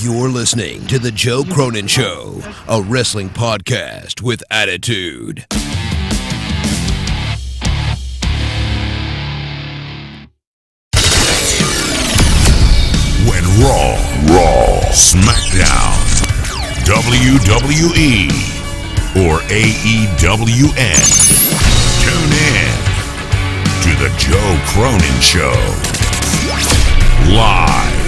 You're listening to The Joe Cronin Show, a wrestling podcast with attitude. When Raw, SmackDown, WWE, or AEWN, tune in to The Joe Cronin Show. Live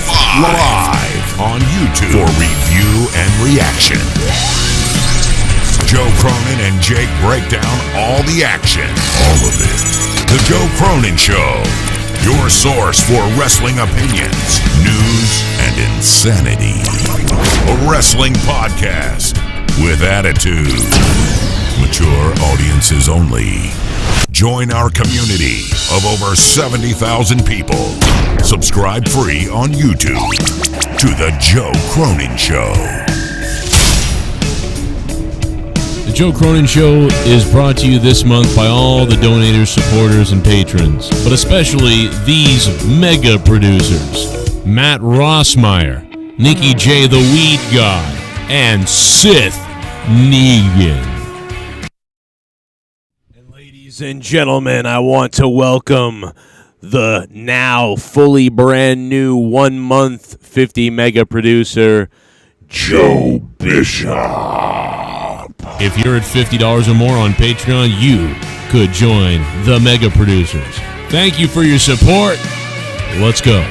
on YouTube for review and reaction. Joe Cronin and Jake break down all the action, all of it. The Joe Cronin Show, your source for wrestling opinions, news, and insanity. A wrestling podcast with attitude. Mature audiences only. Join our community of over 70,000 people. Subscribe free on YouTube to The Joe Cronin Show. The Joe Cronin Show is brought to you this month by all the donators, supporters, and patrons, but especially these mega producers: Matt Rossmeyer, Nikki J. the Weed God, and SITH NEGAN. Ladies and gentlemen, I want to welcome the now fully brand new 1 month 50 mega producer, Joe Bishop. If you're at $50 or more on Patreon, you could join the mega producers. Thank you for your support. Let's go.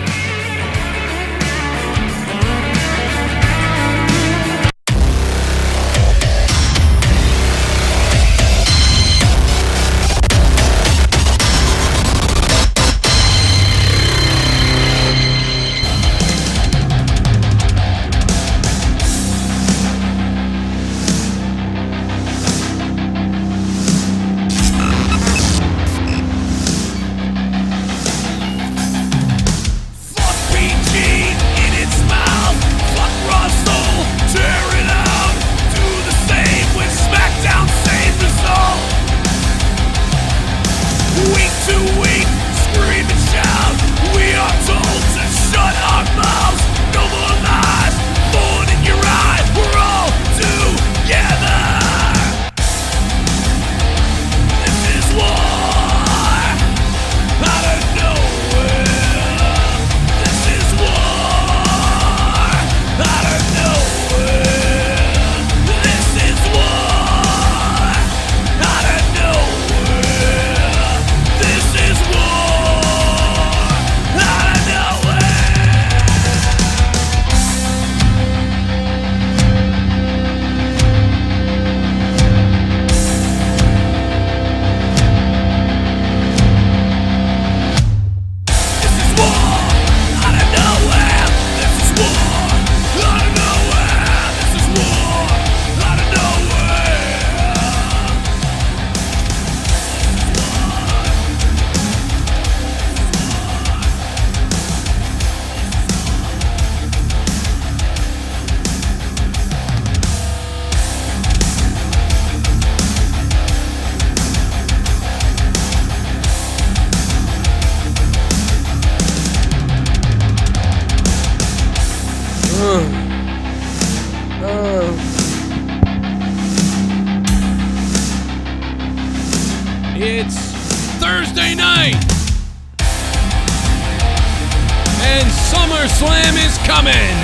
It's Thursday night, and Summerslam is coming.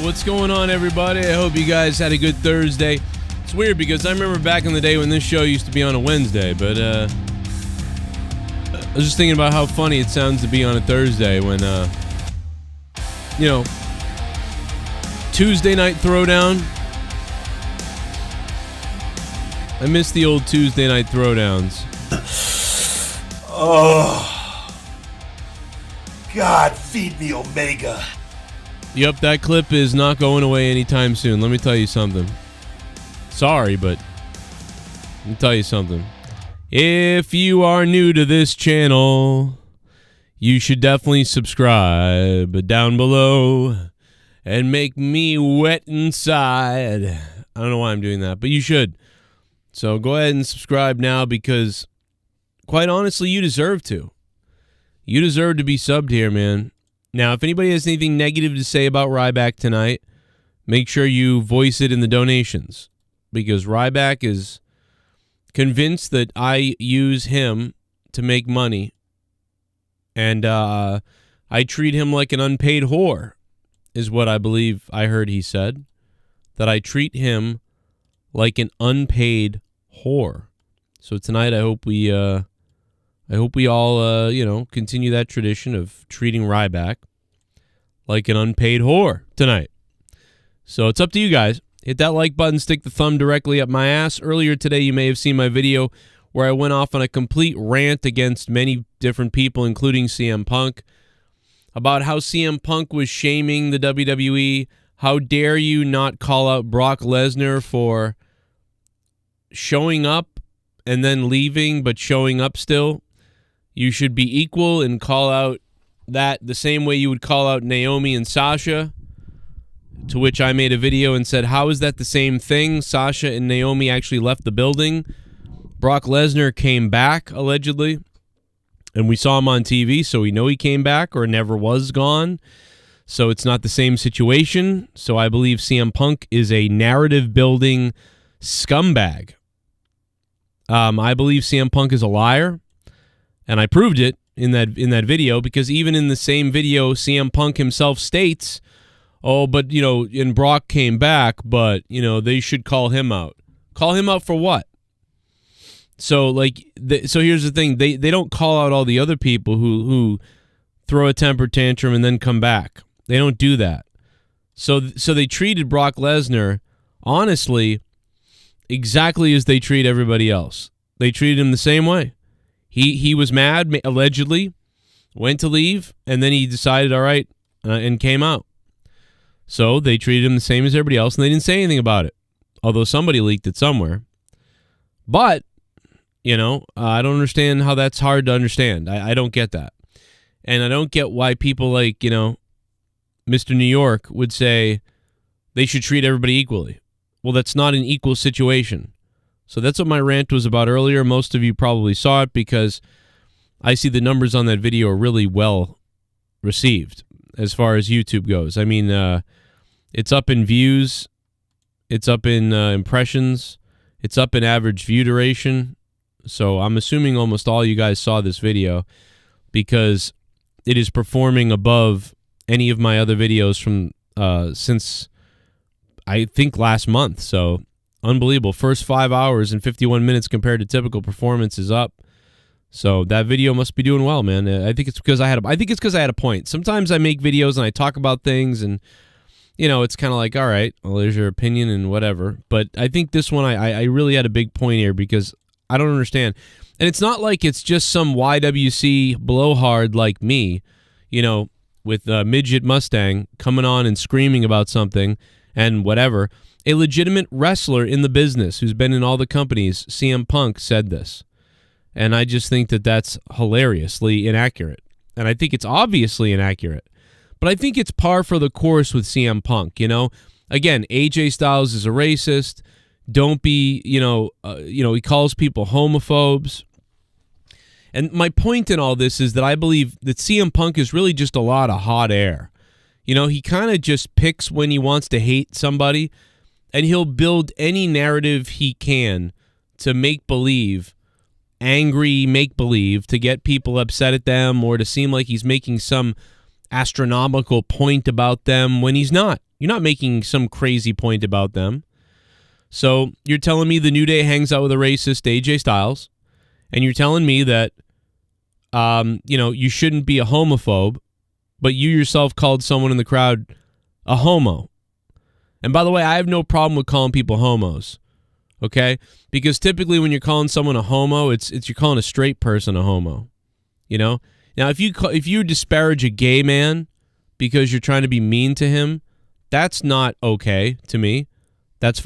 what's going on, everybody? I hope you guys had a good Thursday. It's weird because I remember back in the day when this show used to be on a Wednesday, but I was just thinking about how funny it sounds to be on a Thursday when, Tuesday night throwdown. I miss the old Tuesday night throwdowns. Oh, God, feed me Omega. Yep, that clip is not going away anytime soon. Let me tell you something. Sorry, but let me tell you something. If you are new to this channel, you should definitely subscribe down below and make me wet inside. I don't know why I'm doing that, but you should. So go ahead and subscribe now because, quite honestly, you deserve to. You deserve to be subbed here, man. Now, if anybody has anything negative to say about Ryback tonight, make sure you voice it in the donations. Because Ryback is convinced that I use him to make money. And I treat him like an unpaid whore, is what I believe I heard he said. That I treat him like an unpaid whore. So tonight I hope we all, continue that tradition of treating Ryback like an unpaid whore tonight. So it's up to you guys. Hit that like button, stick the thumb directly up my ass. Earlier today, you may have seen my video where I went off on a complete rant against many different people, including CM Punk, about how CM Punk was shaming the WWE. How dare you not call out Brock Lesnar for showing up and then leaving, but showing up still? You should be equal and call out that the same way you would call out Naomi and Sasha, to which I made a video and said, how is that the same thing? Sasha and Naomi actually left the building. Brock Lesnar came back, allegedly, and we saw him on TV, so we know he came back or never was gone. So it's not the same situation. So I believe CM Punk is a narrative-building scumbag. I believe CM Punk is a liar. And I proved it in that video because even in the same video, CM Punk himself states, oh, but, and Brock came back, but, they should call him out. Call him out for what? So, so here's the thing. They don't call out all the other people who throw a temper tantrum and then come back. They don't do that. So they treated Brock Lesnar, honestly, exactly as they treat everybody else. They treated him the same way. He was mad, allegedly, went to leave, and then he decided, all right, and came out. So they treated him the same as everybody else, and they didn't say anything about it, although somebody leaked it somewhere. But, I don't understand how that's hard to understand. I don't get that. And I don't get why people like, Mr. New York would say they should treat everybody equally. Well, that's not an equal situation. So that's what my rant was about earlier. Most of you probably saw it because I see the numbers on that video are really well received as far as YouTube goes. I mean, it's up in views. It's up in impressions. It's up in average view duration. So I'm assuming almost all you guys saw this video because it is performing above any of my other videos from since I think last month. So unbelievable. First 5 hours and 51 minutes compared to typical performance is up. So that video must be doing well, man. I think it's because I had a point. Sometimes I make videos and I talk about things and it's kind of like, all right, well, there's your opinion and whatever. But I think this one I really had a big point here because I don't understand. And it's not like it's just some YWC blowhard like me, with a midget Mustang coming on and screaming about something and whatever. A legitimate wrestler in the business who's been in all the companies, CM Punk, said this. And I just think that that's hilariously inaccurate. And I think it's obviously inaccurate. But I think it's par for the course with CM Punk, Again, AJ Styles is a racist. Don't be, he calls people homophobes. And my point in all this is that I believe that CM Punk is really just a lot of hot air. He kind of just picks when he wants to hate somebody, and he'll build any narrative he can to make believe, angry make-believe, to get people upset at them or to seem like he's making some astronomical point about them when he's not. You're not making some crazy point about them. So you're telling me the New Day hangs out with a racist AJ Styles, and you're telling me that, you shouldn't be a homophobe, but you yourself called someone in the crowd a homo. And by the way, I have no problem with calling people homos, okay? Because typically when you're calling someone a homo, it's you're calling a straight person a homo, Now, if you disparage a gay man because you're trying to be mean to him, that's not okay to me. That's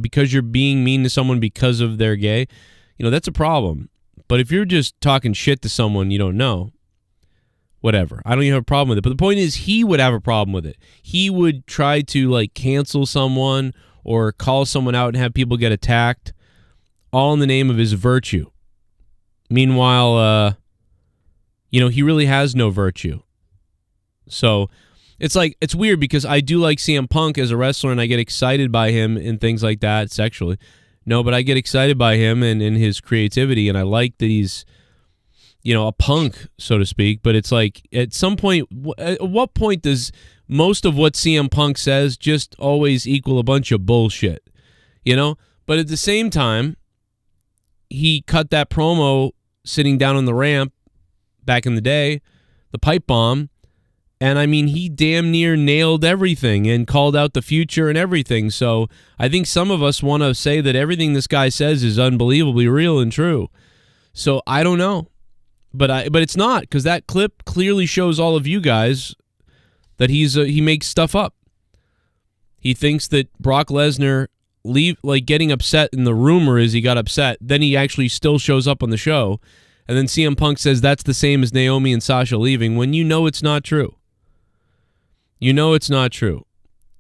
because you're being mean to someone because of they're gay, that's a problem. But if you're just talking shit to someone you don't know, whatever. I don't even have a problem with it. But the point is, he would have a problem with it. He would try to cancel someone or call someone out and have people get attacked, all in the name of his virtue. Meanwhile, he really has no virtue. So it's weird because I do like CM Punk as a wrestler and I get excited by him and things like that sexually. No, but I get excited by him and his creativity, and I like that he's, a punk, so to speak. But it's at some point, at what point does most of what CM Punk says just always equal a bunch of bullshit, But at the same time, he cut that promo sitting down on the ramp back in the day, the pipe bomb, and he damn near nailed everything and called out the future and everything. So I think some of us want to say that everything this guy says is unbelievably real and true. So I don't know, but it's not, because that clip clearly shows all of you guys that he makes stuff up. He thinks that Brock Lesnar getting upset, and the rumor is he got upset. Then he actually still shows up on the show, and then CM Punk says that's the same as Naomi and Sasha leaving, when it's not true. It's not true.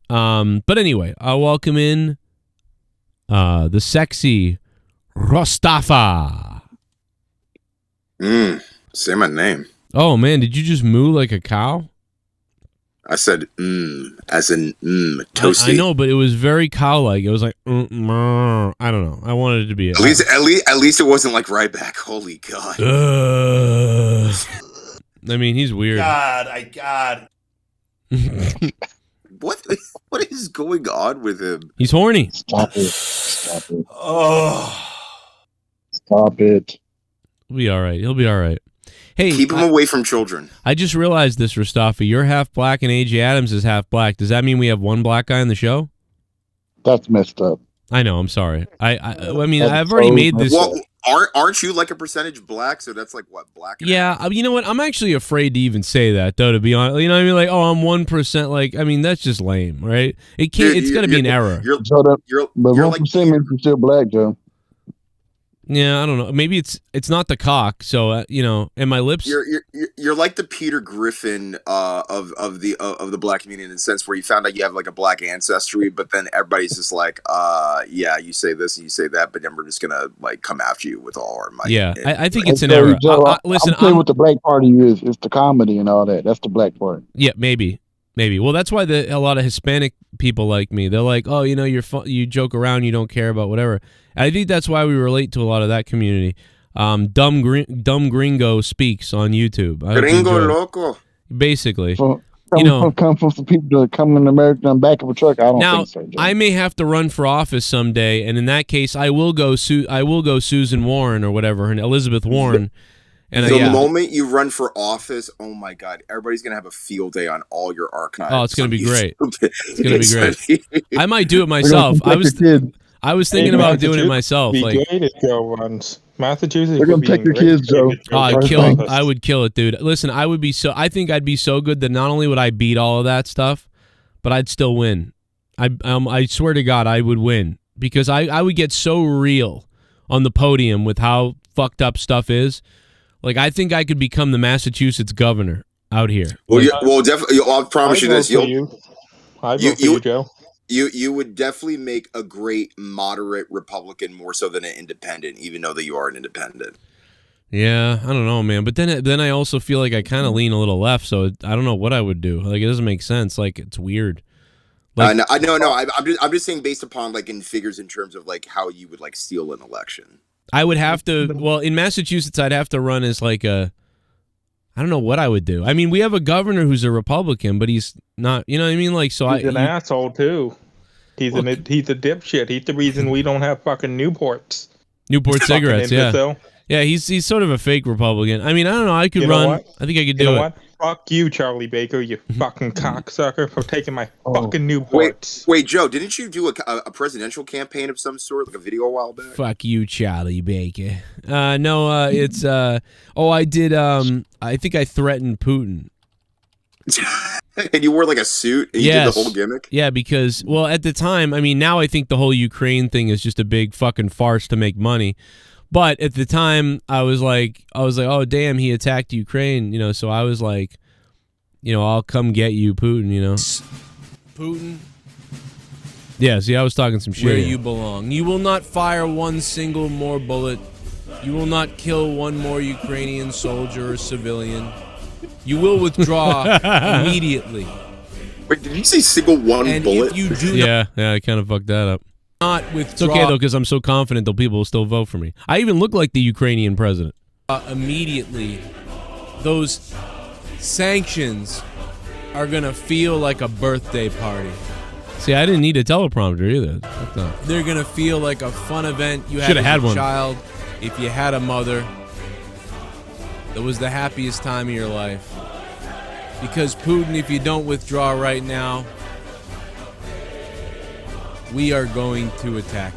But anyway, I'll welcome in the sexy Rostafa. Say my name. Oh, man, did you just moo like a cow? I said as in toasty. I know, but it was very cow-like. It was like, I don't know. I wanted it to be. At least it wasn't like Ryback. Holy God. He's weird. God. What is going on with him? He's horny. Stop it. Oh. Stop it. He'll be all right. Hey, Keep him away from children. I just realized this, Rostafa. You're half black and AJ Adams is half black. Does that mean we have one black guy on the show? That's messed up. I know. I'm sorry. I've already made this. Well, aren't you like a percentage black? So that's what, black? Yeah. You know what? I'm actually afraid to even say that, though, to be honest. You know what I mean? Like, oh, I'm 1%. That's just lame, right? It can't. It's got to be an error. You're 1% means you're still black, Joe. Yeah, I don't know. Maybe it's not the cock. So and my lips. You're like the Peter Griffin of the black community, in the sense where you found out you have a black ancestry, but then everybody's just yeah, you say this and you say that, but then we're just gonna come after you with all our might. Yeah, I think it's an error. Listen, I'm saying what the black party is. It's the comedy and all that. That's the black part. Yeah, maybe. Well, that's why a lot of Hispanic people like me. They're like, oh, you joke around, you don't care about whatever. And I think that's why we relate to a lot of that community. Dumb Gringo Speaks on YouTube. Gringo Loco. Basically. Come from some people that come in America on the back of a truck. I don't think so, Joe. I may have to run for office someday, and in that case, I will go Susan Warren or whatever, and Elizabeth Warren. And the moment you run for office, oh my God, everybody's going to have a field day on all your archives. Oh, it's going to be great. It's going to be great. I might do it myself. I was thinking about doing it myself. Be great if Joe runs. Massachusetts. They're going to take your kids, Joe. I would kill it, dude. Listen, I think I'd be so good that not only would I beat all of that stuff, but I'd still win. I swear to God, I would win, because I would get so real on the podium with how fucked up stuff is. I think I could become the Massachusetts governor out here. Well, definitely. I'll promise you this. I vote for you, Joe. You would definitely make a great moderate Republican, more so than an independent, even though that you are an independent. Yeah, I don't know, man. But then I also feel like I kind of lean a little left, so I don't know what I would do. It doesn't make sense. It's weird. No. I'm just saying, based upon in figures, in terms of how you would steal an election. I would have to. Well, in Massachusetts, I'd have to run as I I don't know what I would do. I mean, we have a governor who's a Republican, but he's not. You know what I mean? Like, so he's an asshole too. He's a dipshit. He's the reason we don't have fucking Newports. Newport cigarettes, yeah. Yeah, he's sort of a fake Republican. I mean, I don't know. I could run. I think I could do it. You know what? Fuck you, Charlie Baker, you fucking cocksucker, for taking my fucking Newports. Wait, Joe, didn't you do a presidential campaign of some sort, like a video a while back? Fuck you, Charlie Baker. No, it's I did. I think I threatened Putin. And you wore like a suit and you did the whole gimmick? Yeah, because, well, at the time, I mean, now I think the whole Ukraine thing is just a big fucking farce to make money. But at the time, I was like, oh, damn, he attacked Ukraine, you know, so I was like, you know, I'll come get you, Putin, you know. Putin? Yeah, see, I was talking some shit. Where you belong. You will not fire one single more bullet. You will not kill one more Ukrainian soldier or civilian. You will withdraw immediately. Wait, did you say single one bullet? If you do yeah, I kind of fucked that up. Not withdraw. It's okay, though, because I'm so confident that people will still vote for me. I even look like the Ukrainian president. Immediately, those sanctions are going to feel like a birthday party. See, I didn't need a teleprompter either. They're going to feel like a fun event you had as a child. If you had a mother, that was the happiest time of your life. Because Putin, if you don't withdraw right now, we are going to attack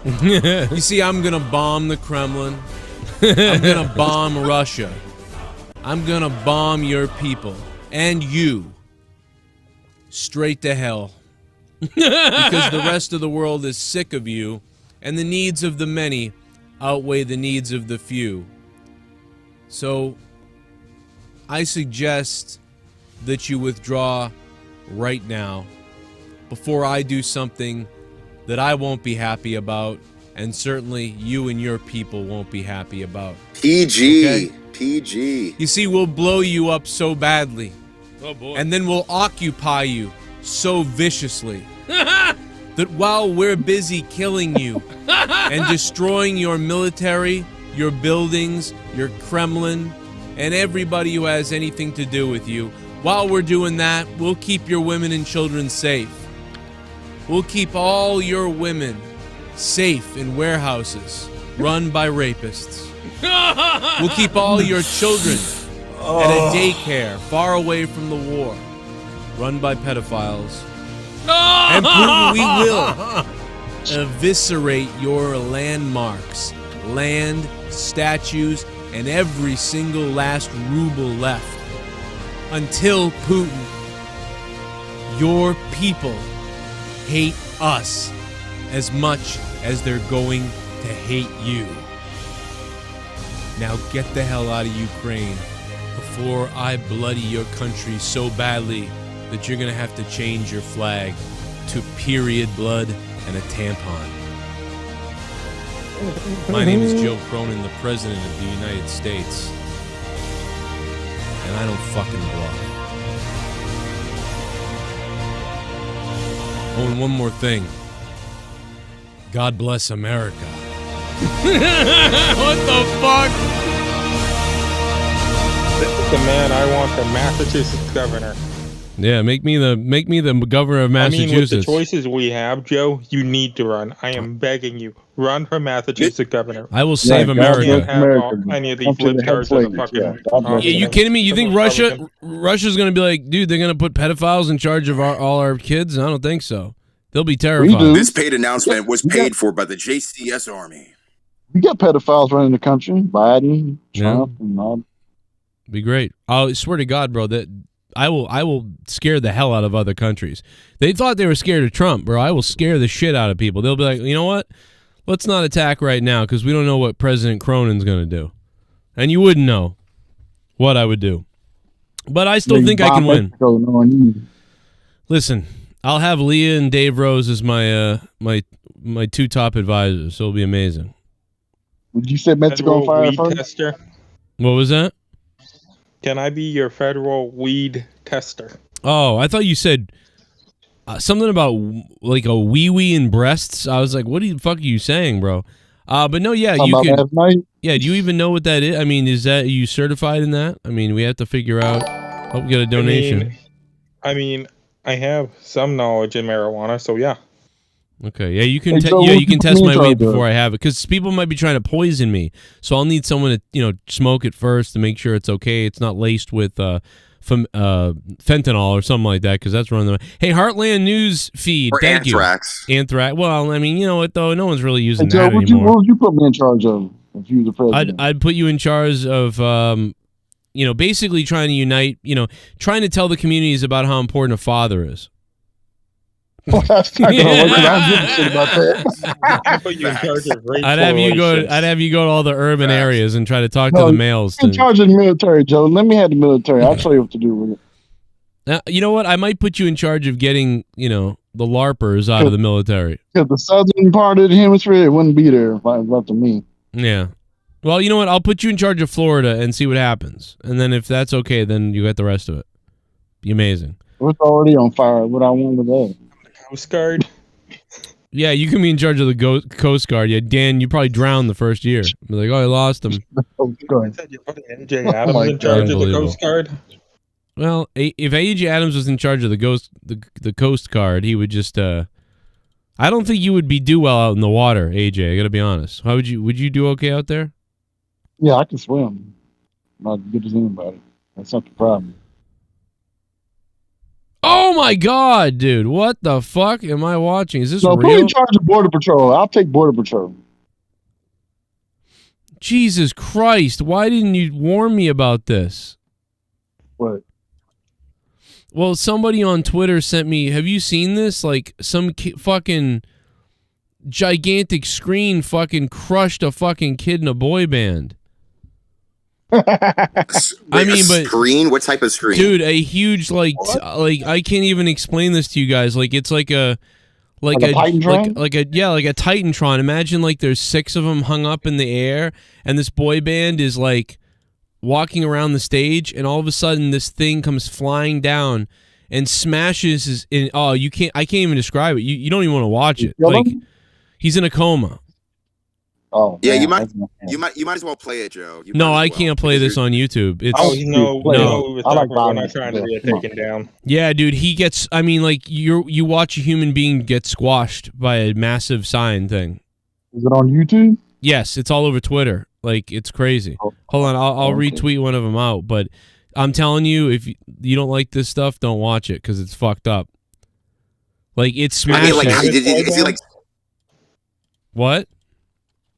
you. You see, I'm going to bomb the Kremlin. I'm going to bomb Russia. I'm going to bomb your people. And you. Straight to hell. Because the rest of the world is sick of you, and the needs of the many outweigh the needs of the few. So, I suggest that you withdraw right now before I do something that I won't be happy about, and certainly you and your people won't be happy about. PG. Okay? PG. You see, we'll blow you up so badly. Oh boy. And then we'll occupy you so viciously that while we're busy killing you and destroying your military, your buildings, your Kremlin, and everybody who has anything to do with you, while we're doing that, we'll keep your women and children safe. We'll keep all your women safe in warehouses run by rapists. We'll keep all your children at a daycare far away from the war, run by pedophiles. And Putin, we will eviscerate your landmarks, land, statues, and every single last ruble left. Until Putin, your people hate us as much as they're going to hate you. Now get the hell out of Ukraine before I bloody your country so badly that you're going to have to change your flag to period blood and a tampon. My name is Joe Cronin, the President of the United States. And I don't fucking bluff. Oh, and one more thing. God bless America. What the fuck? This is the man I want for Massachusetts governor. Yeah, make me the governor of Massachusetts. I mean, with the choices we have, Joe, you need to run. I am begging you, run for Massachusetts governor. I will save America. You don't have any of these libtards in the fucking. You kidding me? You think Russia's going to be like, dude, they're going to put pedophiles in charge of all our kids? I don't think so. They'll be terrified. This paid announcement was paid for by the JCS Army. We got pedophiles running the country. Biden, Trump, and all. Be great. I swear to God, bro, that I will scare the hell out of other countries. They thought they were scared of Trump, bro. I will scare the shit out of people. They'll be like, you know what? Let's not attack right now because we don't know what President Cronin's going to do. And you wouldn't know what I would do. But I still think I can win. Listen, I'll have Leah and Dave Rose as my my two top advisors, so it'll be amazing. Would you say Mexico fire first? Tester? What was that? Can I be your federal weed tester? Oh, I thought you said something about like a wee-wee in breasts. I was like, what the fuck are you saying, bro? But no, yeah, you can. Yeah, do you even know what that is? I mean, are you certified in that? I mean, we have to figure out. Hope we get a donation. I mean, I have some knowledge in marijuana, so yeah. Okay, yeah, you can. Hey, Joe, Yeah, what you can you test my mean, weed Joe? before I have it, because people might be trying to poison me. So I'll need someone to, smoke it first to make sure it's okay. It's not laced with fentanyl or something like that, because that's running the. Hey, Heartland News feed. Or Thank anthrax. you. Anthrax. Well, I mean, you know what though? No one's really Hey, using Joe, that what anymore. would you put me in charge of if you were the president? I'd put you in charge of, basically trying to unite, trying to tell the communities about how important a father is. Well, that's not gonna work, 'cause I don't give a shit about that. I put you in charge of race I'd have you relations. go to all the urban areas and try to talk to No, the males. in charge of the military, Joe. Let me have the military. I'll tell you what to do with it. You know what? I might put you in charge of getting, the LARPers out of the military. Because the southern part of the hemisphere, it wouldn't be there if I was up to me. Yeah. Well, you know what? I'll put you in charge of Florida and see what happens. And then if that's okay, then you get the rest of it. Be amazing. It's already on fire. What I want with that. Coast Guard. Yeah, you can be in charge of the Coast Guard. Yeah, Dan, you probably drowned the first year. Be like, oh, I lost him. Oh, God. Said you put AJ Adams my in charge of the Unbelievable. Coast Guard. Well, if A.J. Adams was in charge of the Coast Guard, he would just. I don't think you would do well out in the water, AJ. I got to be honest. How would you do okay out there? Yeah, I can swim. Not as good as anybody. That's not the problem. Oh my God, dude! What the fuck am I watching? Is this No, put me real? in charge of Border Patrol. I'll take Border Patrol. Jesus Christ! Why didn't you warn me about this? What? Well, somebody on Twitter sent me. Have you seen this? Like some fucking gigantic screen fucking crushed a fucking kid in a boy band. I mean, but screen? What type of screen? Dude, a huge like I can't even explain this to you guys. Like it's like a Titantron? like a Titantron. Imagine like there's 6 of them hung up in the air, and this boy band is like walking around the stage, and all of a sudden this thing comes flying down and smashes his in. Oh, I can't even describe it. You don't even want to watch it. Like he's in a coma. Oh yeah, man, you might as well play it, Joe. No, I can't play this on YouTube. It's no. I like we're not trying to get taken down. Yeah, dude, he gets. I mean, like you watch a human being get squashed by a massive sign thing. Is it on YouTube? Yes, it's all over Twitter. Like it's crazy. Hold on, I'll retweet one of them out. But I'm telling you, if you don't like this stuff, don't watch it because it's fucked up. Like it's smashing. I mean, is he like what?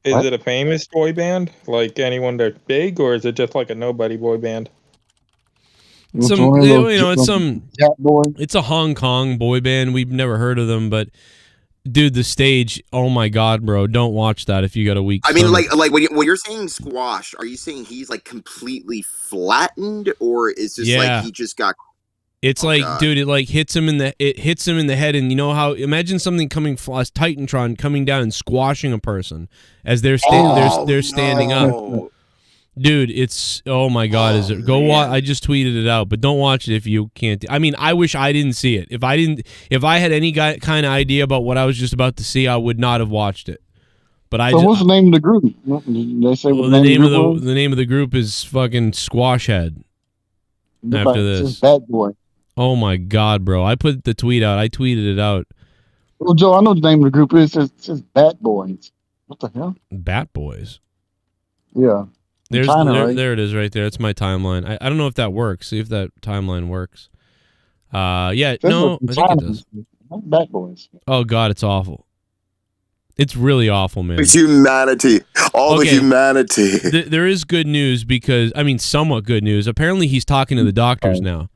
Is it a famous boy band? Like anyone that's big, or is it just like a nobody boy band? It's a Hong Kong boy band. We've never heard of them, but dude, the stage, oh my God, bro, don't watch that if you got a weak I mean, stomach. like when you're saying squashed, are you saying he's like completely flattened, or is this like he just got? It's dude, it like hits him in the head, and you know how? Imagine something coming, Titantron coming down and squashing a person as they're standing up. Dude, it's oh my God, is it? Go watch. I just tweeted it out, but don't watch it if you can't. I mean, I wish I didn't see it. If I had any kind of idea about what I was just about to see, I would not have watched it. But what's the name of the group? Did they say what the name of the name of the group is fucking Squash Head. After this, Bad Boy. Oh my God, bro! I put the tweet out. I tweeted it out. Well, Joe, I know the name of the group is. It says Bat Boys. What the hell? Bat Boys. Yeah. There it is right there. It's my timeline. I don't know if that works. See if that timeline works. Yeah, no, I think it does. Bat Boys. Oh God, it's awful. It's really awful, man. It's humanity. The humanity. There is good news because, I mean, somewhat good news. Apparently he's talking to the doctors now.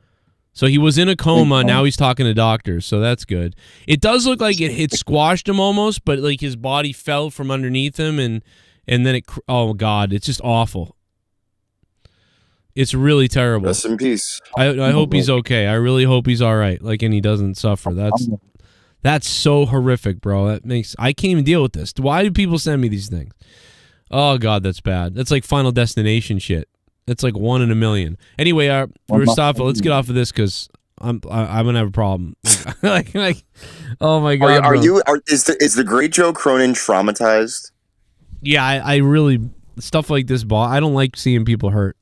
So he was in a coma, now he's talking to doctors, so that's good. It does look like it squashed him almost, but like his body fell from underneath him, and then oh God, it's just awful. It's really terrible. Rest in peace. I hope he's okay. I really hope he's all right, like, and he doesn't suffer. That's so horrific, bro. I can't even deal with this. Why do people send me these things? Oh God, that's bad. That's like Final Destination shit. It's like 1 in a million. Anyway, Mustafa, let's get off of this because I'm gonna have a problem. like, oh my God, is the great Joe Cronin traumatized? Yeah, I really stuff like this. I don't like seeing people hurt.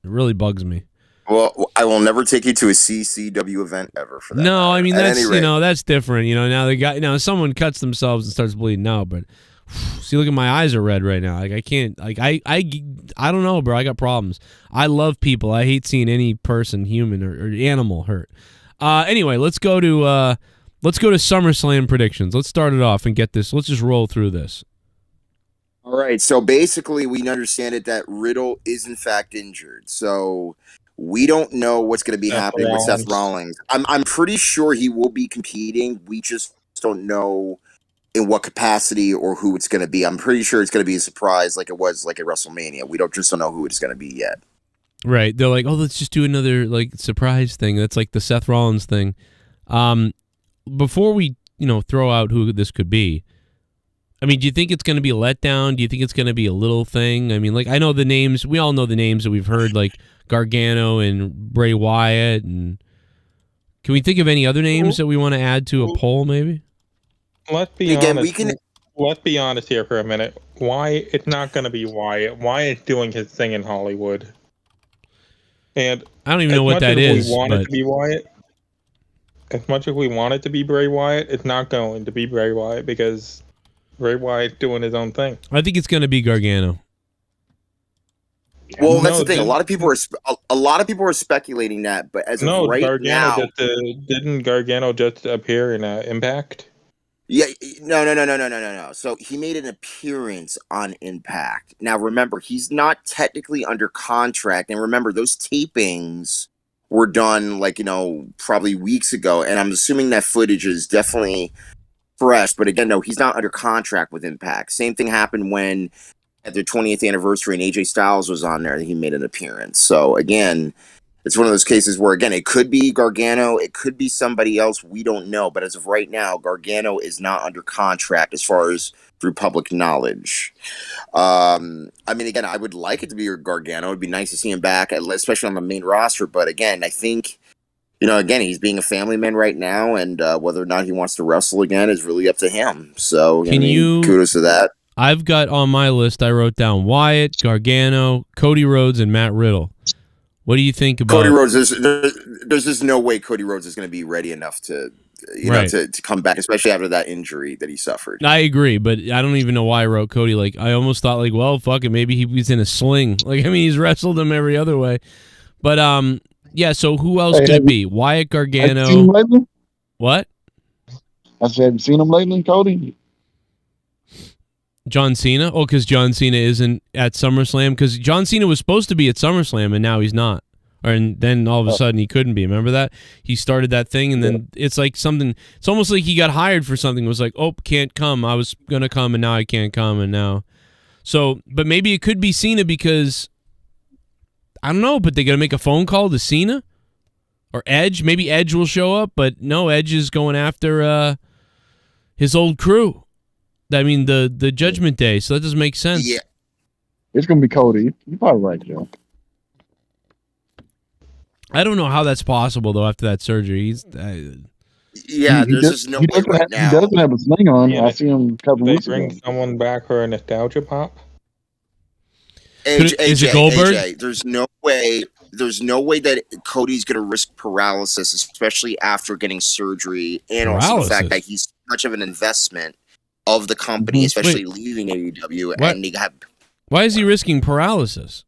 It really bugs me. Well, I will never take you to a CCW event ever for that. No, I mean At that's any rate. that's different. Now the guy, someone cuts themselves and starts bleeding out, but see, look at my eyes are red right now. Like I can't, like I don't know, bro. I got problems. I love people. I hate seeing any person, human or animal, hurt. Anyway, let's go to SummerSlam predictions. Let's start it off and get this. Let's just roll through this. All right. So basically, we understand it that Riddle is in fact injured. So we don't know what's going to be happening with Seth Rollins. I'm pretty sure he will be competing. We just don't know in what capacity or who it's going to be. I'm pretty sure it's going to be a surprise, like it was like at WrestleMania. We don't know who it's going to be yet. Right. They're like, oh, let's just do another like surprise thing. That's like the Seth Rollins thing. Before we throw out who this could be, I mean, do you think it's going to be a letdown? Do you think it's going to be a little thing? I mean, like I know the names. We all know the names that we've heard, like Gargano and Bray Wyatt. And can we think of any other names that we want to add to a poll? Maybe. Let's be honest. Let's be honest here for a minute. Why it's not going to be Wyatt? Wyatt's doing his thing in Hollywood, and I don't even know what that is. We want it to be Wyatt. As much as we want it to be Bray Wyatt, it's not going to be Bray Wyatt because Bray Wyatt's doing his own thing. I think it's going to be Gargano. Well, that's the thing. A lot of people are speculating that, but as of right Gargano now, didn't Gargano just appear in Impact? Yeah, no. So he made an appearance on Impact. Now, remember, he's not technically under contract, and remember, those tapings were done probably weeks ago, and I'm assuming that footage is definitely fresh. But again, no, he's not under contract with Impact. Same thing happened when at their 20th anniversary and AJ Styles was on there, and he made an appearance. So again, it's one of those cases where, again, it could be Gargano, it could be somebody else, we don't know. But as of right now, Gargano is not under contract as far as through public knowledge. I mean, again, I would like it to be Gargano. It'd be nice to see him back, especially on the main roster. But again, I think, again, he's being a family man right now, and whether or not he wants to wrestle again is really up to him. So, kudos to that. I've got on my list, I wrote down Wyatt, Gargano, Cody Rhodes, and Matt Riddle. What do you think about Cody Rhodes? There's just no way Cody Rhodes is going to be ready enough to, to come back, especially after that injury that he suffered. I agree, but I don't even know why I wrote Cody. Like, I almost thought, like, well, fuck it, maybe he was in a sling. Like, I mean, he's wrestled him every other way. But, yeah, so who else could it be? Wyatt, Gargano. Have you seen him lately? What? I said, have you seen him lately, Cody? John Cena? Oh, because John Cena isn't at SummerSlam? Because John Cena was supposed to be at SummerSlam, and now he's not. And then all of a sudden he couldn't be. Remember that? He started that thing, and then it's like something. It's almost like he got hired for something. It was like, oh, can't come. I was going to come, and now I can't come, and now. So, but maybe it could be Cena because, I don't know, but they got to make a phone call to Cena? Or Edge? Maybe Edge will show up, but no, Edge is going after his old crew. I mean, the Judgment Day, so that doesn't make sense. Yeah. It's going to be Cody. You're probably right, Joe. I don't know how that's possible, though, after that surgery. There's just no way right now. He doesn't have a sling on. I see him a couple weeks ago. They bring someone back for a nostalgia pop? Is it Goldberg? AJ, there's no way that Cody's going to risk paralysis, especially after getting surgery, and also the fact that he's much of an investment of the company, especially leaving AEW. And why is he risking paralysis?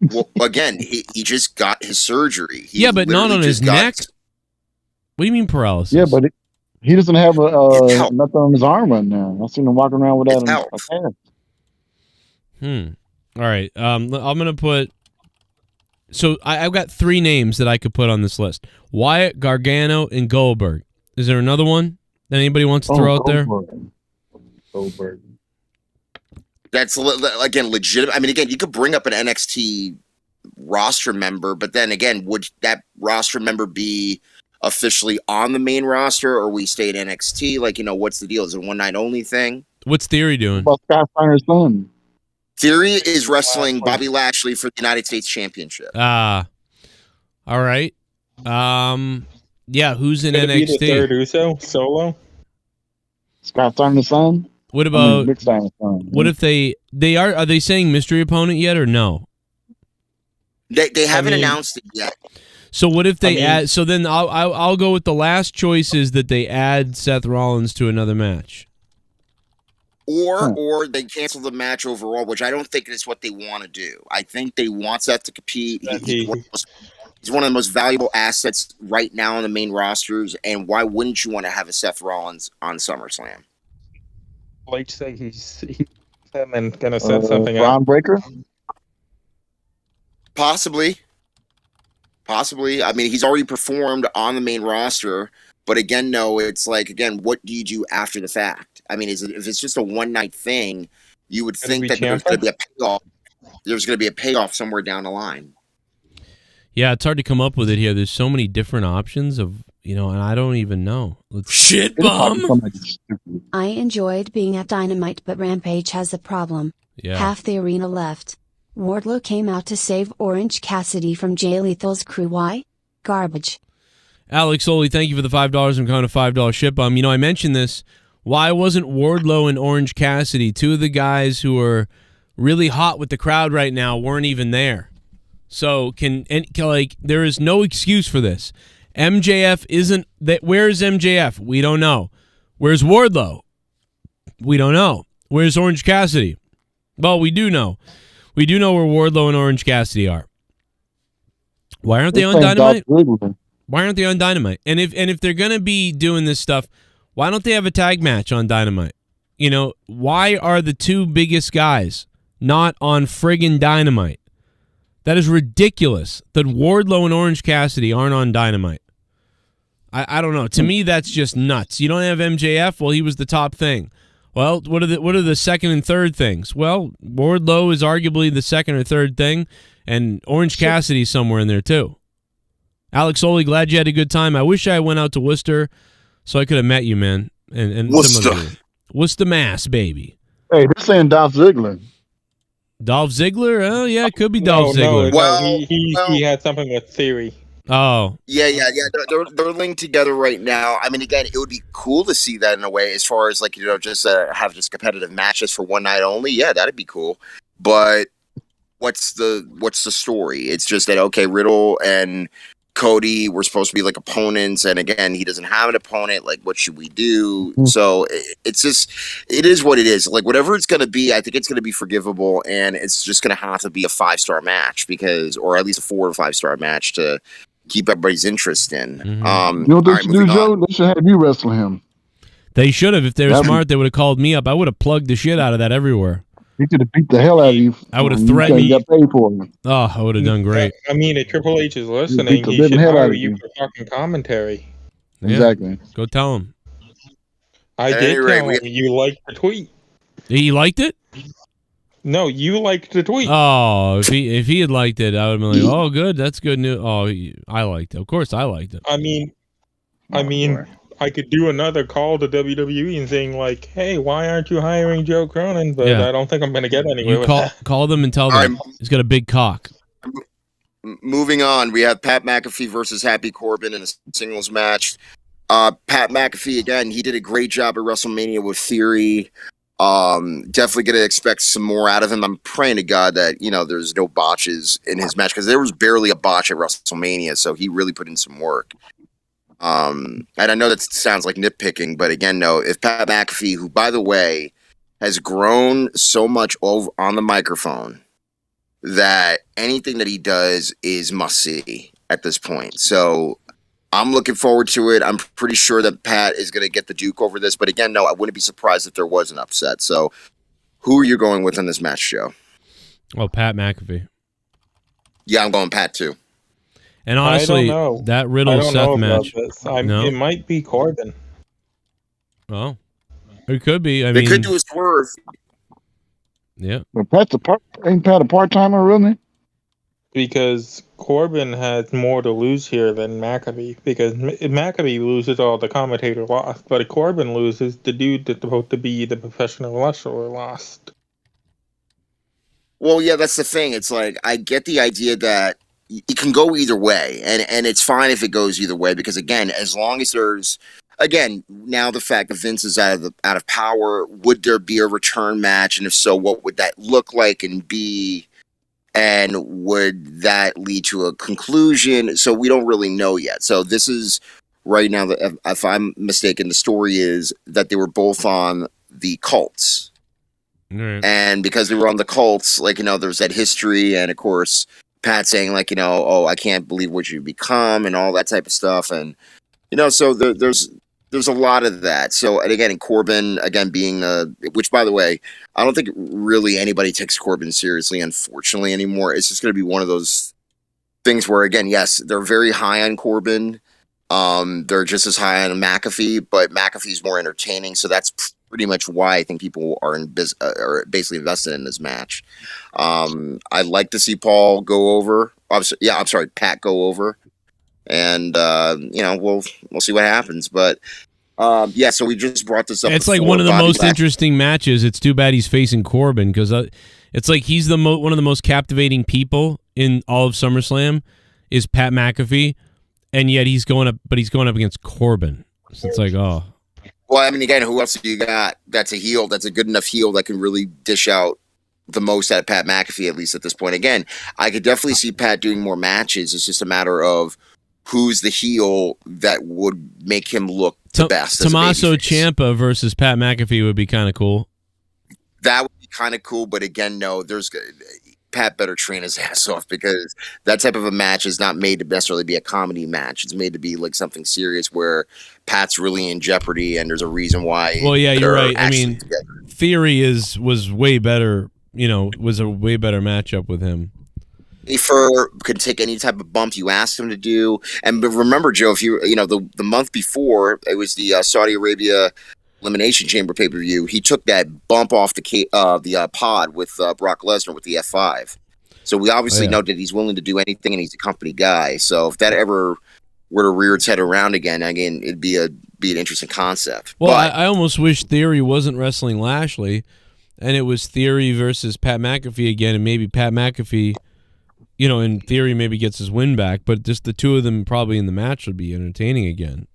Well, again, he just got his surgery. But not on his neck. What do you mean paralysis? Yeah, but he doesn't have nothing on his arm right now. I've seen him walking around with that in his hand. All right. I'm gonna put. So I've got 3 names that I could put on this list: Wyatt, Gargano, and Goldberg. Is there another one that anybody wants to throw out there? Goldberg. That's, again, legitimate. I mean, again, you could bring up an NXT roster member, but then again, would that roster member be officially on the main roster, or we stay at NXT? Like, what's the deal? Is it a one-night only thing? What's Theory doing? Well, Scott Steiner's son. Theory is wrestling Bobby Lashley for the United States Championship. All right. Yeah, who's in Could NXT? It be the third Uso solo? Scott Steiner's son. What about Big Stein's son. what if they are they saying mystery opponent yet or no? They haven't announced it yet. So what if they add? So then I'll go with the last choice is that they add Seth Rollins to another match, or they cancel the match overall, which I don't think is what they want to do. I think they want Seth to compete. He's one of the most valuable assets right now on the main rosters, and why wouldn't you want to have a Seth Rollins on SummerSlam? Like say he's going to set something up. Braun Breaker? Possibly. I mean, he's already performed on the main roster, but again, no, it's like, again, what do you do after the fact? I mean, if it's just a one-night thing, you would think that there's going to be a payoff. There's going to be a payoff somewhere down the line. Yeah, it's hard to come up with it here. There's so many different options of, and I don't even know. Shit, bum. I enjoyed being at Dynamite, but Rampage has a problem. Yeah. Half the arena left. Wardlow came out to save Orange Cassidy from Jay Lethal's crew. Why? Garbage. Alex Oli, thank you for the $5. I'm kind of $5 ship bum. I mentioned this. Why wasn't Wardlow and Orange Cassidy, two of the guys who are really hot with the crowd right now, weren't even there? So there is no excuse for this. MJF isn't that. Where's MJF? We don't know. Where's Wardlow? We don't know. Where's Orange Cassidy? Well, we do know. We do know where Wardlow and Orange Cassidy are. Why aren't they on Dynamite? Why aren't they on Dynamite? And if they're gonna be doing this stuff, why don't they have a tag match on Dynamite? Why are the two biggest guys not on friggin' Dynamite? That is ridiculous that Wardlow and Orange Cassidy aren't on Dynamite. I don't know. To me, that's just nuts. You don't have MJF? Well, he was the top thing. Well, what are the second and third things? Well, Wardlow is arguably the second or third thing, and Orange Cassidy's somewhere in there too. Alex Oli, glad you had a good time. I wish I went out to Worcester so I could have met you, man. And Worcester, Mass, baby. Hey, they're saying Dolph Ziggler. Dolph Ziggler? Oh, yeah, it could be Dolph Ziggler. Well, he had something with Theory. Oh. Yeah. They're linked together right now. I mean, again, it would be cool to see that in a way, as far as just have just competitive matches for one night only. Yeah, that'd be cool. But what's the story? It's just that, okay, Riddle and Cody were supposed to be opponents, and again, he doesn't have an opponent. What should we do? So it is what it is. Whatever it's going to be, I think it's going to be forgivable, and it's just going to have to be a 5-star match or at least a 4 or 5-star match to keep everybody's interest in. You know what they should do, Joe? They should have you wrestle him. They should have. If they were smart, they would have called me up. I would have plugged the shit out of that everywhere. He could have beat the hell out of you. I would have threatened you. Got paid for it. Oh, I would have done great. I mean, if Triple H is listening, he should hire you for fucking commentary. Yeah. Exactly. Go tell him. I did tell him you liked the tweet. He liked it? No, you liked the tweet. Oh, if he had liked it, I would have been like, oh, good, that's good news. Oh, I liked it. Of course, I liked it. I mean, I could do another call to WWE and saying hey, why aren't you hiring Joe Cronin? But I don't think I'm going to get anywhere with that. Call them and tell them he's got a big cock. Moving on, we have Pat McAfee versus Happy Corbin in a singles match. Pat McAfee, again, he did a great job at WrestleMania with Theory. Definitely going to expect some more out of him. I'm praying to God that, there's no botches in his match, because there was barely a botch at WrestleMania, so he really put in some work. And I know that sounds like nitpicking, but again, no, if Pat McAfee, who, by the way, has grown so much on the microphone that anything that he does is must-see at this point. So I'm looking forward to it. I'm pretty sure that Pat is going to get the Duke over this, but again, no, I wouldn't be surprised if there was an upset. So who are you going with in this match, Joe? Oh, Pat McAfee. Yeah, I'm going Pat, too. And honestly, that Riddle-Seth match. It might be Corbin. Oh, it could be. They could do a swerve. Yeah. But ain't Pat a part-timer, really? Because Corbin has more to lose here than McAfee. Because if McAfee loses, all the commentator lost. But if Corbin loses, the dude that's supposed to be the professional wrestler lost. Well, yeah, that's the thing. It's I get the idea that it can go either way, and it's fine if it goes either way, because again, as long as there's again, now the fact that Vince is out of power, would there be a return match? And if so, what would that look like and be? And would that lead to a conclusion? So we don't really know yet. So this is right now, if I'm mistaken, the story is that they were both on the cults. Right. And because they were on the cults, like, there's that history. And of course, Pat saying like, oh, I can't believe what you've become and all that type of stuff. And, so there's a lot of that. So, and again, Corbin, again, being which, by the way, I don't think really anybody takes Corbin seriously, unfortunately, anymore. It's just going to be one of those things where, again, yes, they're very high on Corbin. They're just as high on McAfee, but McAfee's more entertaining. So that's pretty much why I think people are are basically invested in this match. I'd like to see Paul go over. Pat go over. And we'll see what happens, but so we just brought this up. It's like one of the most interesting matches. It's too bad he's facing Corbin because it's like he's one of the most captivating people in all of SummerSlam is Pat McAfee, and yet he's going up against Corbin. So it's like, oh. Well, I mean, again, who else do you got? That's a heel. That's a good enough heel that can really dish out the most out of Pat McAfee, at least at this point. Again, I could definitely see Pat doing more matches. It's just a matter of who's the heel that would make him look the best. Tommaso Ciampa versus Pat McAfee would be kind of cool. That would be kind of cool, but again, no, Pat better train his ass off because that type of a match is not made to necessarily be a comedy match. It's made to be like something serious where Pat's really in jeopardy and there's a reason why. Well, yeah, you're right. I mean, Theory was way better, was a way better matchup with him. Could take any type of bump you asked him to do. And remember, Joe, if the month before, it was the Saudi Arabia Elimination Chamber pay-per-view, he took that bump off the pod with Brock Lesnar with the F5. So we obviously know that he's willing to do anything and he's a company guy. So if that ever were to rear its head around again, it'd be an interesting concept. Well, I almost wish Theory wasn't wrestling Lashley and it was Theory versus Pat McAfee again, and maybe Pat McAfee, in theory, maybe gets his win back, but just the two of them probably in the match would be entertaining again.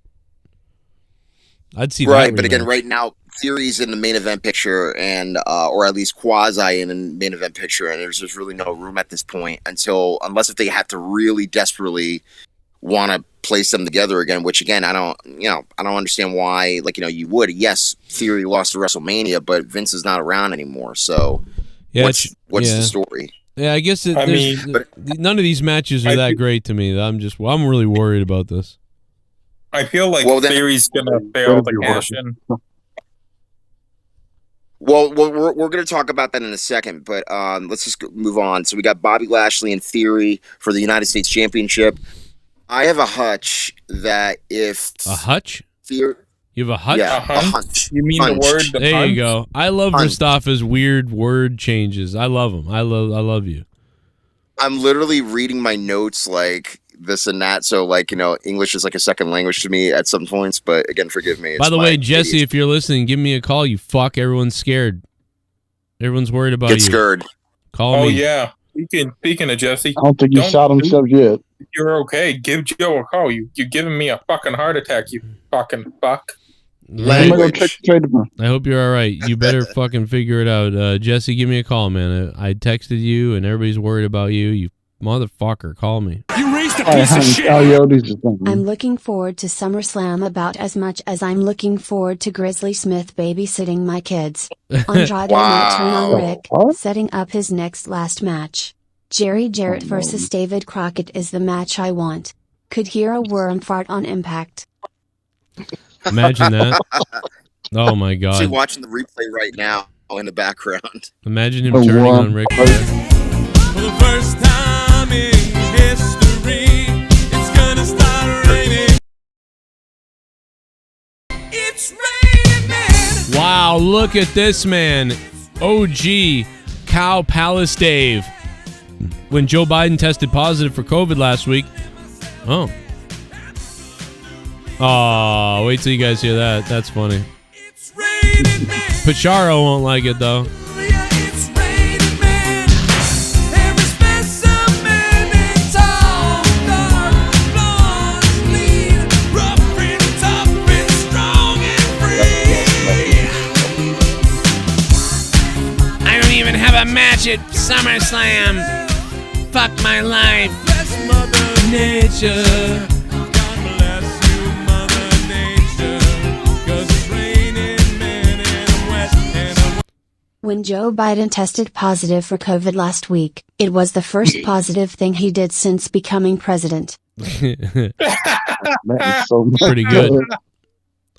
I'd see that. Right, but again, right now, Theory's in the main event picture, and or at least quasi in the main event picture, and there's just really no room at this point unless if they have to really desperately want to place them together again. Which again, I don't understand why. You would. Yes, Theory lost to WrestleMania, but Vince is not around anymore. So, what's the story? Yeah, I guess none of these matches are that great to me. I'm really worried about this. I feel like Theory's going to fail the cash in. Well, we're going to talk about that in a second, but let's just move on. So we got Bobby Lashley and Theory for the United States Championship. I have a hunch that if... A hutch? You have a hunch? Yeah, a hunch. You mean the word? There you go. I love Mustafa's weird word changes. I love them. I love you. I'm literally reading my notes like this and that. So English is like a second language to me at some points. But again, forgive me. By the way, Jesse, if you're listening, give me a call. You fuck. Everyone's scared. Everyone's worried about you. Get scared. Call me. Oh yeah. Speaking of Jesse, I don't think you shot himself yet. You're okay. Give Joe a call. You're giving me a fucking heart attack. You fucking fuck. I hope you're all right. You better fucking figure it out. Jesse, give me a call, man. I texted you, and everybody's worried about you. You motherfucker, call me. You raised a piece of shit. I'm looking forward to SummerSlam about as much as I'm looking forward to Grizzly Smith babysitting my kids. Andrade might turn on Rick, setting up his last match. Jerry Jarrett versus David Crockett is the match I want. Could hear a worm fart on Impact. Imagine that. Oh my god. Actually watching the replay right now in the background. Imagine him turning on Ric Flair. For the first time in history, it's gonna start raining. It's raining, man. Wow, look at this man. OG Cow Palace Dave. When Joe Biden tested positive for COVID last week. Oh, wait till you guys hear that. That's funny. Pacharo won't like it, though. and have a match at SummerSlam. Fuck my life. Bless Mother Nature. God bless you, Mother Nature. 'Cause it's raining, man, and I'm wet, and I'm When Joe Biden tested positive for COVID last week, it was the first positive thing he did since becoming president. That is so Pretty good.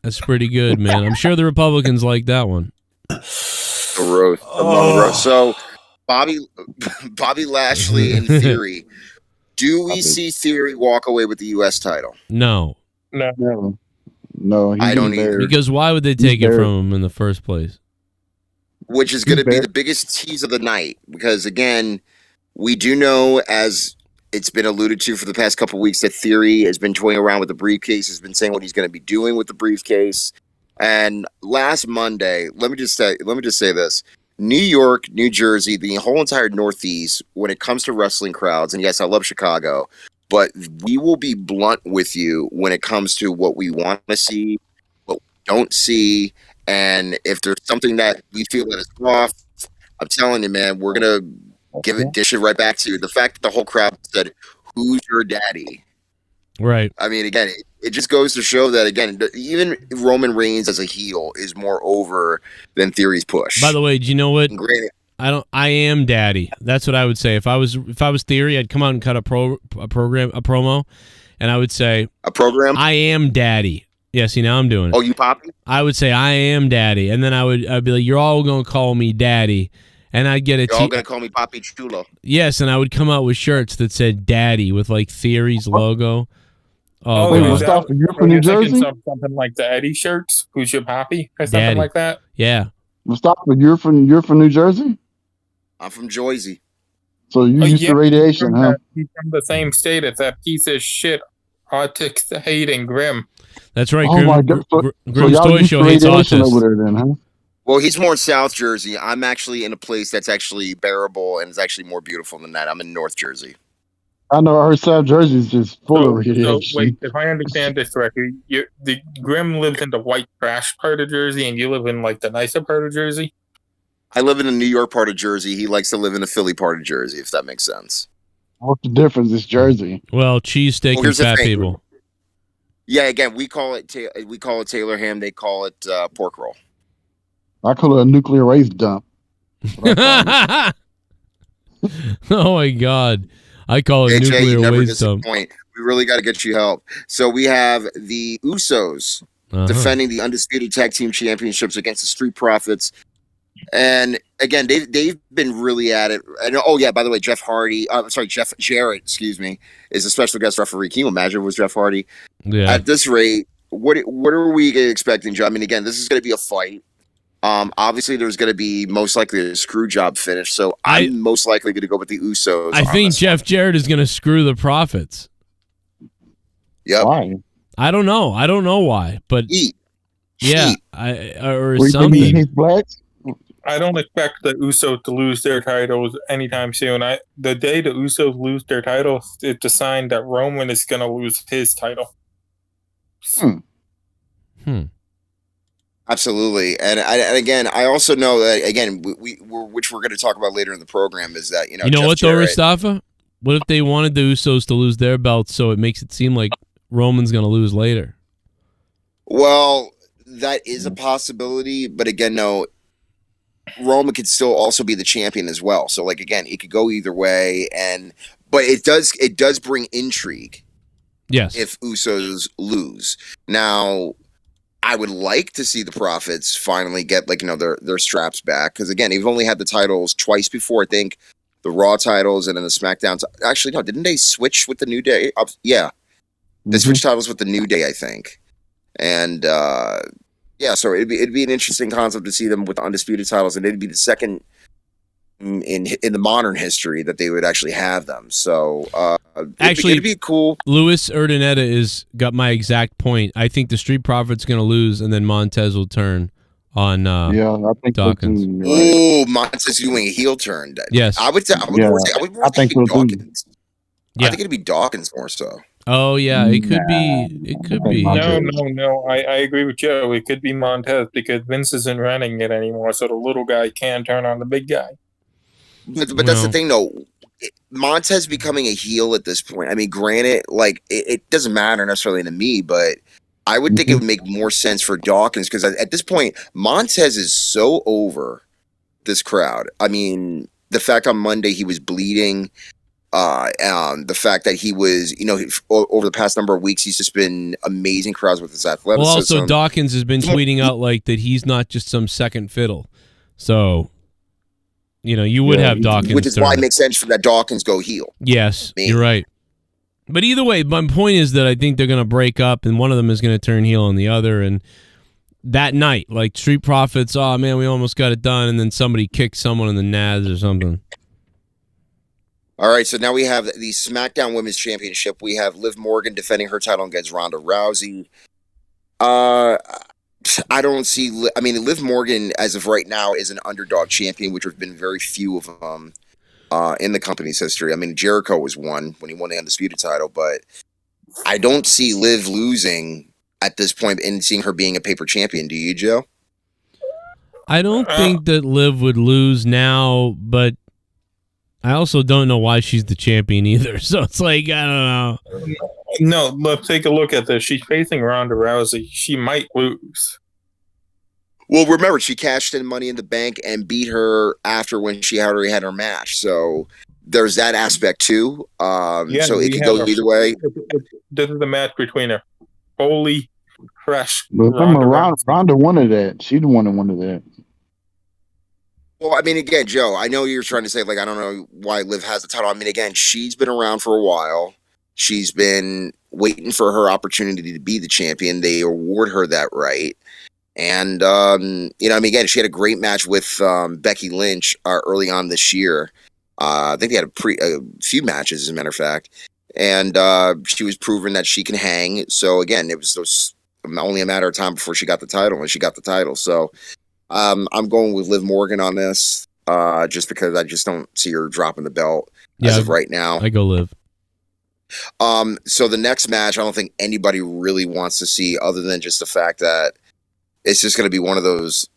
That's pretty good, man. I'm sure the Republicans like that one. Gross. I love the roast. So, Bobby Lashley, in theory, do we see Theory walk away with the U.S. title? No. No, I don't either. Because why would they take it from him in the first place? Which is going to be the biggest tease of the night. Because, again, we do know, as it's been alluded to for the past couple of weeks, that Theory has been toying around with the briefcase, has been saying what he's going to be doing with the briefcase. And last Monday, let me just say this. New York, New Jersey, the whole entire Northeast, when it comes to wrestling crowds, and yes, I love Chicago, but we will be blunt with you when it comes to what we want to see, what we don't see, and if there's something that we feel that is off, I'm telling you, man, we're going to dish it right back to you. The fact that the whole crowd said, "Who's your daddy?" Right. I mean, again, it just goes to show that, again, even Roman Reigns as a heel is more over than Theory's push. By the way, do you know what? Granted, I am daddy. That's what I would say. If I was Theory, I'd come out and cut a promo, and I would say a program. I am daddy. Yeah, see, now I'm doing it. Oh, you Poppy? I would say I am daddy, and then I'd be like, you're all gonna call me daddy, and I'd get a. You're all gonna call me Papi Chulo. Yes, and I would come out with shirts that said daddy with like Theory's logo. Oh, Wait, God. Mustafa, you're from New Jersey? Something like the Eddie shirts. Who's your poppy? Or something Daddy. like that. Yeah. Mustafa, you're from New Jersey? I'm from Jersey. So you used to radiation, huh? He's from the same state as that piece of shit, Arctic hating Grim. That's right. Oh my God. So Grim's y'all Toy used Show to hates radiation autists. over there then, huh? Well, he's more in South Jersey. I'm actually in a place that's actually bearable and is actually more beautiful than that. I'm in North Jersey. I know our South Jersey is just full of radiation. So wait, if I understand this correctly, the Grim lives in the white trash part of Jersey, and you live in like the nicer part of Jersey. I live in the New York part of Jersey. He likes to live in the Philly part of Jersey, if that makes sense. What's the difference? It's Jersey. Well, cheesesteak and here's the fat thing. people. Yeah, again, we call it Taylor ham. They call it pork roll. I call it a nuclear waste dump. Oh my God. I call it Hey, Jay, nuclear you never waste dump. disappoint. We really got to get you help. So we have the Usos defending the undisputed tag team championships against the Street Profits. And again, they've been really at it. And oh yeah, by the way, Jeff Jarrett, excuse me, is a special guest referee. Can you imagine if it was Jeff Hardy? Yeah. At this rate, what are we expecting, Joe? I mean, again, this is going to be a fight. Obviously, there's going to be most likely a screw job finish. So I'm most likely going to go with the Usos. I think Jeff Jarrett is going to screw the Profits. Yep. Why? I don't know. I don't know why, but yeah, or Were you something. thinking he's black? I don't expect the Usos to lose their titles anytime soon. The day the Usos lose their titles, it's a sign that Roman is going to lose his title. Absolutely, and again, I also know that again, which we're going to talk about later in the program is that You know Jeff what though, Jarrett, Mustafa? What if they wanted the Usos to lose their belts so it makes it seem like Roman's going to lose later? Well, that is a possibility, but again, no. Roman could still also be the champion as well. So, like again, it could go either way, but it does bring intrigue. Yes, if Usos lose. Now, I would like to see the Profits finally get their straps back because again, they've only had the titles twice before. I think the Raw titles and then the SmackDown. Actually, no, didn't they switch with the New Day? Yeah, they switched titles with the New Day, I think, and. Yeah, so it'd be an interesting concept to see them with the undisputed titles, and it'd be the second in the modern history that they would actually have them. So it'd be cool. Luis Urdaneta is got my exact point. I think the Street Profits going to lose, and then Montez will turn on. I think Dawkins. Oh, Montez doing a heel turn. Yes, I would think Dawkins. Yeah. I think it'd be Dawkins more so. Oh yeah, it could be. It could be. No. I agree with Joe. It could be Montez because Vince isn't running it anymore, so the little guy can turn on the big guy. But that's the thing, though. Montez becoming a heel at this point. I mean, granted, like it doesn't matter necessarily to me, but I would think it would make more sense for Dawkins because at this point, Montez is so over this crowd. I mean, the fact on Monday he was bleeding, the fact that he was, over the past number of weeks, he's just been amazing crowds with his athleticism. Well, also Dawkins has been tweeting out like that he's not just some second fiddle. So, you would have Dawkins. Which is why it makes sense for that Dawkins go heel. Yes, you're right. But either way, my point is that I think they're going to break up, and one of them is going to turn heel on the other. And that night, like Street Profits, oh, man, we almost got it done, and then somebody kicked someone in the nads or something. All right, so now we have the SmackDown Women's Championship. We have Liv Morgan defending her title against Ronda Rousey. I don't see. Liv Morgan, as of right now, is an underdog champion, which have been very few of them in the company's history. I mean, Jericho was one when he won the Undisputed title, but I don't see Liv losing at this point and seeing her being a paper champion. Do you, Joe? I don't think that Liv would lose now, but I also don't know why she's the champion either. So it's like, I don't know. No, let's take a look at this. She's facing Ronda Rousey. She might lose. Well, remember, she cashed in Money in the Bank and beat her after when she already had her match. So there's that aspect too. So it could go either way. This is the match between her. Holy fresh. Ronda wanted that. She the one that wanted that. Well, I mean, again, Joe, I know you're trying to say, like, I don't know why Liv has the title. I mean, again, she's been around for a while. She's been waiting for her opportunity to be the champion. They award her that right. And, again, she had a great match with Becky Lynch early on this year. I think they had a few matches, as a matter of fact. And she was proving that she can hang. So, again, it was only a matter of time before she got the title, and she got the title. So I'm going with Liv Morgan on this just because I just don't see her dropping the belt as of right now. I go Liv. So the next match, I don't think anybody really wants to see other than just the fact that it's just going to be one of those,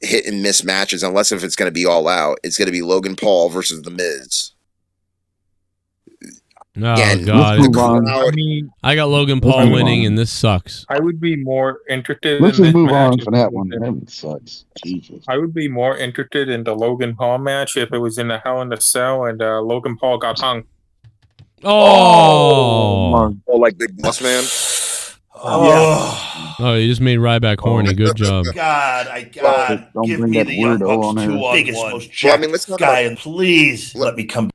hit and miss matches, unless if it's going to be all out. It's going to be Logan Paul versus The Miz. Oh, Again, God. I got Logan Paul winning, and this sucks. I would be more interested Let's in just this move on match. for that one. That sucks. Jesus. I would be more interested in the Logan Paul match if it was in the Hell in the Cell and Logan Paul got hung. Oh, like Big Boss Man. Oh, you just made Ryback horny. Good job. God, Don't give bring me that the weirdo Young on Bucks there. 2-on-1 biggest, most Well, jacked let's talk guy, about- and please let me come.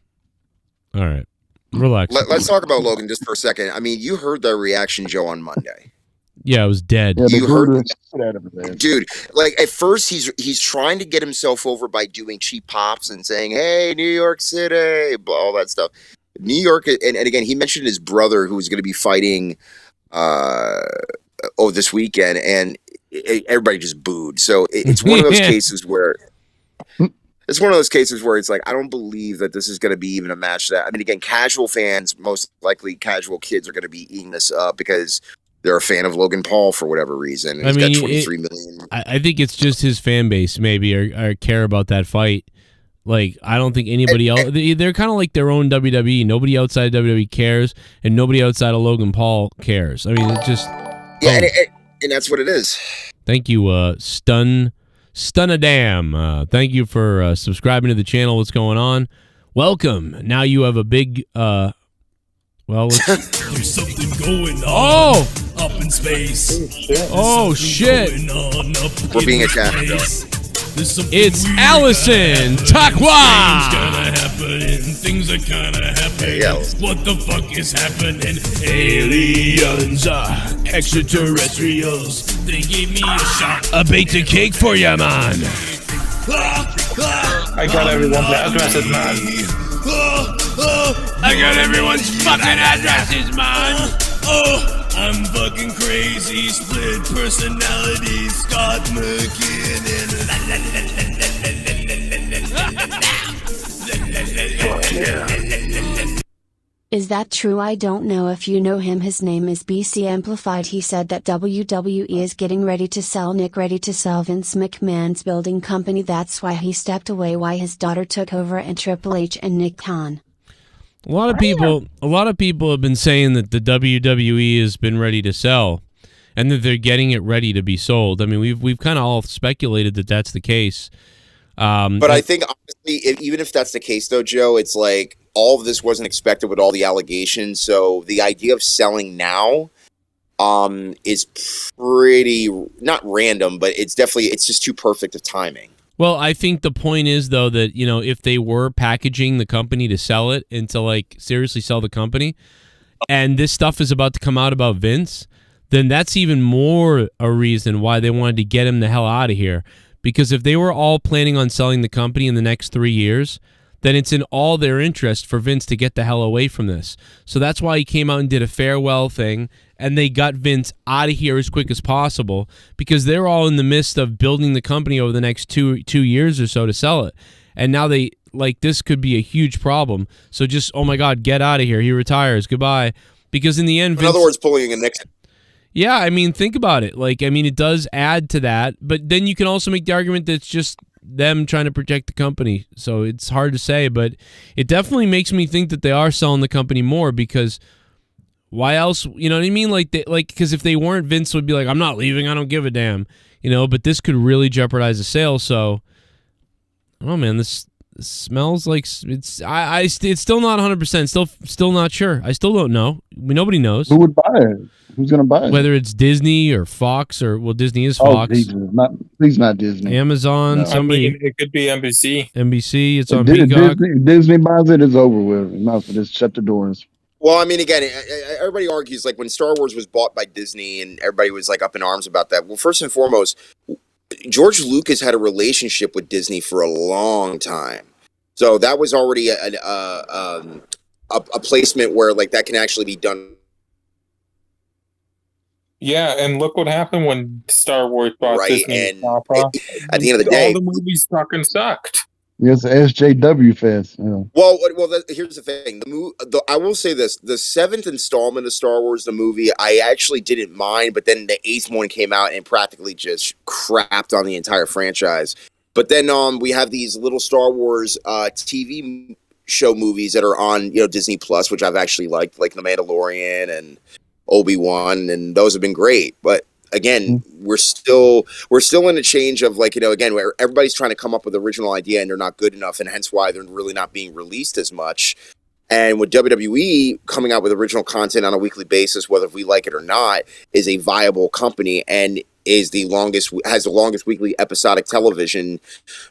All right. Relax. Let's talk about Logan just for a second. I mean, you heard the reaction, Joe, on Monday. Yeah, it was dead. Yeah, You heard- it. Dude, like at first he's trying to get himself over by doing cheap pops and saying, "Hey, New York City," blah, all that stuff. New York, and again, he mentioned his brother who was going to be fighting this weekend, and everybody just booed. So it's one of those cases where it's one of those cases where it's like, I don't believe that this is going to be even a match that, I mean, again, casual fans, most likely casual kids, are going to be eating this up because they're a fan of Logan Paul for whatever reason. And he's got 23 million. I think it's just his fan base maybe or care about that fight. Like, I don't think anybody else. They're kind of like their own WWE. Nobody outside WWE cares, and nobody outside of Logan Paul cares. I mean, it's just. Yeah, and that's what it is. Thank you, Stunadam. Thank you for subscribing to the channel. What's going on? Welcome. Now you have a big. Well, let's. There's something going on up in space. Oh shit! We're being attacked. It's Allison Takwa. Things gonna happen and things are gonna happen. Yeah. What the fuck is happening? Aliens, extraterrestrials. They gave me a shot. A beta cake for ya, man. I got everyone's addresses, man. I got everyone's fucking addresses, man. I'm fucking crazy. Split personality. Scott McKinnon. Is that true? I don't know if you know him. His name is BC Amplified. He said that WWE is getting ready to sell ready to sell Vince McMahon's building company. That's why he stepped away, why his daughter took over, and Triple H and Nick Khan. A lot of people have been saying that the WWE has been ready to sell, and that they're getting it ready to be sold. I mean, we've kind of all speculated that that's the case. But I think honestly, even if that's the case, though, Joe, it's like all of this wasn't expected with all the allegations. So the idea of selling now is pretty not random, but it's just too perfect of timing. Well, I think the point is, though, that, you know, if they were packaging the company to sell it and to, like, seriously sell the company, and this stuff is about to come out about Vince, then that's even more a reason why they wanted to get him the hell out of here. Because if they were all planning on selling the company in the next 3 years, then it's in all their interest for Vince to get the hell away from this. So that's why he came out and did a farewell thing, and they got Vince out of here as quick as possible, because they're all in the midst of building the company over the next two years or so to sell it. And now this could be a huge problem. So just, oh my God, get out of here. He retires. Goodbye. Because in the end, in other words, pulling a Nixon. Yeah, I mean, think about it. Like, I mean, it does add to that, but then you can also make the argument that it's just them trying to protect the company. So it's hard to say, but it definitely makes me think that they are selling the company more, because why else? You know what I mean? Because if they weren't, Vince would be like, I'm not leaving. I don't give a damn. You know, but this could really jeopardize the sale. So, oh man, this smells like it's. It's still not 100%. Still not sure. I still don't know. Nobody knows. Who would buy it? Who's going to buy it? Whether it's Disney or Fox or, well, Disney is Fox. Please not Disney. Amazon, somebody. I mean, it could be NBC. NBC, it's on Peacock. Disney buys it, it's over with. Enough. Just shut the doors. Well, I mean, again, everybody argues, like, when Star Wars was bought by Disney and everybody was, like, up in arms about that. Well, first and foremost, George Lucas had a relationship with Disney for a long time. So that was already a placement where, like, that can actually be done. Yeah, and look what happened when Star Wars bought Disney. And at the end of the day, all the movies fucking sucked. Yes, SJW fest. Yeah. Well, here's the thing. I will say this: the 7th installment of Star Wars, the movie, I actually didn't mind, but then the 8th one came out and practically just crapped on the entire franchise. But then we have these little Star Wars TV show movies that are on Disney Plus, which I've actually liked, like The Mandalorian and Obi-Wan, and those have been great. But again, we're still in a change of, like, again, where everybody's trying to come up with the original idea and they're not good enough, and hence why they're really not being released as much. And with WWE coming out with original content on a weekly basis, whether we like it or not, is a viable company and has the longest weekly episodic television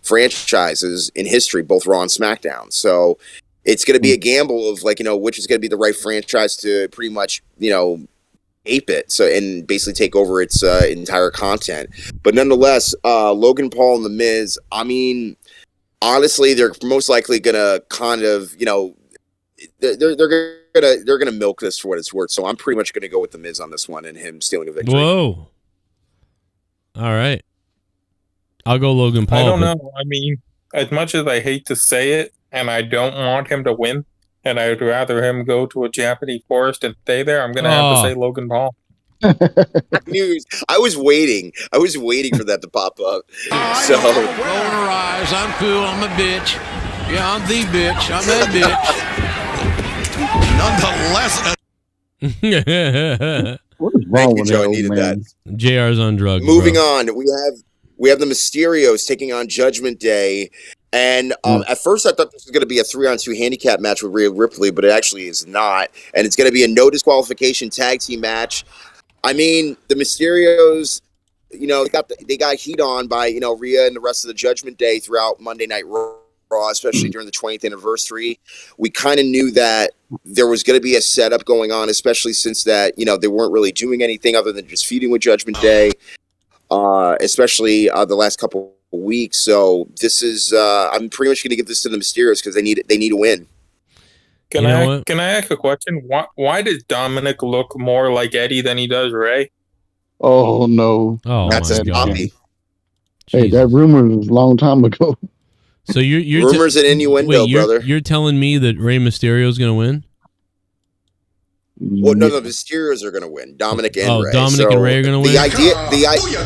franchises in history, both Raw and SmackDown. So it's going to be a gamble of, like, which is going to be the right franchise to pretty much, ape it, so, and basically take over its entire content. But nonetheless, Logan Paul and The Miz, I mean, honestly, they're most likely going to kind of, they're gonna milk this for what it's worth. So I'm pretty much going to go with The Miz on this one and him stealing a victory. Whoa. All right. I'll go Logan Paul. I don't know. I mean, as much as I hate to say it, and I don't want him to win, and I'd rather him go to a Japanese forest and stay there, I'm going to have to say Logan Paul. I was waiting for that to pop up. So rolling her eyes. I'm cool. I'm a bitch. Yeah, I'm the bitch. I'm that bitch. Nonetheless. What is wrong with Joe? I that, needed man? that. JR's on drugs. Moving on, we have the Mysterios taking on Judgment Day. And at first I thought this was going to be a 3-on-2 handicap match with Rhea Ripley, but it actually is not. And it's going to be a no disqualification tag team match. I mean, the Mysterios, they got heat on by, Rhea and the rest of the Judgment Day throughout Monday Night Raw, especially during the 20th anniversary. We kind of knew that there was going to be a setup going on, especially since that, they weren't really doing anything other than just feuding with Judgment Day, especially the last couple weeks. So this is I'm pretty much going to give this to the Mysterios because they need a win. Can I ask a question? Why does Dominic look more like Eddie than he does Ray? Oh no. Oh, that's a copy. Hey, that rumor was a long time ago. So you're rumors and innuendo, brother. You're telling me that Rey Mysterio is going to win? Well, no, the Mysterios are going to win. Dominic and Ray. Dominic and Ray are going to win. Booyaka!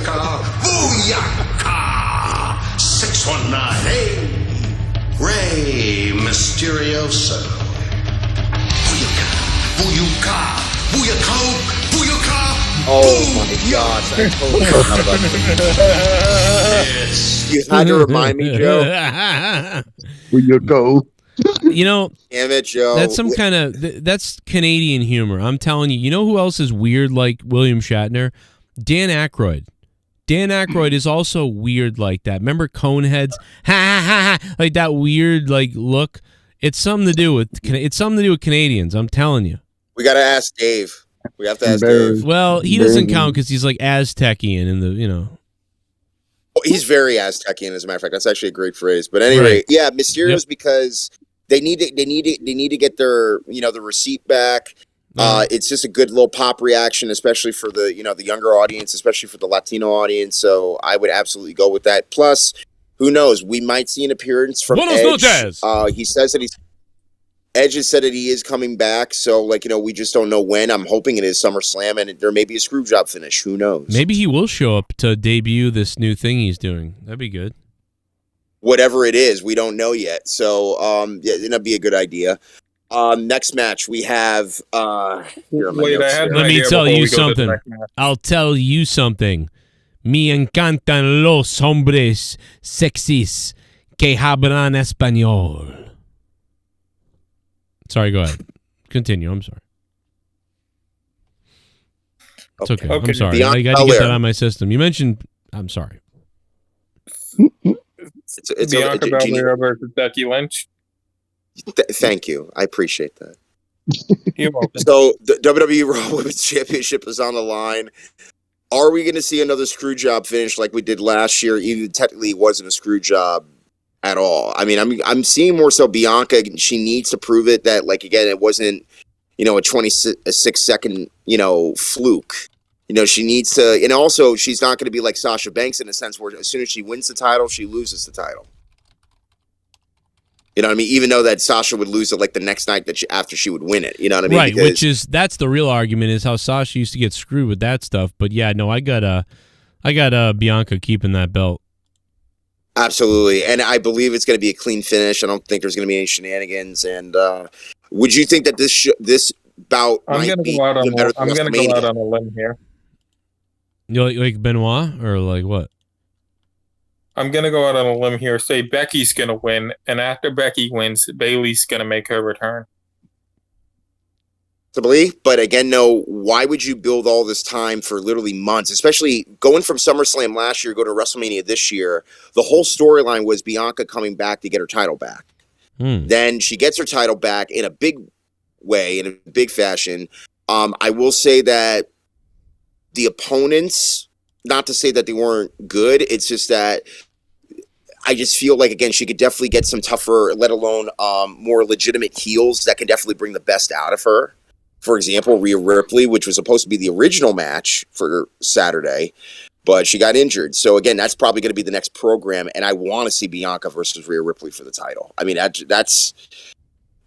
619. Hey, Ray Mysterioso. Booyaka! Booyaka! Booyaka! Oh my gosh! I totally forgot about that. You had to remind me, Joe. Where you go? You know, damn it, Joe. That's some kind of that's Canadian humor. I'm telling you. You know who else is weird like William Shatner? Dan Aykroyd. Dan Aykroyd is also weird like that. Remember Coneheads? Ha ha ha! Like that weird like look. It's something to do with Canadians. I'm telling you. We got to ask Dave. We have to ask Dave. Well, he doesn't count because he's like Aztecian in the Oh, he's very Aztecian, as a matter of fact. That's actually a great phrase. But anyway, right. Yeah, Mysterios because they need to get their the receipt back. It's just a good little pop reaction, especially for the the younger audience, especially for the Latino audience. So I would absolutely go with that. Plus, who knows? We might see an appearance from Edge. He says that Edge has said that he is coming back, so we just don't know when. I'm hoping it is SummerSlam, and there may be a screw job finish. Who knows? Maybe he will show up to debut this new thing he's doing. That'd be good. Whatever it is, we don't know yet. So, that'd be a good idea. Next match we have. Let me tell you something. I'll tell you something. Me encantan los hombres sexys que hablan español. Sorry, go ahead. Continue. I'm sorry. It's okay. I'm sorry. Bianca I got to get that out of my system. You mentioned. I'm sorry. It's Bianca Belair versus Becky Lynch. Thank you. I appreciate that. You're welcome. So the WWE Raw Women's Championship is on the line. Are we going to see another screw job finish like we did last year? Even technically, it wasn't a screw job at all. I mean, I'm seeing more so Bianca. She needs to prove it that, again, it wasn't, a 26-second, fluke. She needs to, and also she's not going to be like Sasha Banks in a sense where as soon as she wins the title, she loses the title. You know what I mean? Even though that Sasha would lose it the next night after she would win it. You know what I mean? Right, that's the real argument is how Sasha used to get screwed with that stuff. But yeah, no, I got Bianca keeping that belt. Absolutely, and I believe it's going to be a clean finish. I don't think there's going to be any shenanigans. And would you think that this bout might be better than WrestleMania? I'm going to go out on a limb here. You like Benoit or like what? I'm going to go out on a limb here. Say Becky's going to win, and after Becky wins, Bayley's going to make her return. To believe, but again, no. Why would you build all this time for literally months? Especially going from SummerSlam last year, go to WrestleMania this year. The whole storyline was Bianca coming back to get her title back. Then she gets her title back in a big way, in a big fashion. I will say that the opponents, not to say that they weren't good, it's just that I just feel like, again, she could definitely get some tougher, let alone more legitimate heels that can definitely bring the best out of her. For example, Rhea Ripley, which was supposed to be the original match for Saturday, but she got injured. So again, that's probably going to be the next program, and I want to see Bianca versus Rhea Ripley for the title. I mean, that's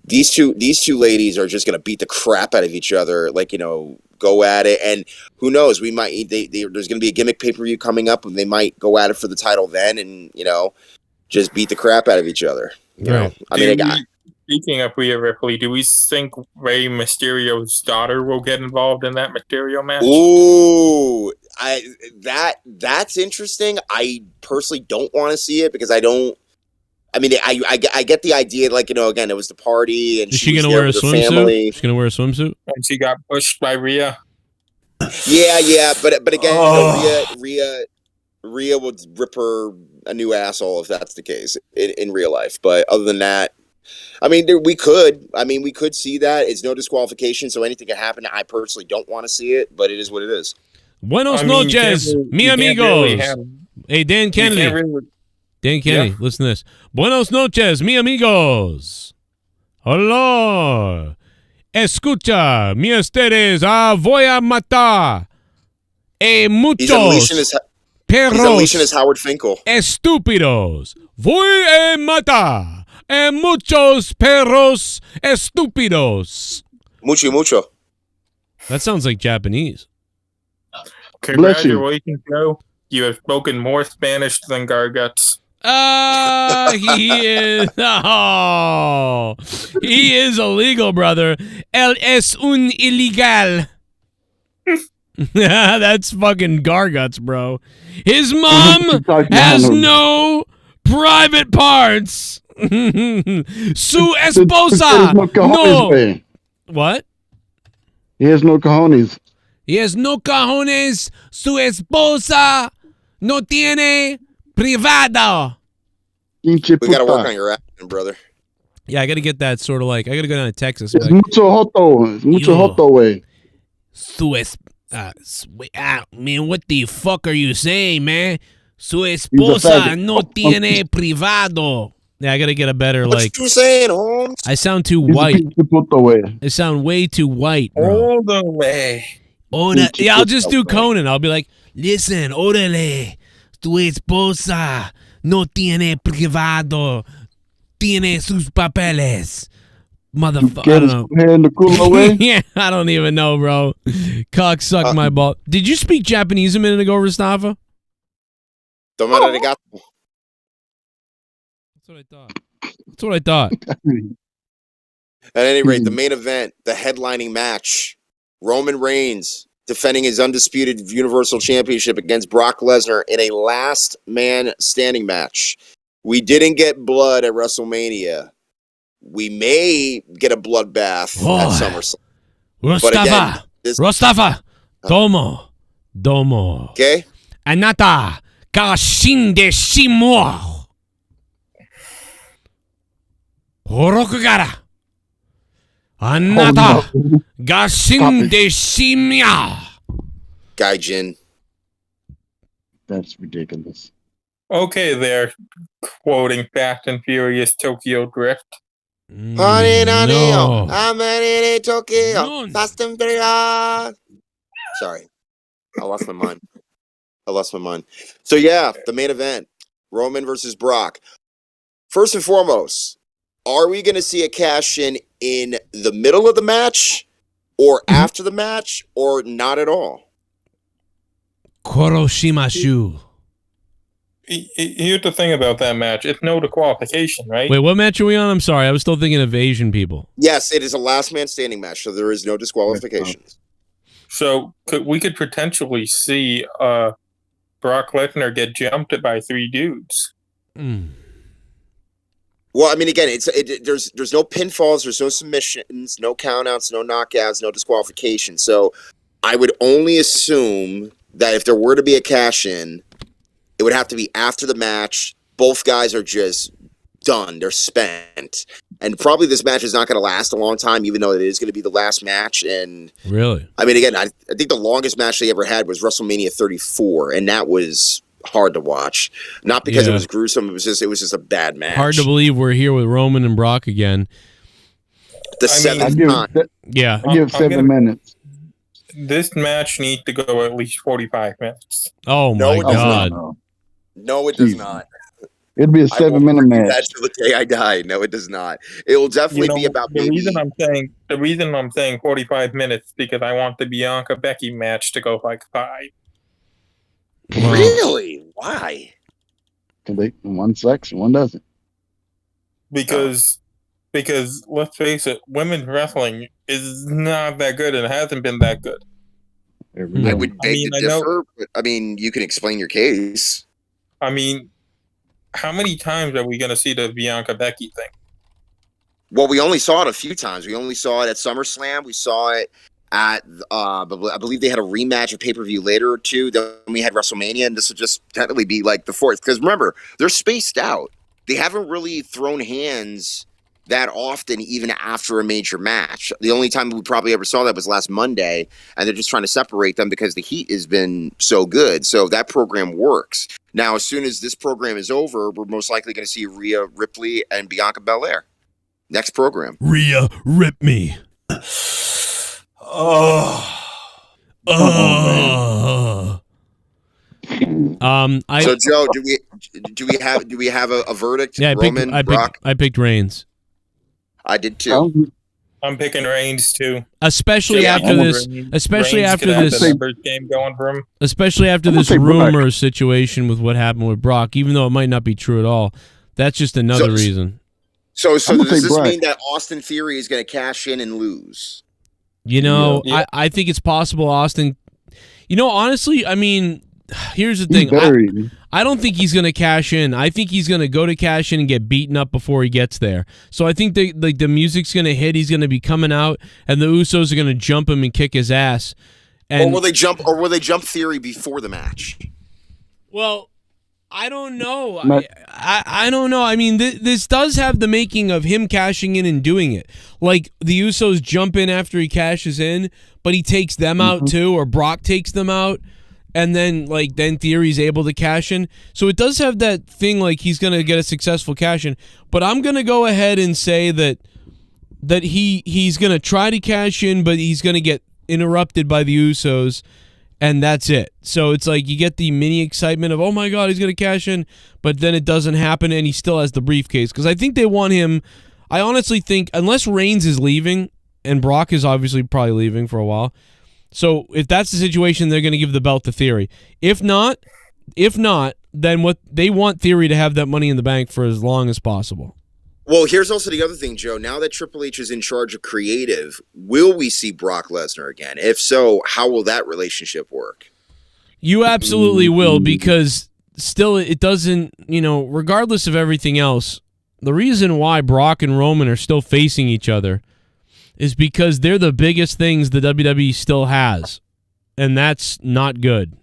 these two ladies are just going to beat the crap out of each other, go at it. And who knows, we might there's going to be a gimmick pay-per-view coming up, and they might go at it for the title then, and just beat the crap out of each other. Speaking of Rhea Ripley, do we think Rey Mysterio's daughter will get involved in that Mysterio match? Ooh, that's interesting. I personally don't want to see it because I don't. I mean, I get the idea. Again, it was the party, and is she gonna wear a swimsuit? She's gonna wear a swimsuit, and she got pushed by Rhea. Yeah, but again, Rhea would rip her a new asshole if that's the case in real life. But other than that. I mean, we could see that. It's no disqualification, so anything can happen. I personally don't want to see it, but it is what it is. Buenos noches, mi amigos. Hey, Dan Kennedy. Dan Kennedy, listen to this. Buenos noches, mi amigos. Hello. Escucha, mi ustedes, voy a matar. Muchos perros is Howard Finkel. Estúpidos. Voy a matar. Muchos perros estúpidos. Mucho. That sounds like Japanese. Congratulations, Joe. You have spoken more Spanish than Garguts. He is. Oh, he is illegal, brother. Él es un ilegal. That's fucking Garguts, bro. His mom has no private parts. Su esposa. No. What? He has no cojones. He has no cojones. Su esposa no tiene privado. We gotta work on your accent, brother. Yeah, I gotta get that sort of like. I gotta go down to Texas. It's mucho joto. It's mucho joto way. Su man, what the fuck are you saying, man? Su esposa no tiene privado. Yeah, I gotta get a better like. What you saying, Holmes? I sound too white. I sound way too white, bro. All the way. Yeah, I'll just do Conan. I'll be like, listen, órale, tu esposa no tiene privado, tiene sus papeles. Motherfucker. I don't know. Yeah, I don't even know, bro. Cock suck my ball. Did you speak Japanese a minute ago, Rastava? That's what I thought. That's what I thought. At any rate, the main event, the headlining match, Roman Reigns defending his undisputed Universal Championship against Brock Lesnar in a last man standing match. We didn't get blood at WrestleMania. We may get a bloodbath at SummerSlam. Rostava, domo. Okay? Anata, kashinde shimo. Horokugara. Anata, gashinde shimya. Gaijin. That's ridiculous. Okay, they're quoting Fast and Furious Tokyo Drift. No. I'm in Tokyo. Fast and Furious. Sorry. I lost my mind. So yeah, the main event, Roman versus Brock. First and foremost, are we going to see a cash-in the middle of the match or after the match or not at all? Koroshimashu. Here's the thing about that match. It's no disqualification, right? Wait, what match are we on? I'm sorry. I was still thinking of Asian people. Yes, it is a last man standing match, so there is no disqualifications. So we could potentially see Brock Lesnar get jumped by 3 dudes. Well, I mean, again, there's no pinfalls, there's no submissions, no countouts, no knockouts, no disqualification. So I would only assume that if there were to be a cash-in, it would have to be after the match. Both guys are just done. They're spent. And probably this match is not going to last a long time, even though it is going to be the last match. And really? I mean, again, I think the longest match they ever had was WrestleMania 34, and that was hard to watch. Not because it was gruesome, it was just a bad match. Hard to believe we're here with Roman and Brock again. The seventh time. I give 7 minutes. This match needs to go at least 45 minutes. Oh my God. No, it does not. It'll be a 7-minute match. That's the day I die. No, it does not. It will definitely be about the reason I'm saying 45 minutes because I want the Bianca Becky match to go like 5. Wow. Really? Why? One sucks and one doesn't. Because let's face it, women's wrestling is not that good and hasn't been that good. I would beg to differ, but I mean, you can explain your case. I mean, how many times are we going to see the Bianca Becky thing? Well, we only saw it a few times. We only saw it at SummerSlam. We saw it at, I believe they had a rematch, a pay-per-view later or two. Then we had WrestleMania, and this would just technically be like the 4th. Because remember, they're spaced out. They haven't really thrown hands that often, even after a major match. The only time we probably ever saw that was last Monday, and they're just trying to separate them because the heat has been so good. So that program works. Now, as soon as this program is over, we're most likely going to see Rhea Ripley and Bianca Belair. Next program. Rhea, rip me. So Joe, do we have a verdict? Yeah, Roman, Brock? I picked Reigns. I did too. I'm picking Reigns too. Especially Yeah, after this, Reigns especially could after have this, the numbers game going for him. especially after I'm this gonna say Brock. rumor situation with what happened with Brock, even though it might not be true at all. That's just another reason. So I'm gonna does say this Brock. mean that Austin Theory is going to cash in and lose? You know, Yeah. I think it's possible Austin. You know, honestly, I mean, here's the He's thing. buried. I don't think he's going to cash in. I think he's going to go to cash in and get beaten up before he gets there. So I think the music's going to hit. He's going to be coming out, and the Usos are going to jump him and kick his ass. And, Or will they jump Theory before the match? well, I don't know. But- I don't know. I mean, this does have the making of him cashing in and doing it. Like, the Usos jump in after he cashes in, but he takes them out too, or Brock takes them out, and then Theory's able to cash in. So it does have that thing like he's going to get a successful cash in. But I'm going to go ahead and say that he's going to try to cash in, but he's going to get interrupted by the Usos, and that's it. So it's like you get the mini excitement of, oh my God, he's going to cash in, but then it doesn't happen, and he still has the briefcase. Because I think they want him, I honestly think, unless Reigns is leaving, and Brock is obviously probably leaving for a while, so if that's the situation, they're going to give the belt to Theory. If not, then what they want Theory to have that money in the bank for as long as possible. Well, here's also the other thing, Joe. Now that Triple H is in charge of creative, will we see Brock Lesnar again? If so, how will that relationship work? You absolutely will, because still it doesn't, regardless of everything else, the reason why Brock and Roman are still facing each other is because they're the biggest things the WWE still has, and that's not good.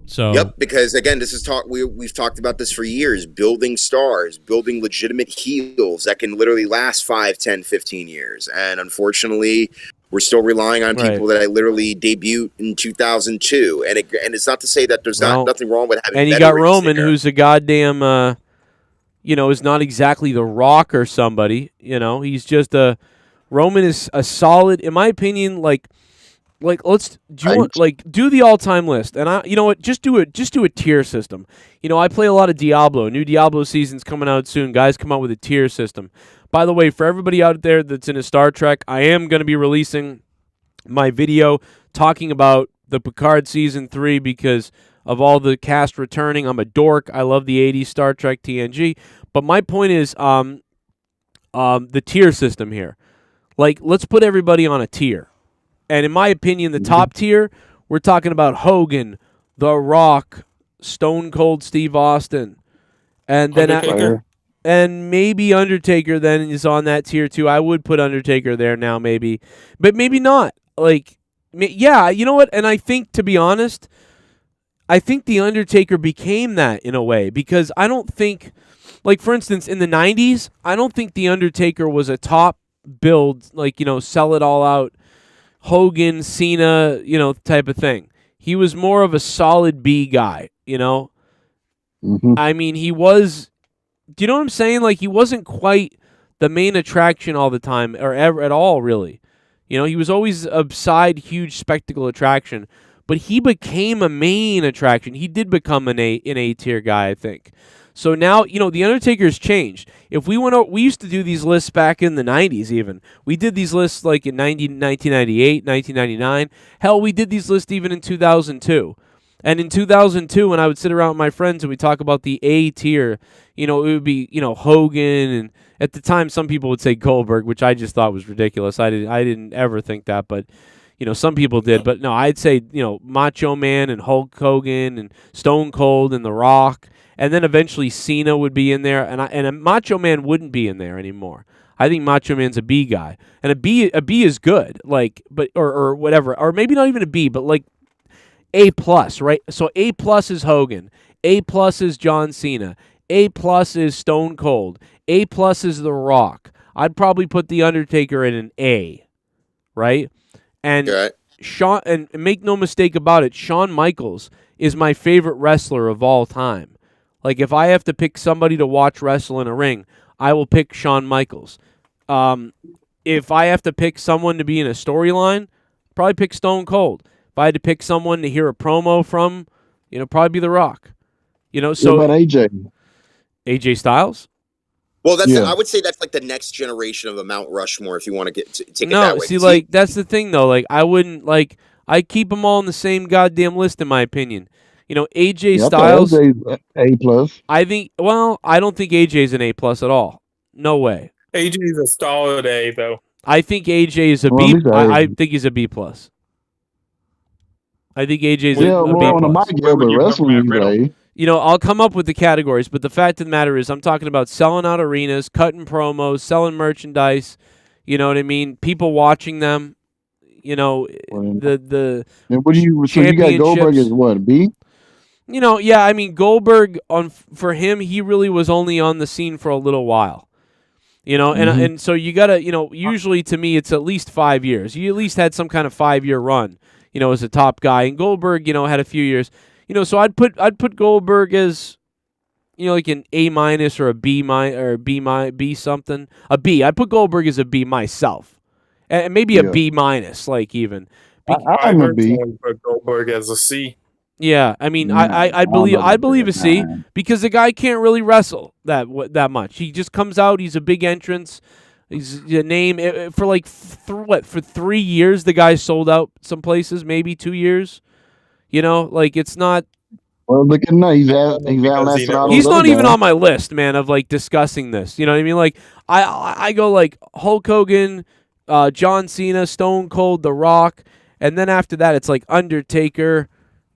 So Yep, because again, this is we've talked about this for years, building stars, building legitimate heels that can literally last 5, 10, 15 years. And unfortunately, we're still relying on people that literally debuted in 2002. And it's not to say that there's nothing wrong with having. And you got Roman, who's a goddamn, is not exactly The Rock or somebody. He's just Roman is a solid, in my opinion, do the all-time list, and you know what? Just do a tier system. I play a lot of Diablo. New Diablo season's coming out soon. Guys, come out with a tier system. By the way, for everybody out there that's into Star Trek, I am going to be releasing my video talking about the Picard season 3 because of all the cast returning. I'm a dork. I love the 80s Star Trek TNG, but my point is the tier system here. Let's put everybody on a tier. And in my opinion, the top tier, we're talking about Hogan, The Rock, Stone Cold Steve Austin, and then and maybe Undertaker then is on that tier too. I would put Undertaker there now, maybe, but maybe not. Yeah, you know what? And I think, to be honest, I think the Undertaker became that in a way because I don't think, for instance, in the 90s, I don't think the Undertaker was a top build, sell it all out, Hogan, Cena, type of thing. He was more of a solid B guy, I mean, he was, do you know what I'm saying? He wasn't quite the main attraction all the time or ever at all, really. He was always a side, huge spectacle attraction, but he became a main attraction. He did become an A-tier guy, I think. So now, the Undertaker's changed. If we we used to do these lists back in the 90s even. We did these lists in 1998, 1999. Hell, we did these lists even in 2002. And in 2002, when I would sit around with my friends and we talk about the A tier, it would be, Hogan, and at the time some people would say Goldberg, which I just thought was ridiculous. I didn't ever think that, but some people did. But no, I'd say, Macho Man and Hulk Hogan and Stone Cold and The Rock. And then eventually Cena would be in there, and a Macho Man wouldn't be in there anymore. I think Macho Man's a B guy, and a B is good, or whatever, or maybe not even a B, but A plus, right? So A plus is Hogan, A plus is John Cena, A plus is Stone Cold, A plus is The Rock. I'd probably put the Undertaker in an A, right? And Shawn, and make no mistake about it, Shawn Michaels is my favorite wrestler of all time. If I have to pick somebody to watch wrestle in a ring, I will pick Shawn Michaels. If I have to pick someone to be in a storyline, probably pick Stone Cold. If I had to pick someone to hear a promo from, probably be The Rock. So what about AJ? AJ Styles? Well, I would say that's like the next generation of a Mount Rushmore. If you want to take it that No, way. see, like that's the thing though. Like I wouldn't like I keep them all in the same goddamn list in my opinion. You know, AJ Styles. AJ's A+. I think. Well, I don't think AJ's an A+ at all. No way. AJ's a solid A though. I think AJ is a Well, B. he's a- I think he's a B+. I think AJ's Yeah, a B+. well, on the mic, Where would but you put wrestling, him at he's A. You know, I'll come up with the categories, but the fact of the matter is I'm talking about selling out arenas, cutting promos, selling merchandise, you know what I mean? People watching them, you know, the And what do you? So you got Goldberg as what? B? You know, yeah, I mean Goldberg for him, he really was only on the scene for a little while. You know, and so you got to, you know, usually to me it's at least 5 years. You at least had some kind of 5-year run, you know, as a top guy. And Goldberg, you know, had a few years. You know, so I'd put Goldberg as, you know, like an A- or a B- or a B something. A B. I'd put Goldberg as a B myself. And maybe a B-, like even. I'm a B. Put Goldberg as a C. Yeah, I mean, I believe a C because the guy can't really wrestle that much. He just comes out. He's a big entrance. He's a name for like for 3 years. The guy sold out some places, maybe 2 years. You know, like it's not. Well, look at now. He's outlasted all He's those not other even guys. on my list, man, of like discussing this. You know what I mean? Like I go like Hulk Hogan, John Cena, Stone Cold, The Rock, and then after that it's like Undertaker.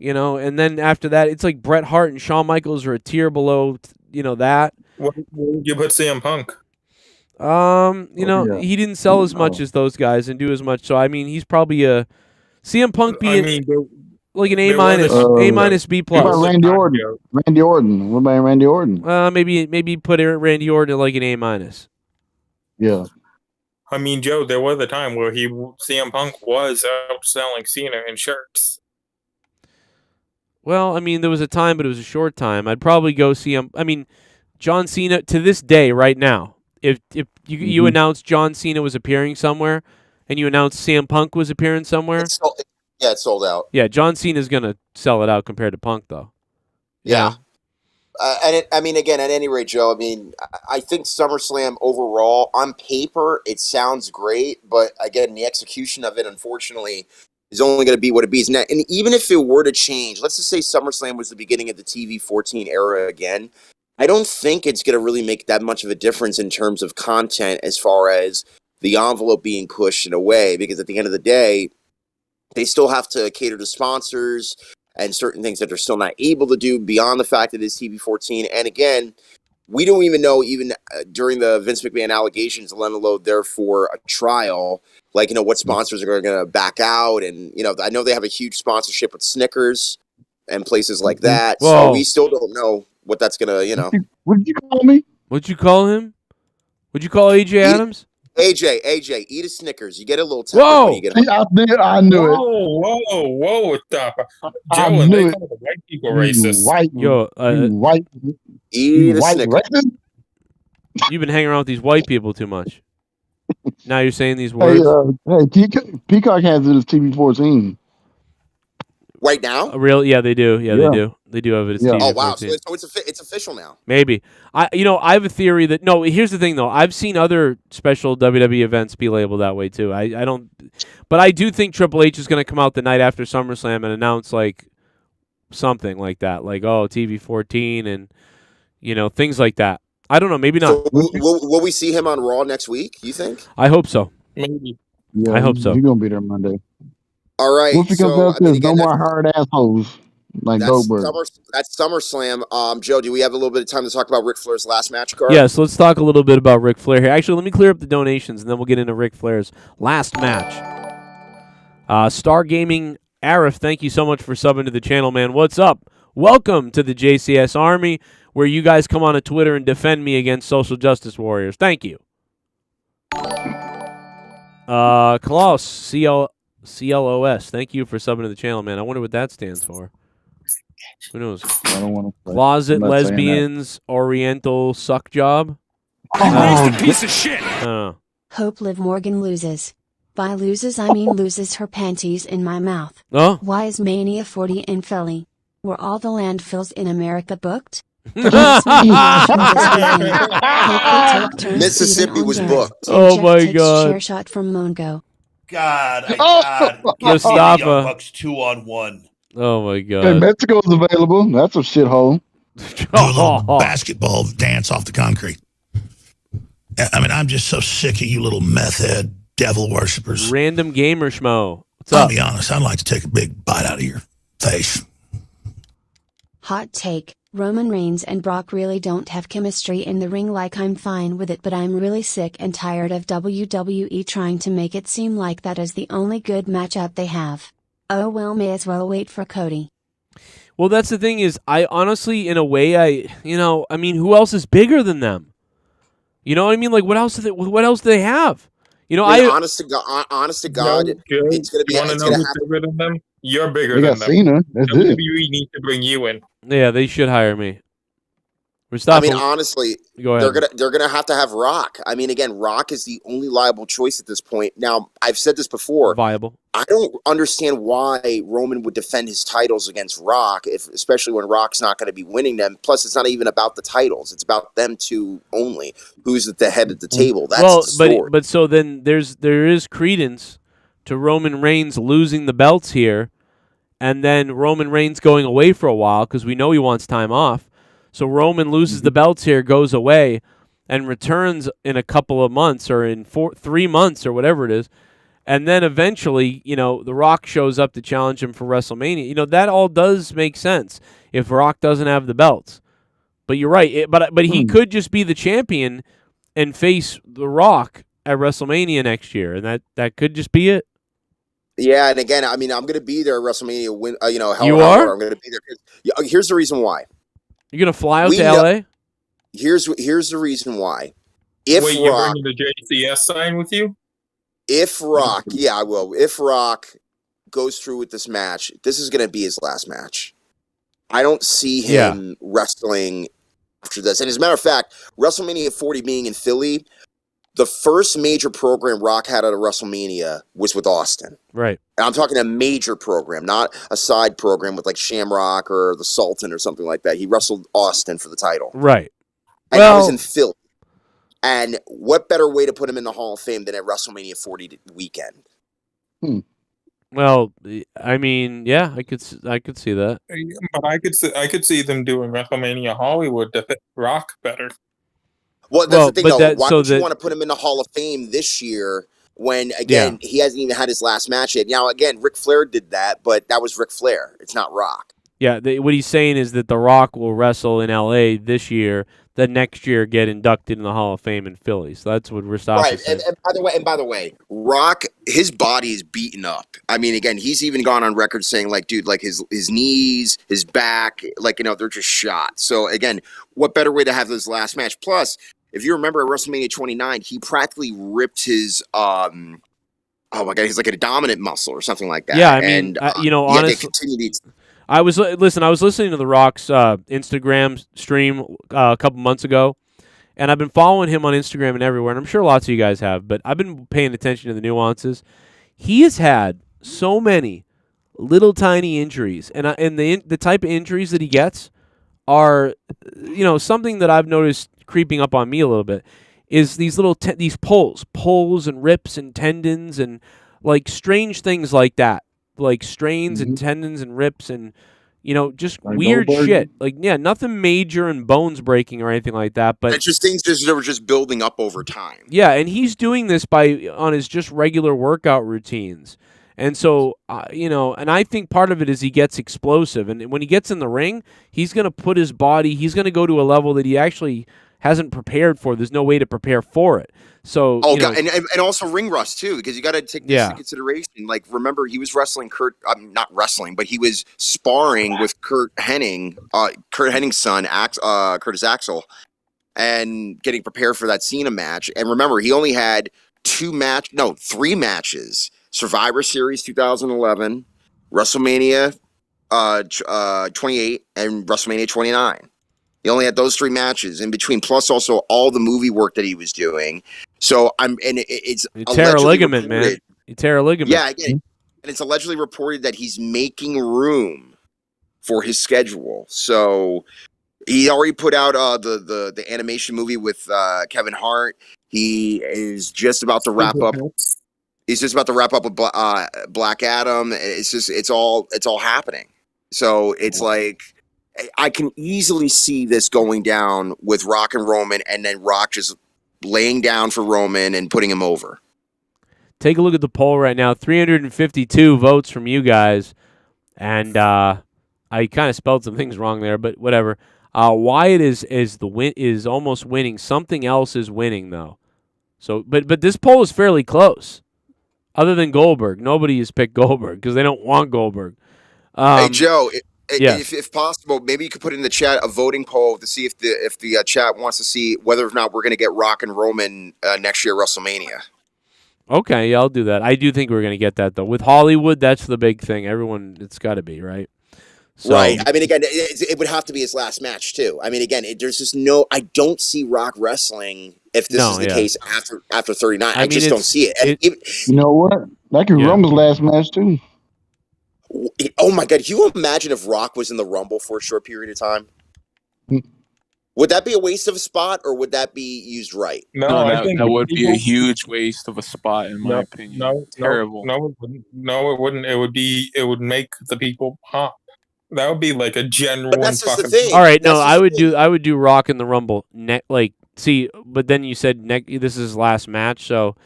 You know, and then after that, it's like Bret Hart and Shawn Michaels are a tier below, you know, that. Where would you put CM Punk? You know, he didn't sell as much as those guys and do as much. So, I mean, he's probably a CM Punk being like an A-, B+. What about Randy Orton? What about Randy Orton? Maybe put Randy Orton at like an A-. Yeah. I mean, Joe, there was a time where CM Punk was outselling Cena in shirts. Well, I mean, there was a time, but it was a short time. I'd probably go see him. I mean, John Cena, to this day, right now, if you announced John Cena was appearing somewhere and you announced CM Punk was appearing somewhere. It's sold out. Yeah, John Cena's going to sell it out compared to Punk, though. Yeah. I mean, again, at any rate, Joe, I mean, I think SummerSlam overall, on paper, it sounds great, but again, the execution of it, unfortunately, is only going to be what it is now. And even if it were to change, let's just say SummerSlam was the beginning of the TV 14 era again, I don't think it's going to really make that much of a difference in terms of content as far as the envelope being pushed in a way, because at the end of the day, they still have to cater to sponsors and certain things that they're still not able to do beyond the fact that it's TV 14. And again, we don't even know, even during the Vince McMahon allegations, let alone there for a trial, like, you know, what sponsors are going to back out. And, you know, I know they have a huge sponsorship with Snickers and places like that. Whoa. So we still don't know what that's going to, you know. What did you call me? What'd you call him? What'd you call AJ Adams? AJ, eat a Snickers. You get a little temper Whoa! when you get I knew it. Whoa, stop. Joe, I and knew they it. call the white people racist. Eat a white Snickers. racist? You've been hanging around with these white people too much. Now you're saying these words. Hey, Peacock has it as TV 14. Right now? Yeah, they do. Yeah, they do. They do have it as TV. Oh, wow. 14. So it's official now. Maybe. I have a theory that here's the thing though. I've seen other special WWE events be labeled that way too. I don't, but I do think Triple H is going to come out the night after SummerSlam and announce like something like that, like TV 14 and things like that. I don't know. Maybe not. So will we see him on Raw next week? You think? I hope so. Maybe. Yeah, I hope so. He's gonna be there Monday. All right. Once he comes out there, no more hard assholes like Goldberg. That's SummerSlam. Joe, do we have a little bit of time to talk about Ric Flair's last match card? Yes, let's talk a little bit about Ric Flair here. Actually, let me clear up the donations, and then we'll get into Ric Flair's last match. Star Gaming Arif, thank you so much for subbing to the channel, man. What's up? Welcome to the JCS Army, where you guys come on to Twitter and defend me against social justice warriors. Thank you. Klaus, CLOS, thank you for subbing to the channel, man. I wonder what that stands for. Who knows? I don't want to. Closet Lesbians Oriental Suck Job? Raised a piece of shit. I don't know. Hope Liv Morgan loses. By loses I mean loses her panties in my mouth. Oh? Why is Mania 40 in Philly? Were all the landfills in America booked? Mississippi was booked. Oh my takes God. Chair shot from Mongo. God, Oh. give me the Mustafa. Young Bucks 2-on-1. Oh my Hey, God. Mexico's available. That's a shithole. Do a little basketball dance off the concrete. I mean, I'm just so sick of you little meth head devil worshippers. Random gamer schmo. What's I'll up? be honest, I'd like to take a big bite out of your face. Hot take. Roman Reigns and Brock really don't have chemistry in the ring. Like, I'm fine with it, but I'm really sick and tired of WWE trying to make it seem like that is the only good matchup they have. Oh well, may as well wait for Cody. Well, that's the thing is, I honestly, in a way, I mean, who else is bigger than them? You know what I mean? Like, what else do they have? You know, honest to God, it's gonna be. You want to know who's bigger than them? You're bigger They than got them. Cena. That's it. WWE needs to bring you in. Yeah, they should hire me. I mean, honestly, go ahead. they're gonna have to have Rock. I mean, again, Rock is the only liable choice at this point. Now, I've said this before. Viable. I don't understand why Roman would defend his titles against Rock, especially when Rock's not going to be winning them. Plus, it's not even about the titles; it's about them two only. Who's at the head of the table? That's the story. but so then there is credence to Roman Reigns losing the belts here, and then Roman Reigns going away for a while because we know he wants time off. So Roman loses the belts here, goes away, and returns in a couple of months or in 3 months or whatever it is. And then eventually, you know, The Rock shows up to challenge him for WrestleMania. You know, that all does make sense if Rock doesn't have the belts. But you're right. But he could just be the champion and face The Rock at WrestleMania next year. And that could just be it. Yeah, and again, I mean, I'm going to be there at WrestleMania. You are? I'm going to be there. Here's the reason why. You're going to fly out to L.A.? Here's the reason why. If Wait, you're Rock, bringing the JCS sign with you? If Rock, yeah, I will. If Rock goes through with this match, this is going to be his last match. I don't see him wrestling after this. And as a matter of fact, WrestleMania 40 being in Philly, the first major program Rock had at a WrestleMania was with Austin. Right. And I'm talking a major program, not a side program with like Shamrock or the Sultan or something like that. He wrestled Austin for the title. Right. And that was in Philly. And what better way to put him in the Hall of Fame than at WrestleMania 40 weekend? Well, I mean, yeah, I could see that. But I could see them doing WrestleMania Hollywood to fit Rock better. Well, that's the thing, though. Why would you want to put him in the Hall of Fame this year when, again, he hasn't even had his last match yet? Now, again, Ric Flair did that, but that was Ric Flair. It's not Rock. Yeah, what he's saying is that The Rock will wrestle in L.A. this year, then next year get inducted in the Hall of Fame in Philly. So that's what Mustafa said. And by the way, Rock, his body is beaten up. I mean, again, he's even gone on record saying, like, dude, like his knees, his back, like, you know, they're just shot. So, again, what better way to have this last match? Plus, if you remember at WrestleMania 29, he practically ripped his, oh my God, he's like a dominant muscle or something like that. Yeah, I mean, honestly, I was listening to The Rock's Instagram stream a couple months ago, and I've been following him on Instagram and everywhere, and I'm sure lots of you guys have, but I've been paying attention to the nuances. He has had so many little tiny injuries, and the type of injuries that he gets are, you know, something that I've noticed creeping up on me a little bit is these little these pulls and rips and tendons and like strange things like that. Like strains and tendons and rips and, you know, just like weird shit. Like, yeah, nothing major and bones breaking or anything like that. But it's just things that were just building up over time. Yeah, and he's doing this on his just regular workout routines. And so, you know, and I think part of it is he gets explosive. And when he gets in the ring, he's going to put his body, he's going to go to a level that he actually hasn't prepared for. There's no way to prepare for it. So, God, and also ring rust too, because you got to take this into consideration. Like, remember, he was wrestling not wrestling, but he was sparring with Kurt Henning's son, Curtis Axel, and getting prepared for that Cena match. And remember, he only had 3 matches: Survivor Series 2011, WrestleMania 28, and WrestleMania 29. He only had those 3 matches in between, plus also all the movie work that he was doing. So it's you tear a ligament, man. You tear a ligament. Yeah, again, and it's allegedly reported that he's making room for his schedule. So He already put out the animation movie with Kevin Hart. He is just about to wrap up. He's just about to wrap up with Black Adam. It's all happening. So it's like I can easily see this going down with Rock and Roman, and then Rock just laying down for Roman and putting him over. Take a look at the poll right now. 352 votes from you guys, and I kind of spelled some things wrong there, but whatever. Wyatt is almost winning. Something else is winning though. So, but this poll is fairly close. Other than Goldberg, nobody has picked Goldberg because they don't want Goldberg. Hey Joe, yes. if possible, maybe you could put in the chat a voting poll to see if the chat wants to see whether or not we're going to get Rock and Roman next year at WrestleMania. Okay, yeah, I'll do that. I do think we're going to get that, though. With Hollywood, that's the big thing. It's got to be, right? So, right. I mean, again, it would have to be his last match, too. I mean, again, there's just I don't see Rock wrestling if this is the case after 39. I just don't see it. You know what? That could be Roman's last match, too. Oh, my God. Can you imagine if Rock was in the Rumble for a short period of time? Would that be a waste of a spot, or would that be used right? No, I think that would be a huge waste of a spot, in my opinion. Terrible. No, it wouldn't. It would make the people pop. That would be like a genuine. But that's just the thing. All right, I would do Rock in the Rumble. But then you said this is his last match, so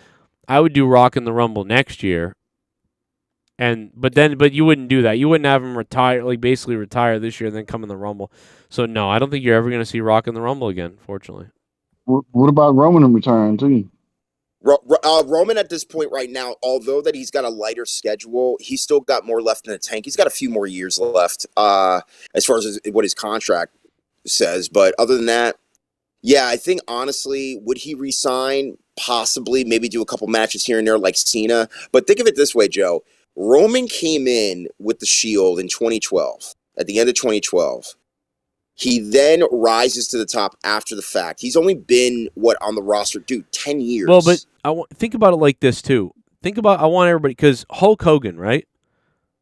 I would do Rock in the Rumble next year. But you wouldn't do that. You wouldn't have him retire, basically retire this year and then come in the Rumble. So no, I don't think you're ever going to see Rock in the Rumble again, fortunately. What about Roman in return too? Roman at this point right now, although that he's got a lighter schedule, he's still got more left in the tank. He's got a few more years left as far as what his contract says. But other than that, yeah, I think honestly, would he resign? Possibly, maybe do a couple matches here and there like Cena. But think of it this way, Joe. Roman came in with the Shield in 2012, at the end of 2012. He then rises to the top after the fact. He's only been, on the roster, 10 years. Well, but think about it like this, too. I want everybody, because Hulk Hogan, right?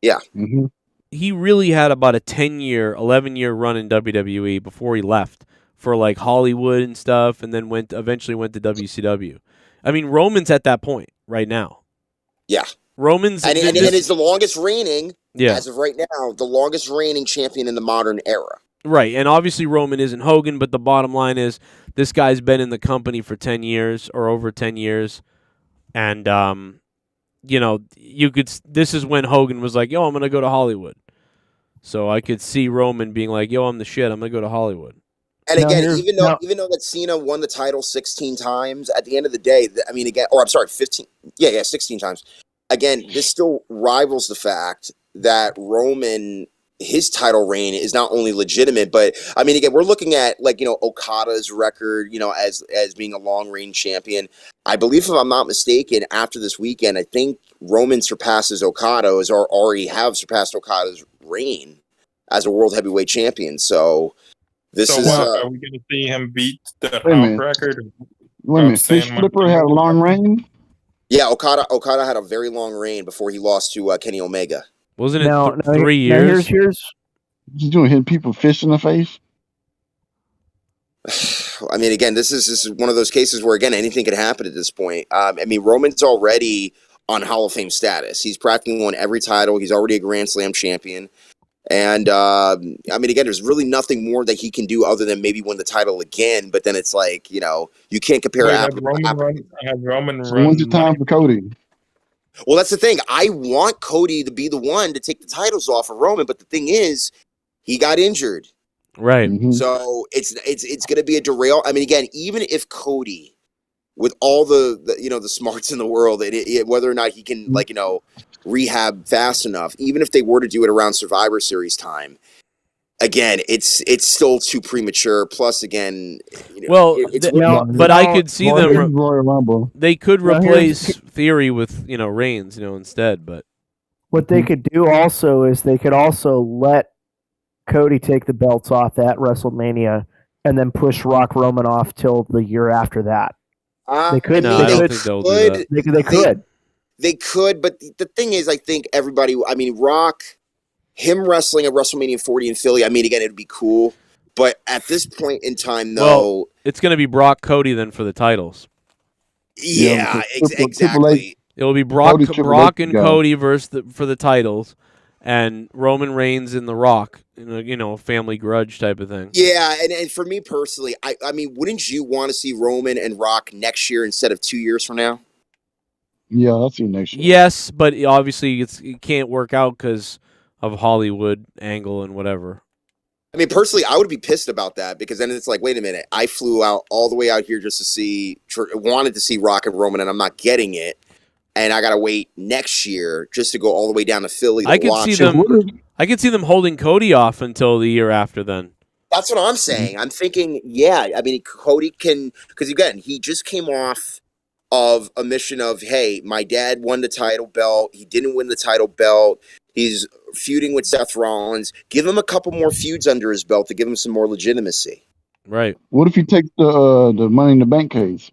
Yeah. Mm-hmm. He really had about a 10-year, 11-year run in WWE before he left for, Hollywood and stuff, and then eventually went to WCW. I mean, Roman's at that point right now. Yeah. Roman's... And is the longest reigning, as of right now, the longest reigning champion in the modern era. Right, and obviously Roman isn't Hogan, but the bottom line is this guy's been in the company for 10 years or over 10 years, and, this is when Hogan was like, yo, I'm going to go to Hollywood. So I could see Roman being like, yo, I'm the shit, I'm going to go to Hollywood. And again, even though that Cena won the title 16 times, at the end of the day, 15, 16 times. Again, this still rivals the fact that Roman, his title reign is not only legitimate, but I mean, again, we're looking at Okada's record, as being a long reign champion. I believe, if I'm not mistaken, after this weekend, I think Roman surpasses Okada, or already have surpassed Okada's reign as a world heavyweight champion. So are we going to see him beat the Hulk record? Wait a minute, Fish Flipper had a long reign? Yeah, Okada had a very long reign before he lost to Kenny Omega. Wasn't it 3 years? He's doing hitting people fish in the face. I mean, again, this is one of those cases where, again, anything could happen at this point. I mean, Roman's already on Hall of Fame status. He's practically won every title. He's already a Grand Slam champion. And, I mean, again, there's really nothing more that he can do other than maybe win the title again. But then it's like, you can't compare apples. When's the time for Cody? Well, that's the thing. I want Cody to be the one to take the titles off of Roman, but the thing is, he got injured. Right. Mm-hmm. So it's going to be a derail. I mean, again, even if Cody, with all the smarts in the world, whether or not he can rehab fast enough, even if they were to do it around Survivor Series time, again, it's still too premature. Plus, again, but I could see them. They could replace Theory with Reigns, instead. But what they could do also is they could also let Cody take the belts off at WrestleMania and then push Rock Roman off till the year after that. They could. No, I don't think they'll do that. They could. They could, but the thing is, I think everybody. I mean, Rock. Him wrestling at WrestleMania 40 in Philly, I mean, again, it'd be cool. But at this point in time, though, well, it's going to be Brock Cody then for the titles. Yeah, Triple exactly. It will be Brock Cody, and Cody for the titles, and Roman Reigns and The Rock. A family grudge type of thing. Yeah, and for me personally, I mean, wouldn't you want to see Roman and Rock next year instead of 2 years from now? Yeah, I'll see you next year. Yes, but obviously it can't work out because of Hollywood angle and whatever. I mean, personally, I would be pissed about that because then it's like, wait a minute, I flew out all the way out here just to wanted to see Rock and Roman, and I'm not getting it, and I gotta wait next year just to go all the way down to Philly to watch it. I could see them holding Cody off until the year after then. That's what I'm saying. I'm thinking, yeah, I mean, Cody can, because again, he just came off of a mission of, hey, my dad won the title belt. He didn't win the title belt. He's feuding with Seth Rollins. Give him a couple more feuds under his belt to give him some more legitimacy. Right. What if he takes the Money in the Bank case?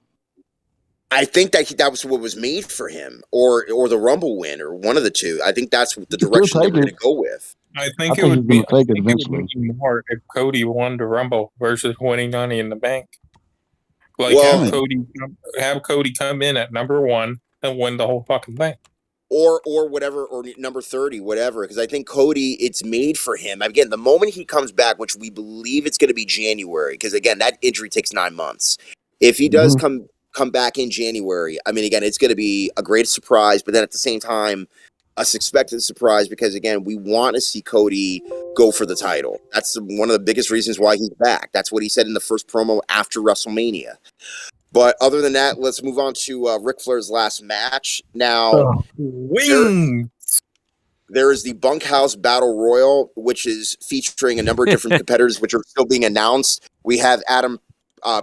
I think that was what was made for him, or the Rumble win, or one of the two. I think that's the direction they're going to go with. I think it would be more if Cody won the Rumble versus winning Money in the Bank. Like have Cody come in at number 1 and win the whole fucking thing. Or whatever, or number 30, whatever. Because I think Cody, it's made for him. Again, the moment he comes back, which we believe it's going to be January, because again, that injury takes 9 months. If he does come back in January, I mean, again, it's going to be a great surprise, but then at the same time, a suspected surprise, because again, we want to see Cody go for the title. That's one of the biggest reasons why he's back. That's what he said in the first promo after WrestleMania. But other than that, let's move on to Ric Flair's last match. Now, there is the Bunkhouse Battle Royal, which is featuring a number of different competitors, which are still being announced. We have Adam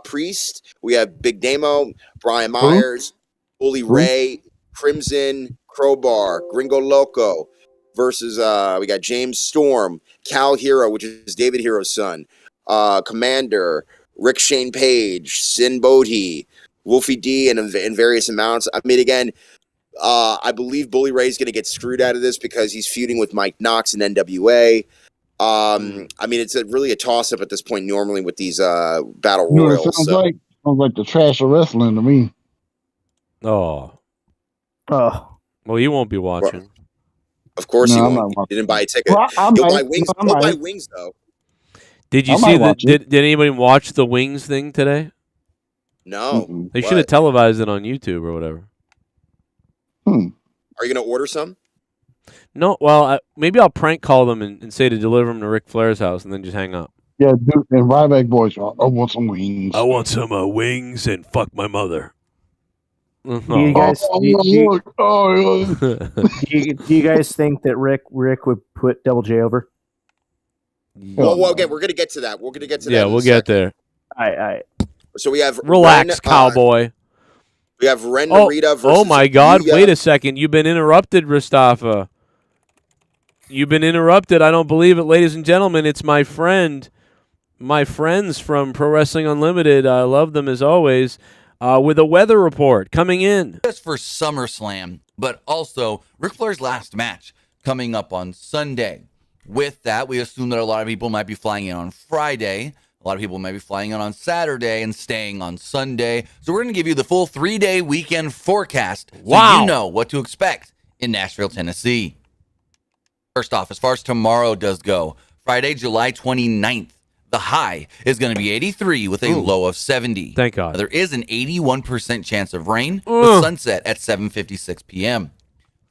Priest, we have Big Damo, Brian Myers, Bully Ray, Crimson, Crowbar, Gringo Loco, versus we got James Storm, Cal Hero, which is David Hero's son, Commander, Rick Shane Page, Sin Bodhi, Wolfie D, and in various amounts. I mean, again, I believe Bully Ray's going to get screwed out of this because he's feuding with Mike Knox in NWA. I mean, it's really a toss-up at this point normally with these battle royals. Sounds like the trash of wrestling to me. Oh. Well, you won't be watching. Well, of course you won't. You didn't buy a ticket. Well, You'll buy wings. You'll buy wings, though. Did you see that? Did anybody watch the wings thing today? No. They should have televised it on YouTube or whatever. Are you going to order some? No. Well, maybe I'll prank call them and say to deliver them to Ric Flair's house and then just hang up. Yeah, dude, and Ryback boys, I want some wings. I want some wings and fuck my mother. Do you guys do you guys think that Rick would put Double J over? Well, again, we're going to get to that. We're going to get to that. Yeah, we'll get there. All right. So we have relax, cowboy. We have Ren Narita versus. Oh my God! Wait a second. You've been interrupted, Mustafa. You've been interrupted. I don't believe it, ladies and gentlemen. It's my friends from Pro Wrestling Unlimited. I love them as always. With a weather report coming in. Just for SummerSlam, but also Ric Flair's last match coming up on Sunday. With that, we assume that a lot of people might be flying in on Friday. A lot of people might be flying in on Saturday and staying on Sunday. So we're going to give you the full 3-day weekend forecast so you know what to expect in Nashville, Tennessee. First off, as far as tomorrow does go, Friday, July 29th, the high is going to be 83 with a low of 70. Thank God. Now, there is an 81% chance of rain with sunset at 7:56 p.m.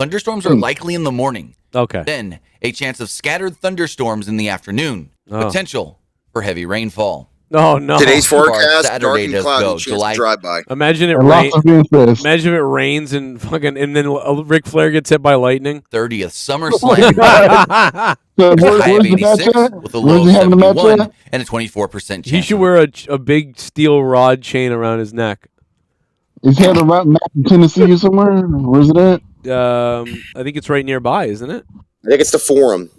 Thunderstorms are likely in the morning. Okay. Then a chance of scattered thunderstorms in the afternoon. Potential for heavy rainfall. Oh no! Today's forecast: Saturday dark and does cloudy, go. chance drive by. Imagine it Imagine if it rains and fucking, and then Ric Flair gets hit by lightning. 30th SummerSlam. High of 86 with a low of 71 and a 24% chance. He should wear a big steel rod chain around his neck. Is he at a map in Tennessee or somewhere? Where's it at? I think it's right nearby, isn't it? I think it's the Forum.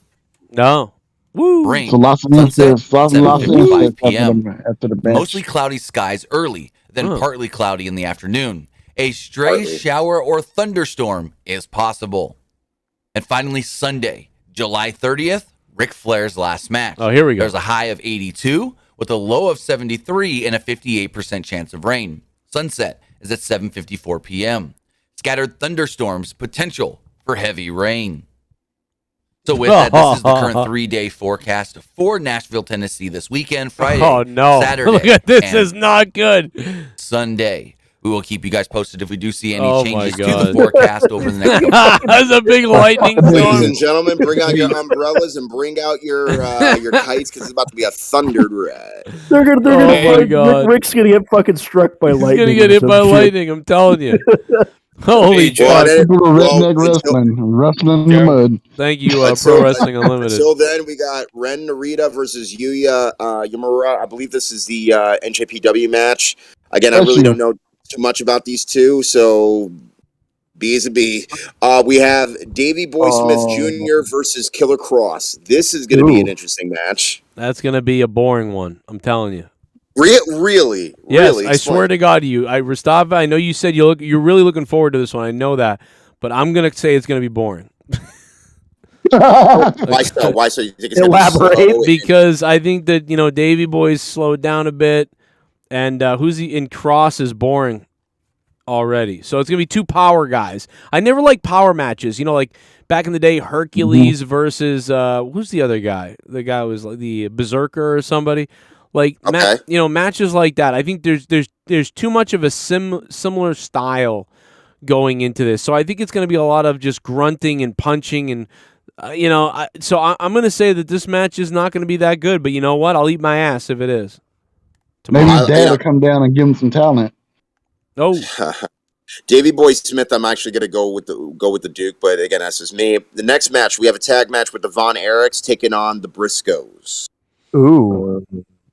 No. Woo. Rain. So Los Angeles, 7:55 p.m. After the bench. Mostly cloudy skies early, then partly cloudy in the afternoon. A stray shower or thunderstorm is possible. And finally, Sunday, July 30th, Ric Flair's last match. Oh, here we go. There's a high of 82 with a low of 73 and a 58% chance of rain. Sunset is at 7:54 p.m. Scattered thunderstorms, potential for heavy rain. So with that, this is the current 3-day forecast for Nashville, Tennessee this weekend, Friday, Saturday, Look at this, is not good. Sunday. We will keep you guys posted if we do see any changes to the forecast over the next couple. That's a big lightning storm. Ladies and gentlemen, bring out your umbrellas and bring out your kites because it's about to be a thunder ride. Rick's gonna get fucking struck by lightning. He's gonna get hit by lightning. I'm telling you. Holy fuck! Redneck wrestling in the mud. Thank you, Pro Wrestling Unlimited. Until then, we got Ren Narita versus Yuya Yamura. I believe this is the NJPW match. Again, I really don't know too much about these two, so B is a B. We have Davey Boy Smith Jr. versus Killer Cross. This is going to be an interesting match. That's going to be a boring one. I'm telling you. Really? Yes, really? I swear to God, Rastava, I know you said you're really looking forward to this one. I know that, but I'm gonna say it's gonna be boring. Why so? Why so? You think it's Elaborate? Because I think that Davey Boy's slowed down a bit, and who's he in Cross is boring already. So it's gonna be two power guys. I never liked power matches. Like back in the day, Hercules versus who's the other guy? The guy was like the Berserker or somebody. Like matches like that. I think there's too much of a similar style going into this. So I think it's going to be a lot of just grunting and punching and so I'm going to say that this match is not going to be that good. But you know what? I'll eat my ass if it is. Maybe Dad will come down and give him some talent. Oh. Davey Boy Smith, I'm actually going to go with the Duke, but again, that's just me. The next match, we have a tag match with the Von Erichs taking on the Briscoes. Ooh.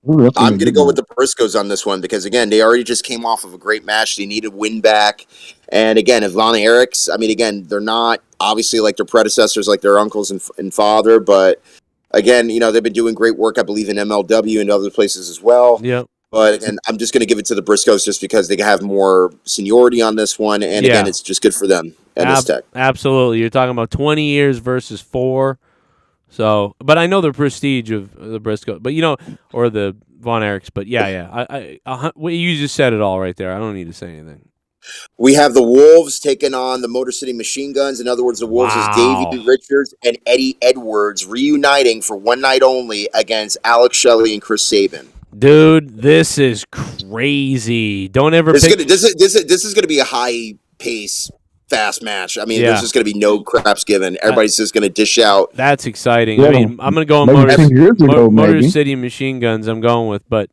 I'm going to go with the Briscoes on this one because, again, they already just came off of a great match. They need a win back. And, again, if Von Erichs, I mean, again, they're not obviously like their predecessors, like their uncles and father. But, again, they've been doing great work, I believe, in MLW and other places as well. Yeah. But, again, I'm just going to give it to the Briscoes just because they have more seniority on this one. And, again, it's just good for them and this tech. Absolutely. You're talking about 20 years versus 4. So, but I know the prestige of the Briscoe, but or the Von Erichs, but you just said it all right there. I don't need to say anything. We have the Wolves taking on the Motor City Machine Guns. In other words, the Wolves is Davey Richards and Eddie Edwards reuniting for one night only against Alex Shelley and Chris Sabin. Dude, this is crazy. Don't ever. This is going to be a high pace. Fast match. I mean, there's just going to be no craps given. Everybody's just going to dish out. That's exciting. Yeah. I mean, I'm going to go on Motor City Machine Guns. I'm going with, but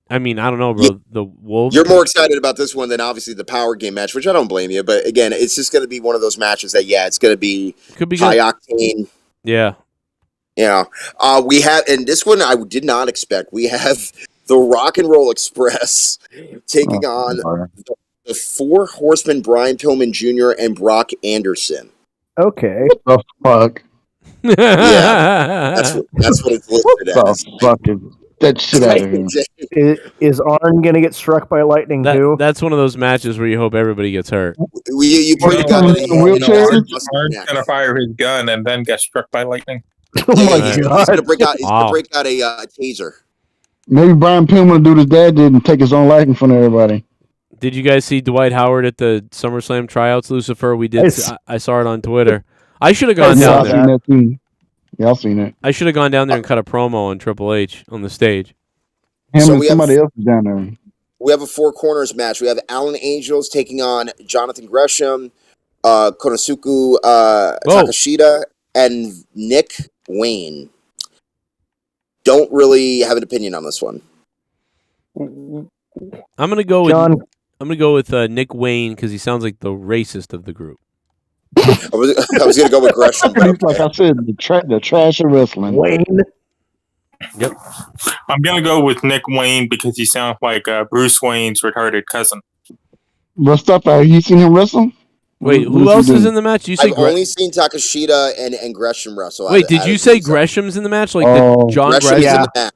I mean, I don't know, bro. The Wolves. You're more excited about this one than obviously the Power Game match, which I don't blame you. But again, it's just going to be one of those matches that it's going to be high octane. Yeah. We have, and this one I did not expect. We have the Rock and Roll Express taking on the Four Horsemen, Brian Pillman Jr. and Brock Anderson. Okay. What the fuck? Yeah, that's what it's listed as. Fucking that shit out of here. Is Arn going to get struck by lightning too? That's one of those matches where you hope everybody gets hurt. You pretty got Arn's going to fire his gun and then get struck by lightning. Oh my God! He's going to break out a taser. Maybe Brian Pillman will do what his dad did and take his own liking from everybody. Did you guys see Dwight Howard at the SummerSlam tryouts, Lucifer? We did. I saw it on Twitter. I should have gone down there. Yeah, I've seen it. I should have gone down there and cut a promo on Triple H on the stage. Somebody else is down there. We have a Four Corners match. We have Alan Angels taking on Jonathan Gresham, Konosuke Takashita, and Nick Wayne. Don't really have an opinion on this one. I'm gonna go with John. I'm going to go with Nick Wayne because he sounds like the racist of the group. I was going to go with Gresham. Like I said, the trash of wrestling. Wayne. Yep. I'm going to go with Nick Wayne because he sounds like Bruce Wayne's retarded cousin. What's up? Have you seen him wrestle? Wait, who else is in the match? You say I've only seen Takashita and Gresham wrestle. Wait, did you say Gresham's in the match? Like John Gresham? In the match.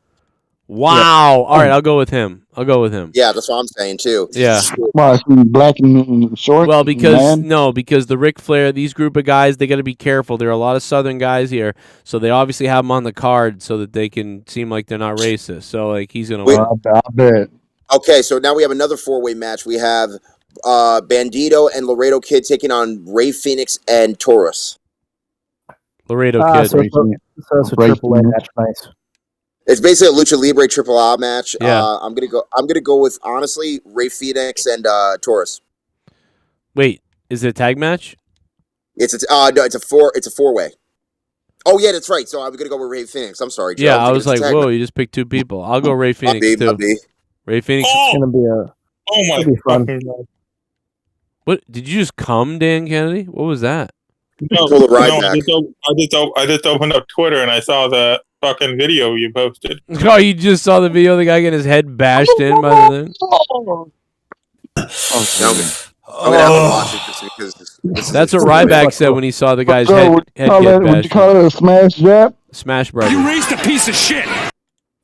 Wow. All right, I'll go with him. Yeah, that's what I'm saying too. Yeah. Why, he's black and short? Well, because man? because the Ric Flair, these group of guys, they got to be careful. There are a lot of Southern guys here, so they obviously have him on the card so that they can seem like they're not racist. So like he's gonna win. I bet. Okay, so now we have another 4-way match. We have Bandito and Laredo Kid taking on Ray Phoenix and Taurus. Laredo Kid. So it's a triple A match. Nice. It's basically a Lucha Libre Triple A match. Yeah. I'm gonna go with honestly Ray Phoenix and Taurus. Wait, is it a tag match? No, it's a 4-way. Oh yeah, that's right. So I'm gonna go with Ray Phoenix. I'm sorry, Joe. Yeah, I was like, whoa, you just picked two people. I'll go Ray Phoenix too. Ray Phoenix. Oh! It's gonna be a. Oh my fucking God. What did you just come, Dan Kennedy? What was that? No, I just opened up Twitter and I saw the fucking video you posted. Oh, you just saw the video of the guy getting his head bashed in by the thing? I'm gonna have to watch it just because That's what Rybach said when he saw the guy's head Would get you bashed. call it a smash jab? Smash Brothers. You raised a piece of shit.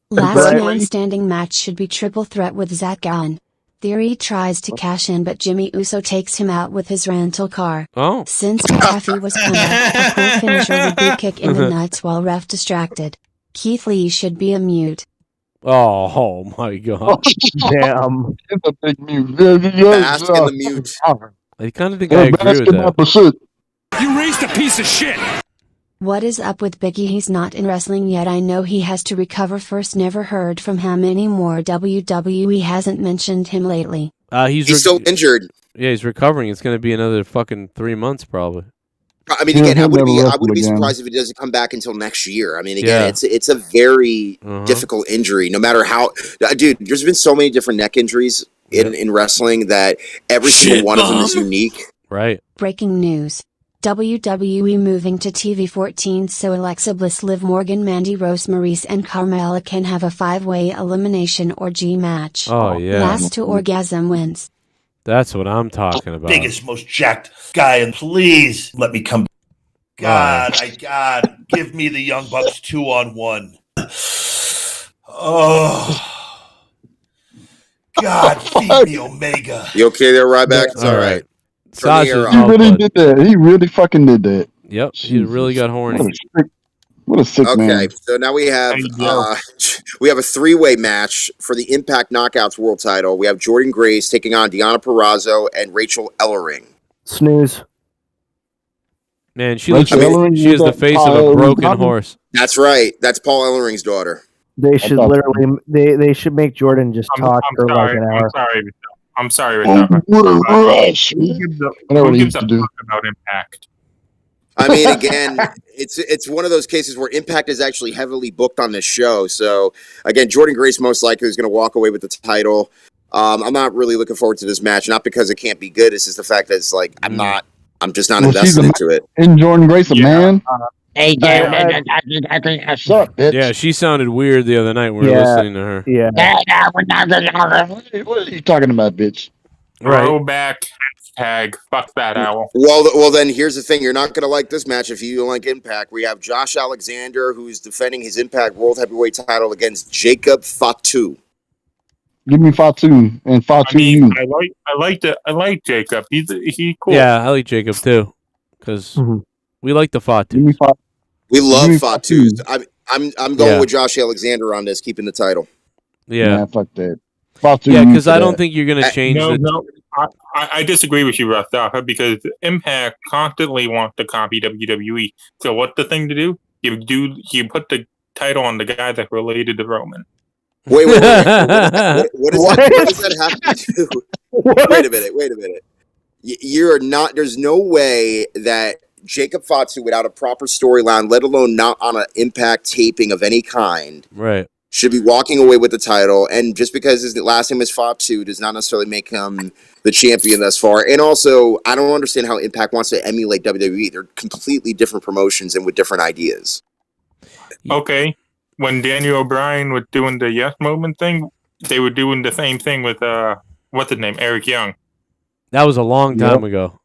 Last man standing match should be triple threat with Zach Gunn. Theory tries to cash in, but Jimmy Uso takes him out with his rental car. Oh. Since Taffy was pinned, a cool finisher would be kick in the nuts while ref distracted. Keith Lee should be a mute. Oh my God. Damn. It's a big mute. Mask and the mute. I kind of think I agree with that. Pursuit. You raised a piece of shit. What is up with Biggie? He's not in wrestling yet. I know he has to recover first. Never heard from him anymore. WWE hasn't mentioned him lately. He's still injured. Yeah, he's recovering. It's going to be another fucking 3 months probably. I mean, again, I wouldn't be surprised if it doesn't come back until next year. I mean, again, it's a very difficult injury. No matter how, dude, there's been so many different neck injuries in wrestling that every single one of them is unique. Right. Breaking news. WWE moving to TV 14 so Alexa Bliss, Liv Morgan, Mandy Rose, Maurice, and Carmella can have a 5-way elimination orgy match. Oh, yeah. Last to orgasm wins. That's what I'm talking about. Biggest, most jacked guy, and please let me come. God, give me the Young Bucks 2-on-1. Oh, God, feed me Omega. You okay there, Ryback? It's all right. Sasha, he really did that. He really fucking did that. Yep, he really got horny. What a sick man. Okay, so now we have a 3-way match for the Impact Knockouts World Title. We have Jordan Grace taking on Deonna Purrazzo and Rachel Ellering. Snooze. Man, she looks. She is the face of a broken horse. That's right. That's Paul Ellering's daughter. They should literally. They should make Jordan just talk for like an hour. I'm sorry, Rick. What a rush. Who gives a fuck about Impact? I mean, again, it's one of those cases where Impact is actually heavily booked on this show. So, again, Jordan Grace most likely is going to walk away with the title. I'm not really looking forward to this match, not because it can't be good. It's just the fact that it's like I'm just not invested into it. Isn't Jordan Grace a man? Hey, yeah, she sounded weird the other night when we were listening to her. Yeah. What are you talking about, bitch? Right. Go back. Tag. Fuck that owl. Well, then here's the thing. You're not going to like this match if you don't like Impact. We have Josh Alexander, who's defending his Impact World Heavyweight title against Jacob Fatu. Give me Fatu and Fatu. I like Jacob. He's cool. Yeah, I like Jacob too, because we like the Fatu. We love Fatus. I'm going with Josh Alexander on this, keeping the title. Yeah, fuck that. Fatu. Yeah, because I don't think you're gonna change. No. I disagree with you, Rasta, because Impact constantly wants to copy WWE. So what's the thing to do? You put the title on the guy that's related to Roman. Wait. What does that have to do? Wait a minute. You're not. There's no way that Jacob Fatu, without a proper storyline, let alone not on an Impact taping of any kind, right, should be walking away with the title. And just because his last name is Fatu does not necessarily make him the champion thus far. And also, I don't understand how Impact wants to emulate WWE. They're completely different promotions and with different ideas. Okay. When Daniel O'Brien was doing the Yes Moment thing, they were doing the same thing with, what's his name? Eric Young. That was a long time ago.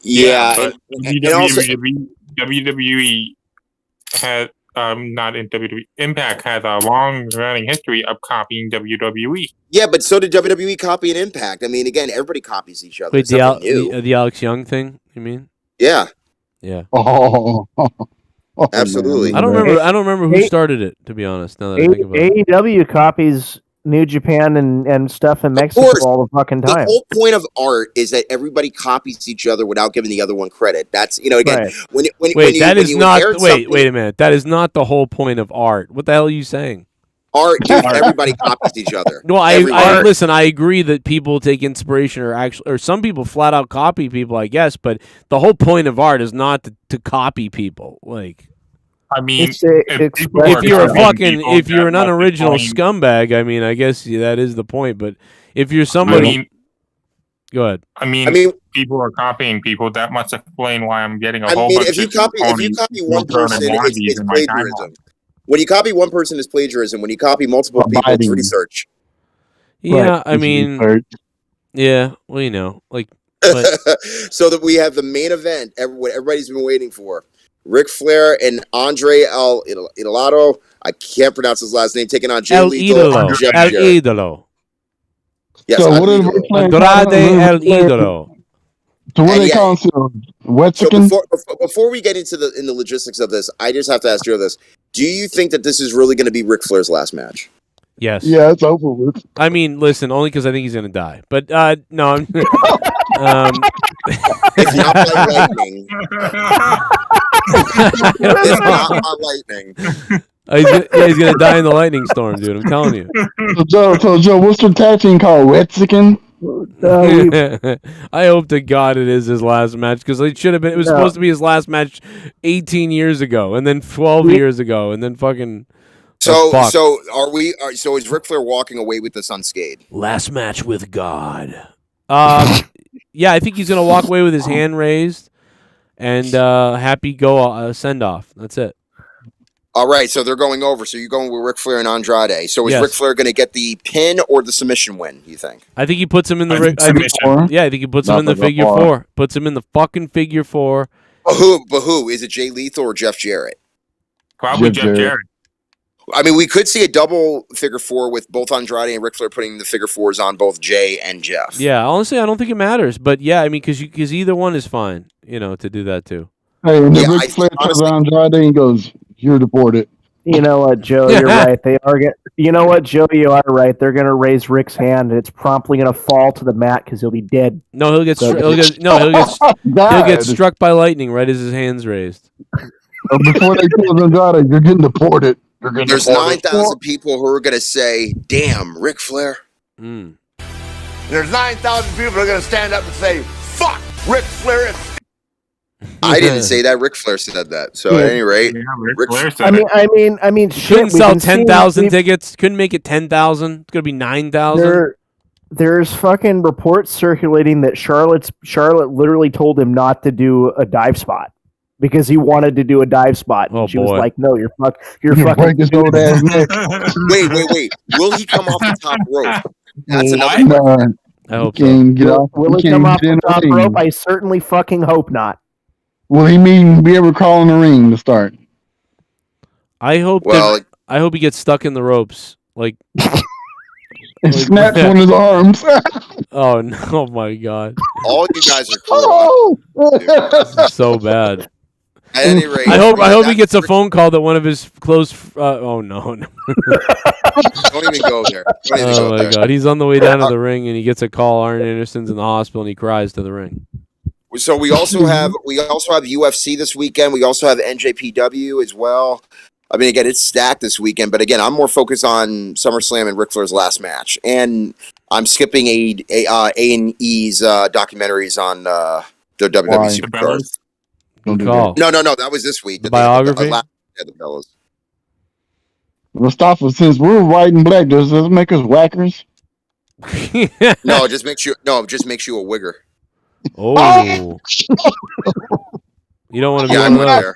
Yeah. But WWE had not in WWE. Impact has a long-running history of copying WWE. Yeah, but so did WWE copy an Impact. I mean, again, everybody copies each other. Wait, It's nothing new. the Alex Young thing? You mean? Yeah. Yeah. Oh, absolutely. I don't remember who started it. To be honest, now that I think about it. AEW copies New Japan and stuff in Mexico all the fucking time. The whole point of art is that everybody copies each other without giving the other one credit. That's again Right. when Wait, you that is not. Wait something- a minute. That is not the whole point of art. What the hell are you saying? Art, dude, everybody copies each other. No, I listen. I agree that people take inspiration, or some people flat out copy people, I guess. But the whole point of art is not to copy people. Like, I mean, if you're an unoriginal scumbag, I mean, I guess that is the point. But if you're somebody, go ahead. I mean, people are copying people. That must explain why I'm getting a whole bunch if you copy one person, it's plagiarism. When you copy one person, it's plagiarism. When you copy multiple people, it's research. Yeah, Right. I mean, yeah, well, you know, like, so that we have the main event, what everybody's been waiting for. Ric Flair and Andre El Idolo. I can't pronounce his last name. Taking on Jay Lethal and Jeff El Jarrett. Idolo. Yes, So El what is Idolo. Ric Flair Andrade El Idolo. So what And they yeah, call him? Wet So chicken? before we get into the logistics of this, I just have to ask you this: do you think that this is really going to be Ric Flair's last match? Yes. Yeah, it's over with. I mean, listen, only because I think he's gonna die. But no, I'm. It's not by lightning. It's not by lightning. He's gonna die in the lightning storm, dude. I'm telling you. So Joe, what's the tag team called? Wet chicken? I hope to God it is his last match because it should have been. It was supposed to be his last match 18 years ago, and then 12 years ago, and then fucking. So is Ric Flair walking away with this unscathed? Last match with God. Yeah, I think he's gonna walk away with his hand raised, and happy go send off. That's it. All right, so they're going over. So you're going with Ric Flair and Andrade. So is Yes. Ric Flair going to get the pin or the submission win, you think? I think he puts him in the I think he puts him in the figure four. Puts him in the fucking figure four. But who? Is it Jay Lethal or Jeff Jarrett? Probably Jeff Jarrett. I mean, we could see a double figure four with both Andrade and Ric Flair putting the figure fours on both Jay and Jeff. Yeah, honestly, I don't think it matters. But yeah, I mean, because either one is fine, to do that too. Hey, and then Ric Flair turns around Andrade and goes, "You're deported." You know what, Joe? You're right. They are. You know what, Joe? You are right. They're going to raise Rick's hand, and it's promptly going to fall to the mat because he'll be dead. No, he'll get struck by lightning right as his hands raised. Before they kill Andrade, you're getting deported. There's 9,000 people who are going to say, "Damn, Ric Flair." There's 9,000 people who are going to stand up and say, "Fuck, Ric Flair." I didn't say that. Ric Flair said that. So at any rate, Ric Flair said I mean, shit, couldn't sell 10,000 tickets. Couldn't make it 10,000. It's gonna be 9,000. There's fucking reports circulating that Charlotte literally told him not to do a dive spot because he wanted to do a dive spot. And she was like, "No, you're fucking break his old ass neck." Wait. Will he come off the top rope? That's another question. I hope so. Will he come off the top rope? I certainly fucking hope not. Will he be able to crawl in the ring to start? I hope. I hope he gets stuck in the ropes, like. And snaps one of his arms. Oh no! Oh my God! All you guys are cool. This is so bad. At any rate, I hope he gets a phone call that one of his close. Oh no! Don't even go there. Oh my God! He's on the way down to the ring, and he gets a call. Arn Anderson's in the hospital, and he cries to the ring. So we also have UFC this weekend. We also have NJPW as well. I mean, again, it's stacked this weekend. But again, I'm more focused on SummerSlam and Ric Flair's last match, and I'm skipping A&E's documentaries on the WWE Superstars. No, that was this week. The biography. The fellas. Mustafa, since we're white and black, does this make us whackers? No, it just makes you a wigger. Oh. You don't want to be one of those.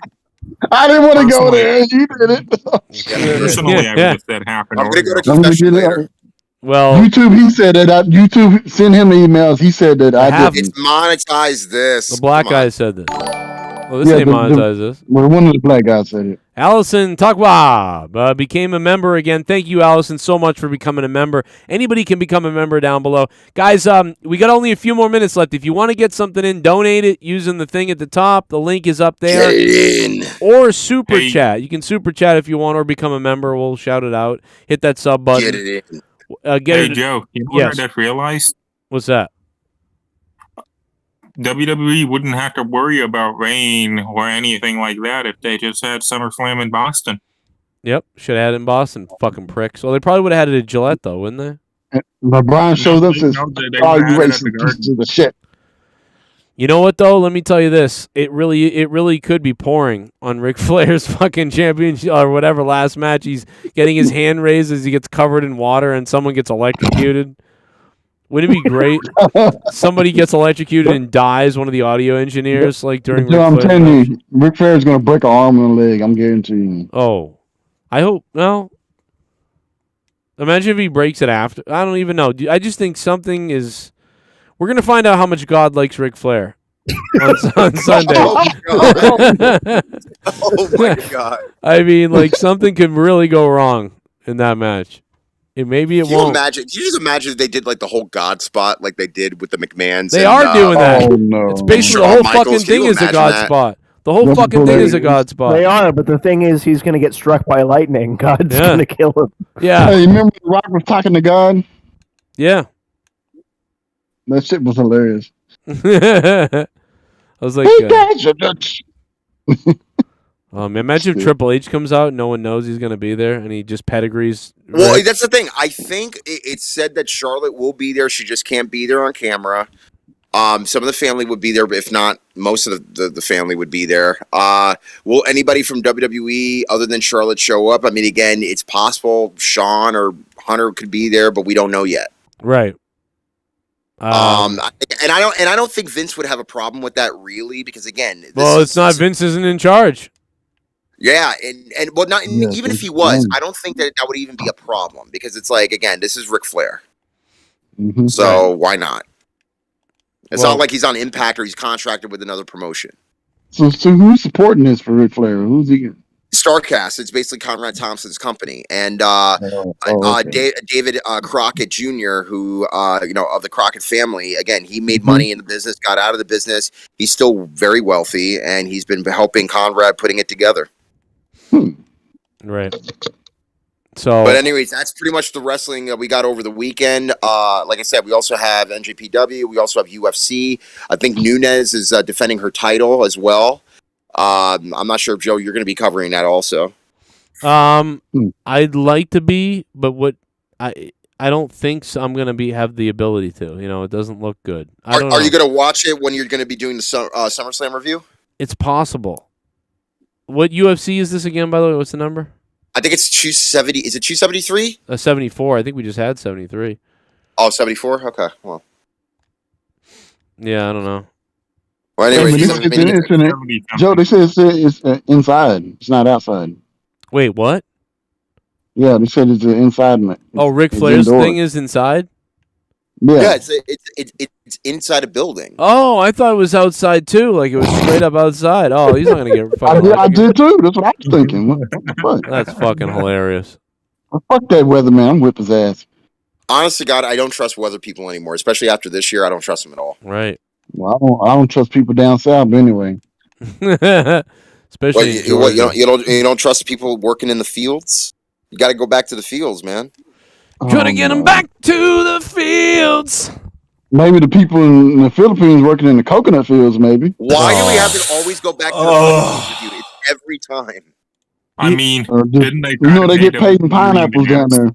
I didn't want to go there. You did it. Personally, I wish that happened. I'm going to go to confession later. Well, YouTube, he said that. YouTube sent him emails. He said that I didn't. It's monetized this. The black guy said this. Well, this ain't monetized this. Well, one of the black guys said it. Allison Takwa became a member again. Thank you, Allison, so much for becoming a member. Anybody can become a member down below. Guys, we got only a few more minutes left. If you want to get something in, donate it using the thing at the top. The link is up there. Get it in. Or super chat. You can super chat if you want or become a member. We'll shout it out. Hit that sub button. Get it in. Hey, Joe, you know what I just realized? What's that? WWE wouldn't have to worry about rain or anything like that if they just had SummerSlam in Boston. Yep, should have had it in Boston. Fucking pricks. Well, they probably would have had it at Gillette, though, wouldn't they? But Brian shows up says, "Oh, you racing pieces of the shit." You know what, though? Let me tell you this. It really could be pouring on Ric Flair's fucking championship or whatever last match. He's getting his hand raised as he gets covered in water and someone gets electrocuted. Wouldn't it be great? Somebody gets electrocuted and dies, one of the audio engineers, like during Ric I'm Flair's telling match. you, Ric Flair is going to break an arm and a leg. I'm guaranteeing you. Oh. I hope. Well, imagine if he breaks it after. I don't even know. I just think something is. We're going to find out how much God likes Ric Flair on Sunday. Oh my God. I mean, like, something could really go wrong in that match. Maybe it won't. Can you just imagine if they did like the whole God spot like they did with the McMahons? They are doing that. Oh, no. It's basically the whole fucking thing is a God spot. The whole fucking thing is a God spot. They are, but the thing is, he's going to get struck by lightning. God's going to kill him. Yeah. Hey, you remember The Rock was talking to God? Yeah. That shit was hilarious. I was like, Hey, guys, you're nuts. imagine if Triple H comes out and no one knows he's going to be there and he just pedigrees. Well, Rick. that's the thing. I think it's said that Charlotte will be there. She just can't be there on camera. Some of the family would be there, but if not, most of the family would be there. Will anybody from WWE other than Charlotte show up? I mean, again, it's possible Sean or Hunter could be there, but we don't know yet. Right. And I don't think Vince would have a problem with that really, because again, it's not Vince isn't in charge. Yeah, and well, not even if he was, I don't think that would even be a problem, because it's like, again, this is Ric Flair, so why not? It's not like he's on Impact or he's contracted with another promotion. So who's supporting this for Ric Flair? Who's he? Starcast. It's basically Conrad Thompson's company, and David Crockett Jr., who of the Crockett family. Again, he made money in the business, got out of the business. He's still very wealthy, and he's been helping Conrad putting it together. Right. So, but anyways, that's pretty much the wrestling that we got over the weekend. Like I said, we also have NJPW. We also have UFC. I think Nunes is defending her title as well. I'm not sure if Joe, you're going to be covering that also. I'd like to be, but I don't think so. I'm going to have the ability to. It doesn't look good. Are you going to watch it when you're going to be doing the SummerSlam review? It's possible. What UFC is this again, by the way? What's the number? I think it's 270. Is it 273? 74. I think we just had 73. Oh, 74? Okay. Well. Yeah, I don't know. Well, anyway, Joe, they say it's inside. It's not outside. Wait, what? Yeah, they said it's inside. Ric Flair's thing is inside? Yeah, it's inside a building. Oh, I thought it was outside too. Like it was straight up outside. Oh, he's not gonna get fucking. I did too. That's what I was thinking. What the fuck? That's fucking hilarious. Well, fuck that weatherman. I'm whip his ass. Honest to God, I don't trust weather people anymore. Especially after this year, I don't trust them at all. Right. Well, I don't trust people down south anyway. Especially you don't trust people working in the fields. You got to go back to the fields, man. Gotta get them back to the fields. Maybe the people in the Philippines working in the coconut fields, maybe. Why do we have to always go back to the Philippines with you? It's every time. I mean, didn't they? They get paid in pineapples down there.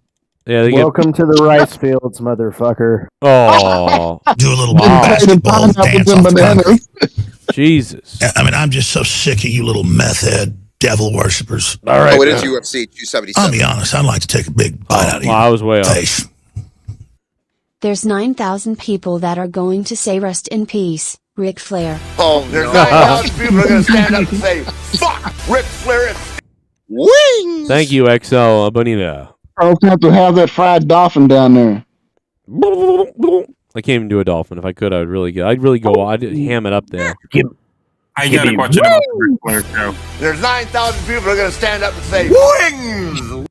Yeah. Welcome to the rice fields, motherfucker. Oh, do a little bit of basketball dance off the concrete. Jesus. I mean, I'm just so sick of you little meth head devil worshippers. All right. Oh, it is UFC 277. I'll be honest. I'd like to take a big bite out of you. I was way face. There's 9,000 people that are going to say rest in peace, Ric Flair. Oh, there's 9,000 people that are going to stand up and say, fuck Ric Flair. Wings. Thank you, XL Bonita. I was have to have that fried dolphin down there. I can't even do a dolphin. If I could, I'd really go. I'd ham it up there. I got a question about the Ric Flair show. There's 9,000 people that are going to stand up and say, "Wing!"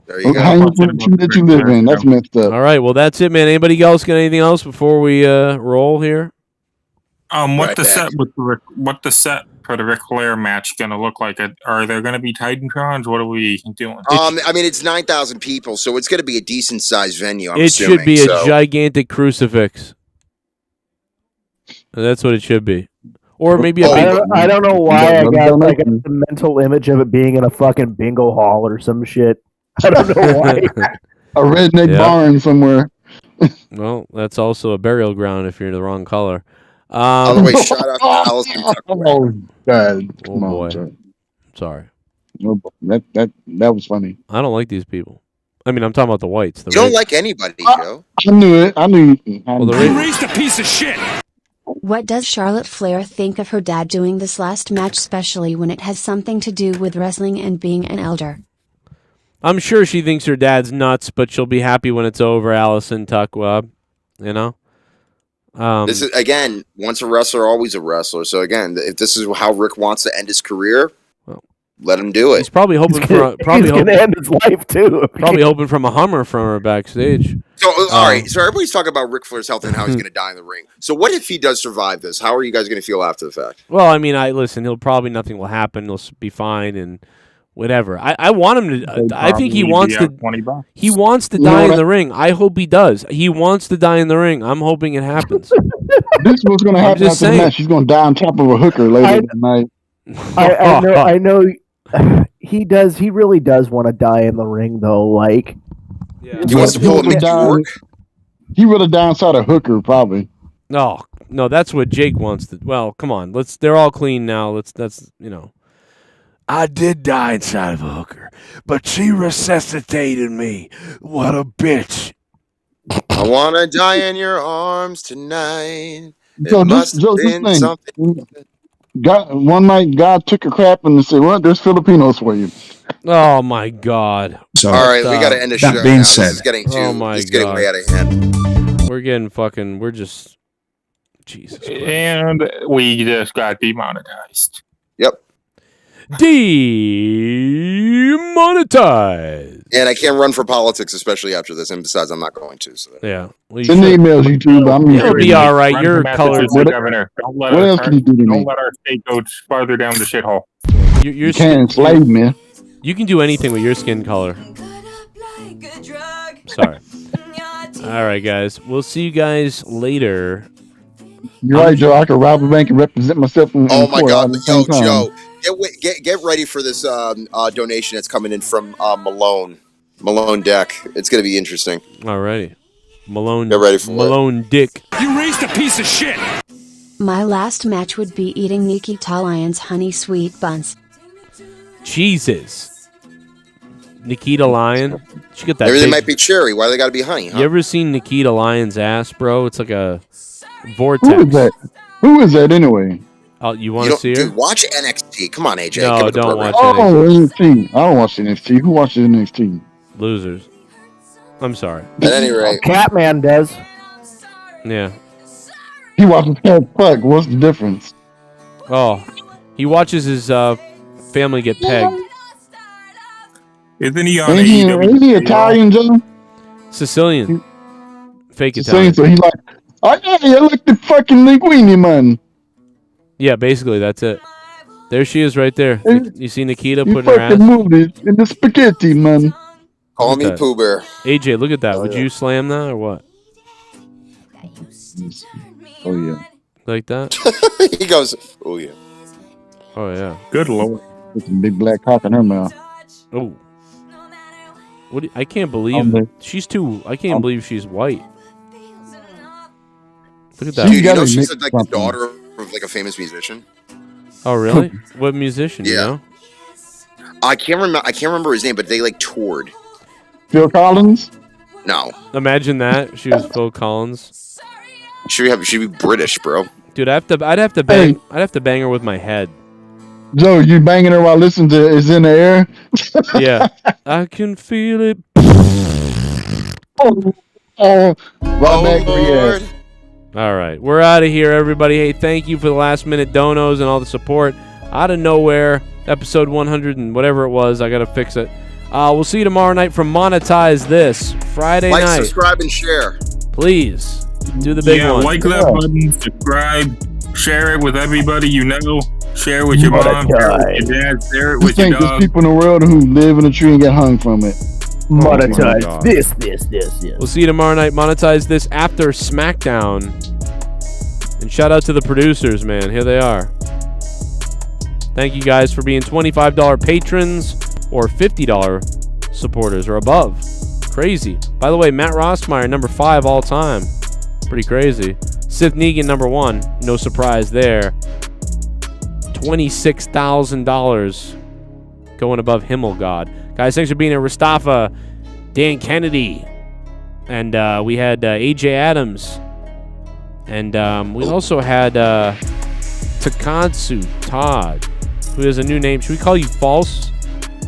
There you go. That you live in. That's messed up. All right, well, that's it, man. Anybody else got anything else before we roll here? What the set for the Ric Flair match going to look like? Are there going to be Titantrons? What are we doing? I mean, it's 9,000 people, so it's going to be a decent sized venue. I'm It assuming, should be a gigantic crucifix. That's what it should be. Or maybe I don't know why I got the mental image of it being in a fucking bingo hall or some shit. I don't know why. A redneck barn somewhere. Well, that's also a burial ground if you're the wrong color. By the way, shout out to Allison Tucker. Oh, God. Oh, boy. Sorry. That was funny. I don't like these people. I mean, I'm talking about the whites. You don't like anybody, Joe. I knew it. You raised a piece of shit. What does Charlotte Flair think of her dad doing this last match, especially when it has something to do with wrestling and being an elder? I'm sure she thinks her dad's nuts, but she'll be happy when it's over, Allison Tuckweb. You know? This is, again, once a wrestler, always a wrestler. So, again, if this is how Rick wants to end his career, let him do it. He's probably hoping He's going to end his life, too. Probably hoping from a Hummer from her backstage. So, all right. So, everybody's talking about Ric Flair's health and how he's going to die in the ring. So, what if he does survive this? How are you guys going to feel after the fact? Well, I mean, listen, nothing will happen. He'll be fine and whatever. I want him to. I think he wants to. He wants to die in the ring. I hope he does. He wants to die in the ring. I'm hoping it happens. This is what's going to happen after the match. He's going to die on top of a hooker later that night. I know. He does. He really does want to die in the ring, though. Like, he wants to pull a Mickey Rourke. He would have died inside a hooker, probably. No, that's what Jake wants to. Well, come on. They're all clean now. That's. I did die inside of a hooker, but she resuscitated me. What a bitch. I want to die in your arms tonight. So this thing. One night, God took a crap and said, "Well, there's Filipinos for you." Oh my God! So, all right, we got to end the show. That being said, this is getting getting way out of hand. We're getting fucking. We're just Jesus Christ. And we just got demonetized. Yep. Demonetized. And I can't run for politics, especially after this. And besides, I'm not going to. So. Yeah. Well, send emails, YouTube. You'll be all right. Your color. Governor. What else can you do to me? Don't let our state go farther down the shithole. You can't enslave me. You can do anything with your skin color. Sorry. All right, guys. We'll see you guys later. You're right, Joe. I can rob a bank and represent myself. Oh my God, yo, Joe. Get ready for this donation that's coming in from Malone Deck. It's going to be interesting. Alrighty. Malone. Get ready for Malone Dick. You raised a piece of shit. My last match would be eating Nikita Lyons honey sweet buns. Jesus. Nikita Lyon. She got that. Everything might be cherry. Why do they got to be honey? Huh? You ever seen Nikita Lyon's ass, bro? It's like a vortex. Who is that? Who is that anyway? Oh, you want to see her? Dude, watch NXT. Come on, AJ. No, don't watch NXT. I don't watch NXT. Who watches NXT? Losers. I'm sorry. At any rate, Catman does. Yeah. He watches fuck. What's the difference? Oh, he watches his family get pegged. Isn't he on AEW? Is he Italian, Joe? Sicilian. Fake Sicilian, Italian. so he like, I like the fucking linguine, man. Yeah, basically, that's it. There she is right there. You see Nikita You putting her ass? fucking moved it in the spaghetti, man. Call me Pooh Bear. AJ, look at that. Would you slam that or what? Oh, yeah. Like that? He goes, oh, yeah. Oh, yeah. Good Lord. With some big black cock in her mouth. Oh. What? I can't believe she's too. I can't believe she's white. Look at that. Dude, you know she's like the daughter of like a famous musician. Oh, really? What musician? Yeah. You know? I can't remember his name, but they like toured. Phil Collins? No. Imagine that. She was Phil Collins. She'd be British, bro. Dude, I'd have to bang. I'd have to bang her with my head. Joe, you banging her while listening to "Is in the Air"? Yeah. I can feel it. Right back where you at. All right. We're out of here, everybody. Hey, thank you for the last-minute donos and all the support. Out of nowhere, episode 100 and whatever it was. I got to fix it. We'll see you tomorrow night from Monetize This, Friday night. Like, subscribe, and share. Please, do the big one. Like that button, subscribe, share it with everybody you know. Share it with your mom, share it with your dad, share it with your There's dog. people in the world who live in a tree and get hung from it. Monetize this. We'll see you tomorrow night. Monetize this after SmackDown. And shout out to the producers, man. Here they are. Thank you guys for being $25 patrons or $50 supporters or above. Crazy. By the way, Matt Rossmeyer, number 5 all time. Pretty crazy. SITH NEGAN, number 1. No surprise there. $26,000 going above Himmelgod. Guys, thanks for being here. Mustafa, Dan Kennedy, and we had AJ Adams, and we also had Takatsu Todd, who has a new name. Should we call you False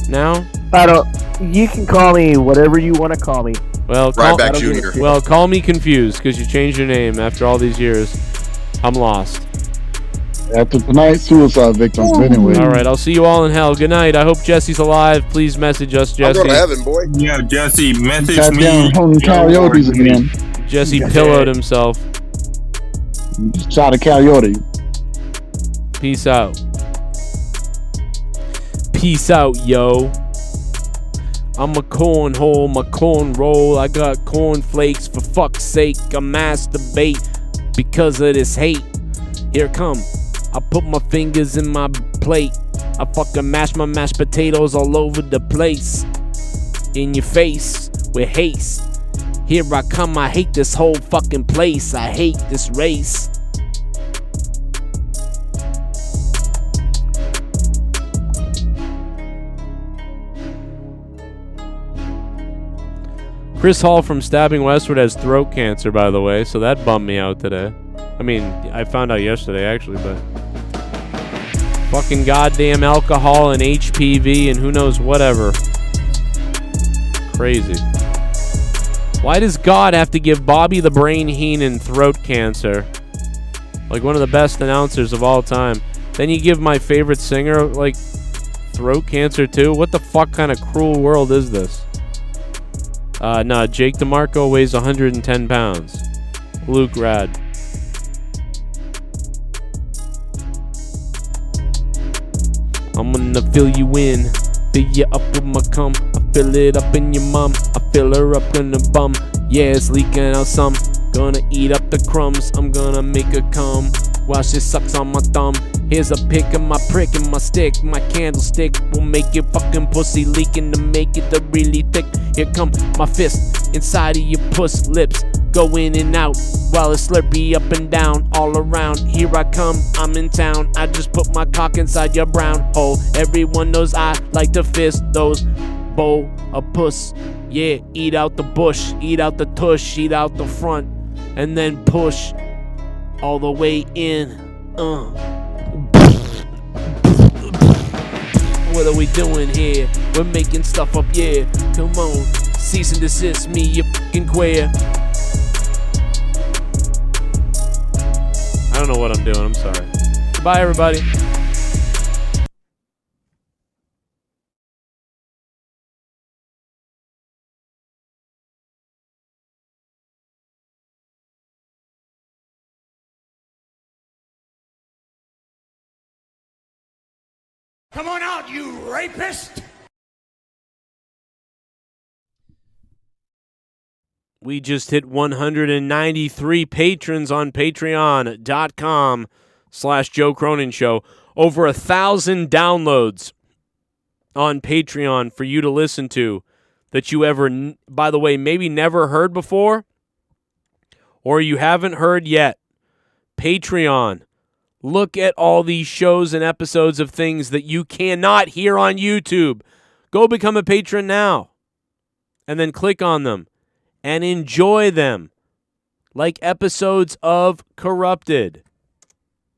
now? I don't. You can call me whatever you want to call me. Well, Ryback Jr. Well, call me Confused because you changed your name after all these years. I'm lost. After tonight's suicide victims, but anyway. All right, I'll see you all in hell. Good night. I hope Jesse's alive. Please message us, Jesse. I'll go to heaven, boy. Yeah, Jesse, message Sat me. down holding coyotes again. Jesse pillowed himself. Shot a coyote. Peace out. Peace out, yo. I'm a cornhole, my corn roll. I got cornflakes, for fuck's sake. I masturbate because of this hate. Here come. I put my fingers in my plate. I fucking mash my mashed potatoes all over the place. In your face with haste. Here I come. I hate this whole fucking place. I hate this race. Chris Hall from Stabbing Westward has throat cancer, by the way, so that bummed me out today. I mean, I found out yesterday, actually, but... Fucking goddamn alcohol and HPV and who knows whatever. Crazy. Why does God have to give Bobby the Brain Heenan throat cancer? Like one of the best announcers of all time. Then you give my favorite singer, like, throat cancer too? What the fuck kind of cruel world is this? Nah, Jake DeMarco weighs 110 pounds. Luke Rad. I'm gonna fill you in, fill you up with my cum. I fill it up in your mum, I fill her up in the bum. Yeah, it's leaking out some. Gonna eat up the crumbs, I'm gonna make her come while she sucks on my thumb. Here's a pick of my prick and my stick. My candlestick will make your fucking pussy leaking to make it really thick. Here come my fist inside of your puss lips. Go in and out while it's slurpy up and down all around. Here I come, I'm in town. I just put my cock inside your brown hole. Everyone knows I like to fist those bowl of puss. Yeah, eat out the bush, eat out the tush, eat out the front, and then push all the way in. What are we doing here? We're making stuff up, yeah. Come on, cease and desist me, you fucking queer. I don't know what I'm doing, I'm sorry. Goodbye, everybody. Come on out, you rapist! We just hit 193 patrons on patreon.com/Joe Cronin Show. Over 1,000 downloads on Patreon for you to listen to that you ever, by the way, maybe never heard before or you haven't heard yet. Patreon. Look at all these shows and episodes of things that you cannot hear on YouTube. Go become a patron now. And then click on them. And enjoy them. Like episodes of Corrupted.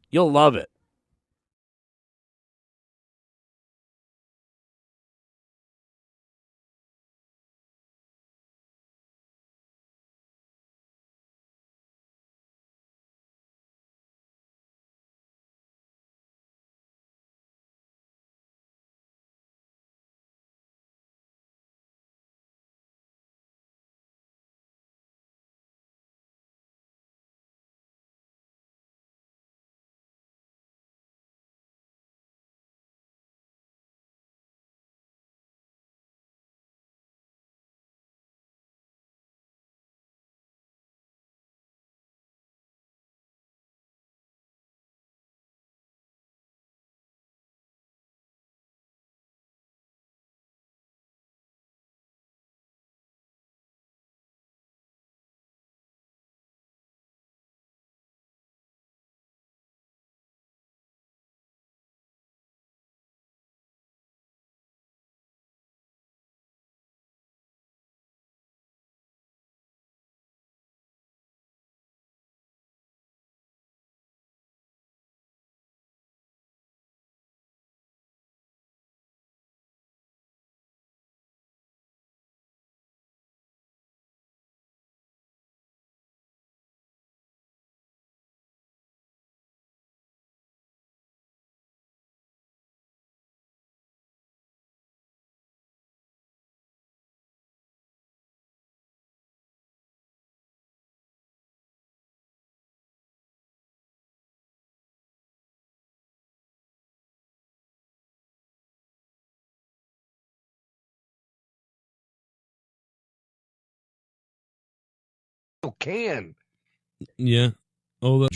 You'll love it. can. Yeah. Oh,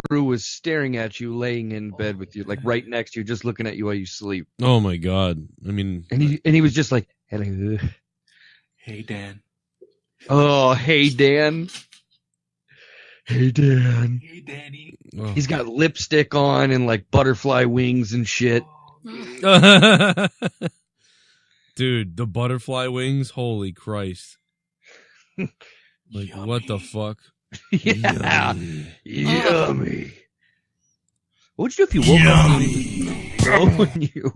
Drew was staring at you, laying in bed with you, like right next to you, just looking at you while you sleep. Oh my God! I mean, and he was just like, "Hello, hey Dan." Oh, hey Dan. Hey Dan. Hey Danny. Oh. He's got lipstick on and like butterfly wings and shit. Dude, the butterfly wings. Holy Christ! Like Yummy. What the fuck? Yeah. Yummy. What would you do if you woke up and you?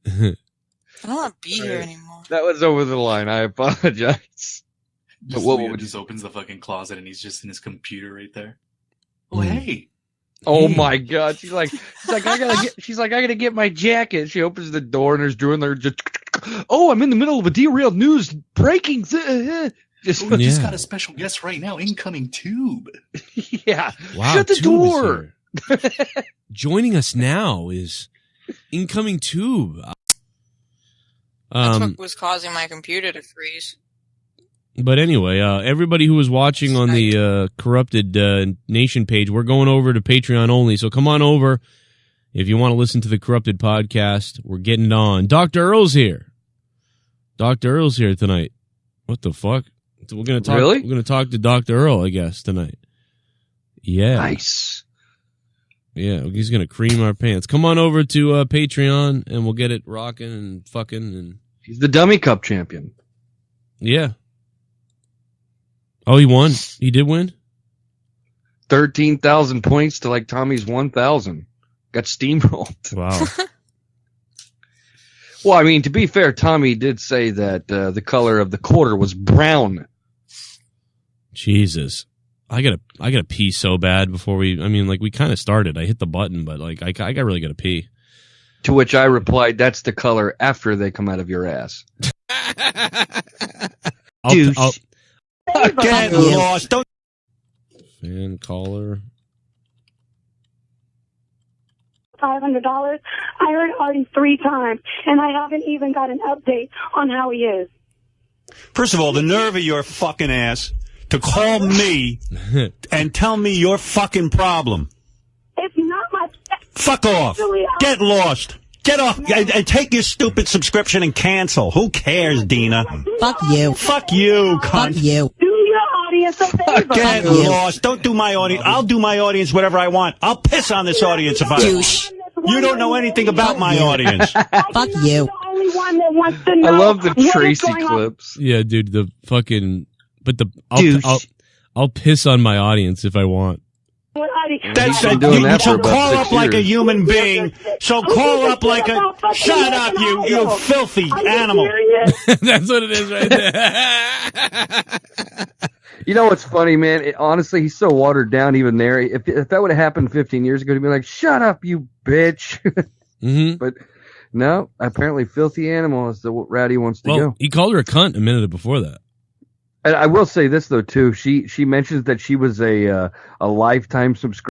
I don't want to be here anymore. That was over the line. I apologize. But what Leah would just opens the fucking closet and he's just in his computer right there. Oh hey. Oh my God! She's like, I gotta get my jacket. She opens the door and there's Drew in there. Just, oh, I'm in the middle of a derailed news breaking. Just got a special guest right now, incoming Tube. Yeah. Wow, Shut the Tube door. is here. Joining us now is incoming Tube. That's what was causing my computer to freeze. But anyway, everybody who was watching on the Corrupted Nation page, we're going over to Patreon only. So come on over if you want to listen to the Corrupted podcast. We're getting it on. Dr. Earl's here. Dr. Earl's here tonight. What the fuck? So we're gonna talk. Really? We're gonna talk to Dr. Earl, I guess, tonight. Yeah. Nice. Yeah, he's gonna cream our pants. Come on over to Patreon, and we'll get it rocking and fucking. And he's the Dummy Cup champion. Yeah. Oh, he won. He did win. 13,000 points to like Tommy's 1,000. Got steamrolled. Wow. Well, I mean, to be fair, Tommy did say that the color of the quarter was brown. Jesus. I gotta pee so bad before we kind of started. I hit the button, but like I really gotta pee. To which I replied, that's the color after they come out of your ass. I'll Get lost. Don't. Fan caller. $500. I heard Artie 3 times, and I haven't even got an update on how he is. First of all, the nerve of your fucking ass to call me and tell me your fucking problem. It's not my... Fuck off. Get lost. Get off and take your stupid subscription and cancel. Who cares, Dina? Fuck you. Fuck you, cunt. Fuck you. Do your audience a favor. Get lost. Don't do my audience. I'll do my audience whatever I want. I'll piss on this audience if I... You don't know anything about my audience. Fuck you. The only one that wants to know. I love the what is Tracy going on. clips. Yeah, dude, the fucking... But I'll piss on my audience if I want. That's been doing that so for about call 6 up like a years. human being. So call up like a... Shut up, you filthy animal. That's what it is right there. You know what's funny, man? Honestly, he's so watered down even there. If that would have happened 15 years ago, he'd be like, shut up, you bitch. Mm-hmm. But no, apparently filthy animal is the route he wants to go. He called her a cunt a minute before that. And I will say this, though, too. She mentions that she was a lifetime subscriber.